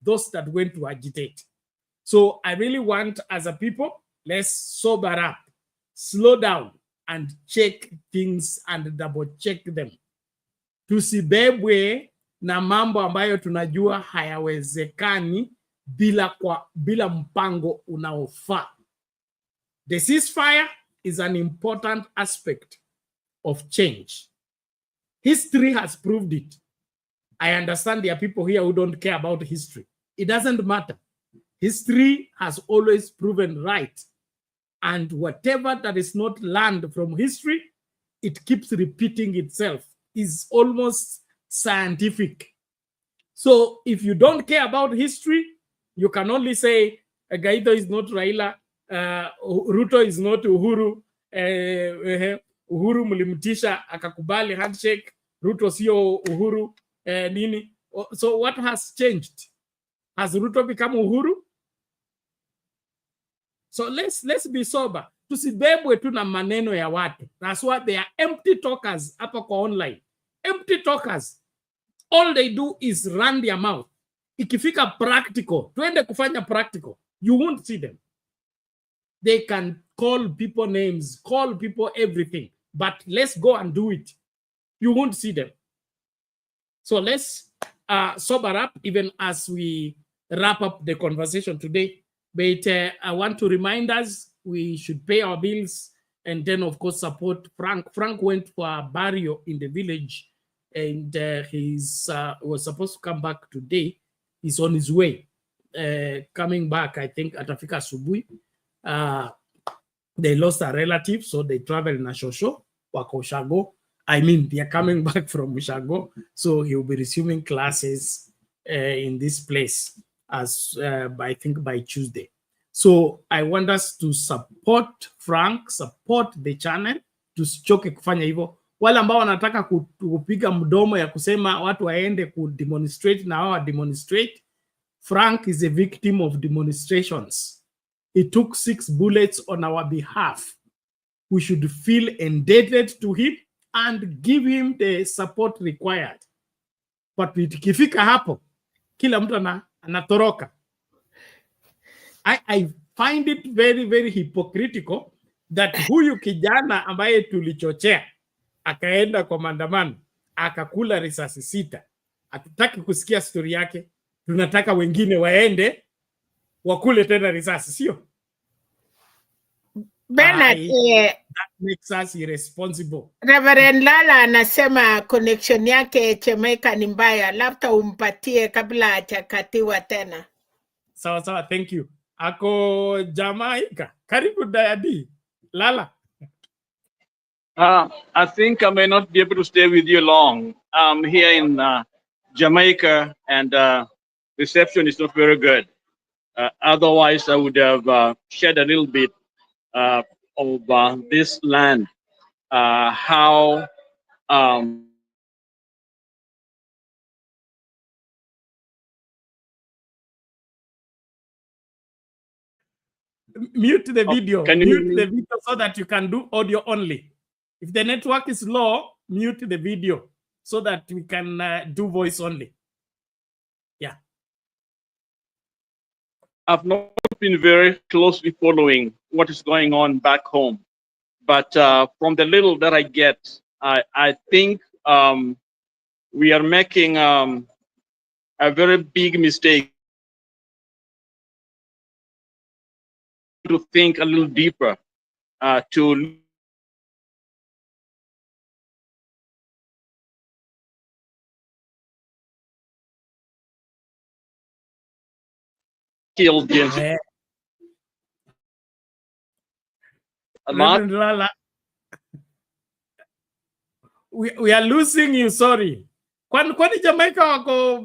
those that went to agitate. So I really want, as a people, let's sober up, slow down, and check things and double check them. Tusibebwe na mambo ambayo tunajua hayawezekani bila mpango unaofaa. The ceasefire is an important aspect of change. History has proved it. I understand there are people here who don't care about history. It doesn't matter. History has always proven right. And whatever that is not learned from history, it keeps repeating itself. It's almost scientific. So if you don't care about history, you can only say Gaito is not Raila, Ruto is not Uhuru, Uhuru mlimtisha akakubali handshake, Ruto sio Uhuru, nini. So what has changed? Has Ruto become Uhuru? So let's be sober. Tusibebwe tu na maneno ya watu. That's what they are, empty talkers hapa kwa online. Empty talkers. All they do is run their mouth. Ikifika practical, tuende kufanya practical, you won't see them. They can call people names, call people everything, but let's go and do it. You won't see them. So let's sober up even as we wrap up the conversation today. But I want to remind us we should pay our bills and then, of course, support Frank. Frank went for a burial in the village and he was supposed to come back today. He's on his way. Coming back, I think, atafika asubuhi. They lost a relative, so they travel in Ashosho, wako Ushago. I mean, they are coming back from Ushago, so he will be resuming classes in this place as I think by Tuesday. So I want us to support Frank, support the channel, tusichoke kufanya hivyo. Wale ambao wanataka kupiga mdomo ya kusema watu waende kudemonstrate na wao demonstrate, Frank is a victim of demonstrations. He took 6 bullets on our behalf. We should feel indebted to him and give him the support required. But ikifika hapo, kila mtu anatoroka. I find it very, very hypocritical that huyu kijana ambaye tulichochea akaenda kwa maandamano akakula risasi 6. Hatutaki kusikia story yake. Tunataka wengine waende wakule tena risasi, sio? Bernard, that makes us irresponsible. Reverend Lala anasema connection yake Jamaica ni mbaya, labda umpatie kabla hajakatiwa tena. Sawa sawa, thank you. Ako Jamaica. Karibu Dayadi. Lala. I think I may not be able to stay with you long. I'm here in Jamaica and reception is not very good. Otherwise, I would have shared a little bit of this land, how mute the video. Can you mute the video so that you can do audio only. If the network is low, mute the video so that we can do voice only. Yeah. I've not been very closely following what is going on back home, but from the little that I get, I think we are making a very big mistake to think a little deeper, to kill the Lala, we are losing you, sorry. Kwani Jamaica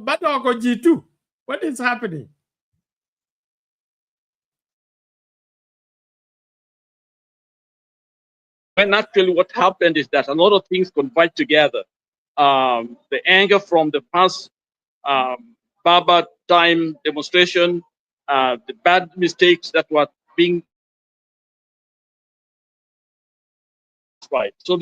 bado wako G2? What is happening? When actually what happened is that a lot of things converge together. The anger from the past Baba time demonstration, the bad mistakes that were being right. So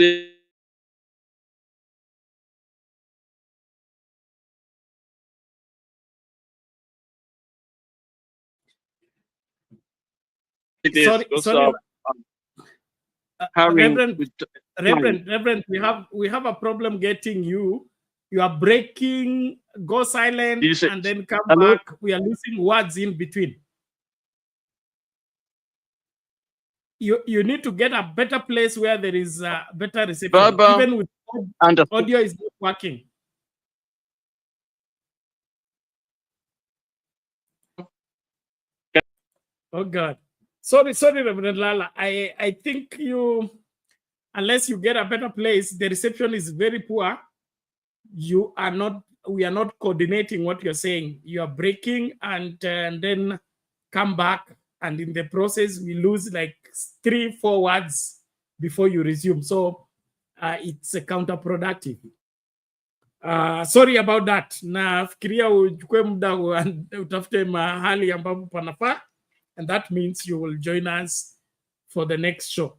it is sorry, Reverend, we have a problem getting you. You are breaking, go silent, and then come back. We are losing words in between. you need to get a better place where there is better reception. Baba, Even with audio is not working. Oh God. Sorry, Reverend Lala. I think you, unless you get a better place, the reception is very poor. We are not coordinating what you're saying. You are breaking and then come back. And in the process, we lose like 3-4 words before you resume. So it's counterproductive. Sorry about that. Nafikiria uchukue muda utafute mahali ambapo panafaa, and that means you will join us for the next show.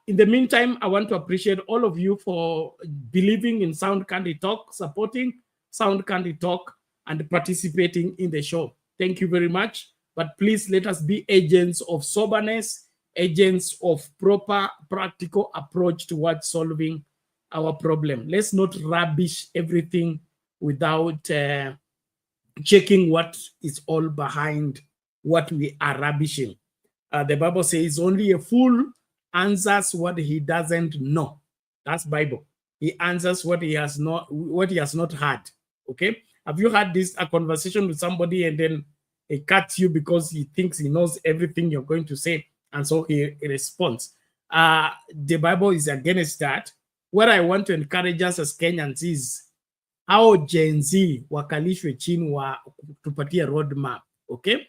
In the meantime, I want to appreciate all of you for believing in Sound Candy Talk, supporting Sound Candy Talk, and participating in the show. Thank you very much. But please let us be agents of soberness, agents of proper, practical approach towards solving our problem. Let's not rubbish everything without checking what is all behind what we are rubbishing. The Bible says only a fool answers what he doesn't know. That's Bible. He answers what he has not heard. Okay. Have you had a conversation with somebody and then he cuts you because he thinks he knows everything you're going to say, and so he responds? The Bible is against that. What I want to encourage us as Kenyans is how Gen Z wakalishwe chini wa tupatie roadmap. Okay.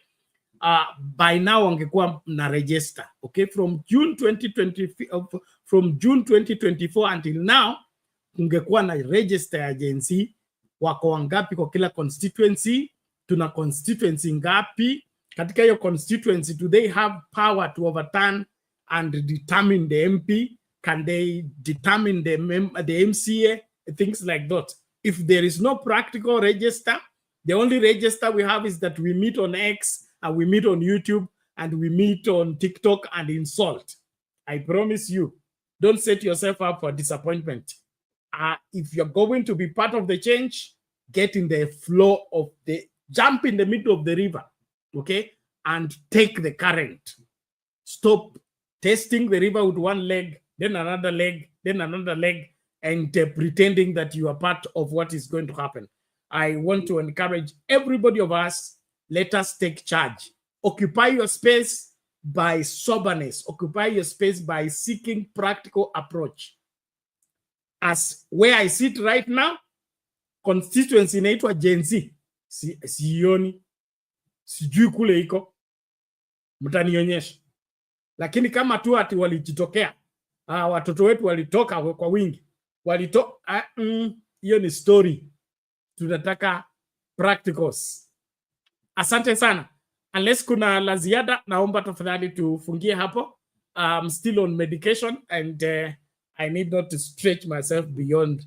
By now wangekuwa na register. Okay. From June 2024 until now, ungekuwa na register ya Gen Z. Wako wangapi kwa kila constituency? Tuna constituency ngapi? Katika hiyo constituency, do they have power to overturn and determine the MP? Can they determine the MCA? Things like that. If there is no practical register, the only register we have is that we meet on X and we meet on YouTube and we meet on TikTok and insult. I promise you, don't set yourself up for disappointment. If you're going to be part of the change, get in the flow of jump in the middle of the river, okay? And take the current. Stop testing the river with one leg, then another leg, then another leg, and pretending that you are part of what is going to happen. I want to encourage everybody of us, let us take charge. Occupy your space by soberness. Occupy your space by seeking practical approach. As where I sit right now, constituency inaitwa Gen Z. Sioni. Sijui kule iko. Mtanionyesha. Lakini kama tu ati walijitokea, watoto wetu walitoka kwa wingi. Hiyo ni story. Tunataka practicals. Asante sana. Unless kuna la ziada, naomba tafadhali tufungie hapo. I'm still on medication and I need not to stretch myself beyond.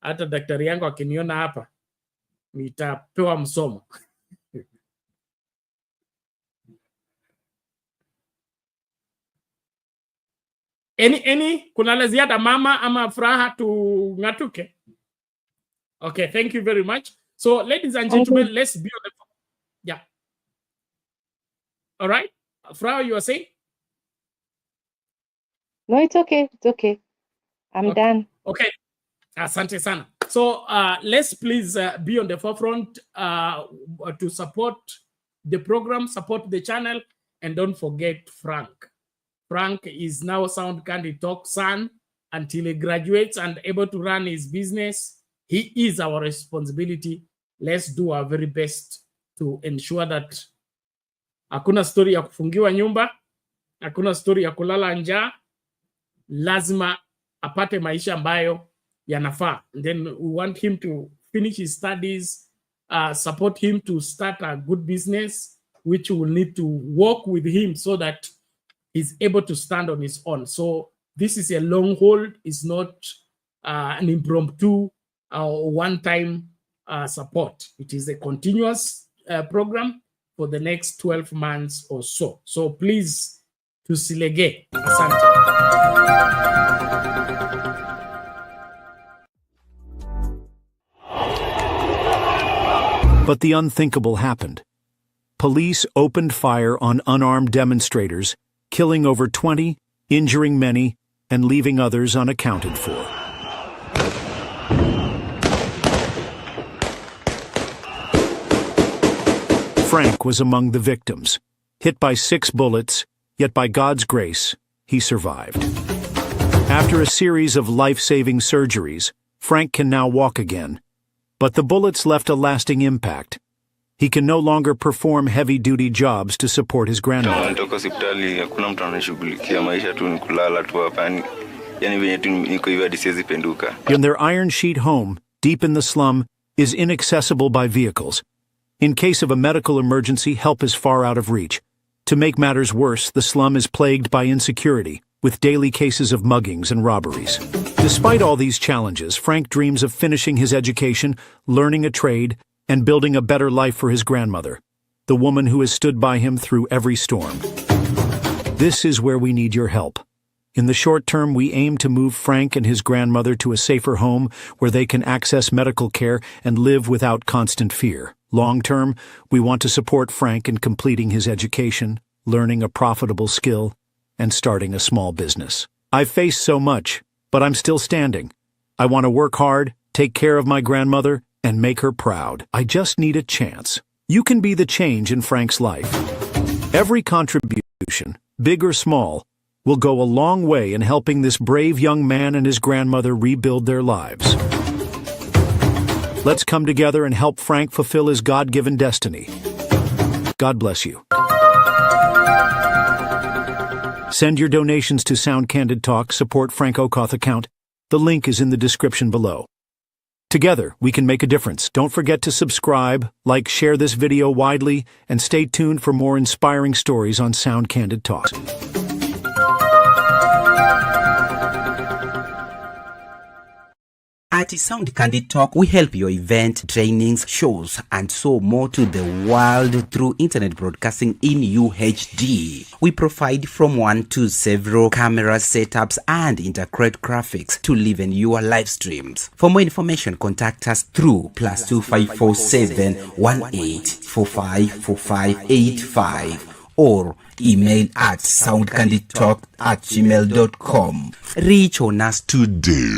Hata daktari yangu akiniona hapa, nitapewa msomo. Kuna la ziada mama ama Furaha tung'atuke? Okay, thank you very much. So, ladies and gentlemen, let's be on the phone. Yeah. All right. Furaha, you are saying? No, it's okay. It's okay. I'm done. Okay. Asante sana. So, let's please be on the forefront to support the program, support the channel, and don't forget Frank. Frank is now Sound Candy Talk son until he graduates and able to run his business. He is our responsibility. Let's do our very best to ensure that hakuna story ya kufungiwa nyumba, hakuna story ya kulala njaa. Lazima apate maisha ambayo yanafaa. And then we want him to finish his studies, support him to start a good business, which will need to work with him so that he's able to stand on his own. So this is a long haul. It's not an impromptu or one-time support. It is a continuous program for the next 12 months or so. So please, tusilege. Asante. But the unthinkable happened. Police opened fire on unarmed demonstrators, killing over 20, injuring many, and leaving others unaccounted for. Frank was among the victims, hit by 6 bullets, yet by God's grace, he survived. After a series of life-saving surgeries, Frank can now walk again. But the bullets left a lasting impact. He can no longer perform heavy-duty jobs to support his grandmother. In their iron sheet home, deep in the slum, is inaccessible by vehicles. In case of a medical emergency, help is far out of reach. To make matters worse, the slum is plagued by insecurity, with daily cases of muggings and robberies. Despite all these challenges, Frank dreams of finishing his education, learning a trade, and building a better life for his grandmother, the woman who has stood by him through every storm. This is where we need your help. In the short term, we aim to move Frank and his grandmother to a safer home where they can access medical care and live without constant fear. Long term, we want to support Frank in completing his education, learning a profitable skill, and starting a small business. I've faced so much, but I'm still standing. I want to work hard, take care of my grandmother, and make her proud. I just need a chance. You can be the change in Frank's life. Every contribution, big or small, will go a long way in helping this brave young man and his grandmother rebuild their lives. Let's come together and help Frank fulfill his God-given destiny. God bless you. Send your donations to Sound Candid Talk, support Frank Okoth account. The link is in the description below. Together, we can make a difference. Don't forget to subscribe, like, share this video widely, and stay tuned for more inspiring stories on Sound Candid Talk. At Sound Candid Talk, we help your event, trainings, shows, and so more to the world through internet broadcasting in UHD. We provide from 1 to several camera setups and integrate graphics to live in your live streams. For more information, contact us through +2547 18454585 or email at soundcandidtalk@gmail.com. Reach on us today.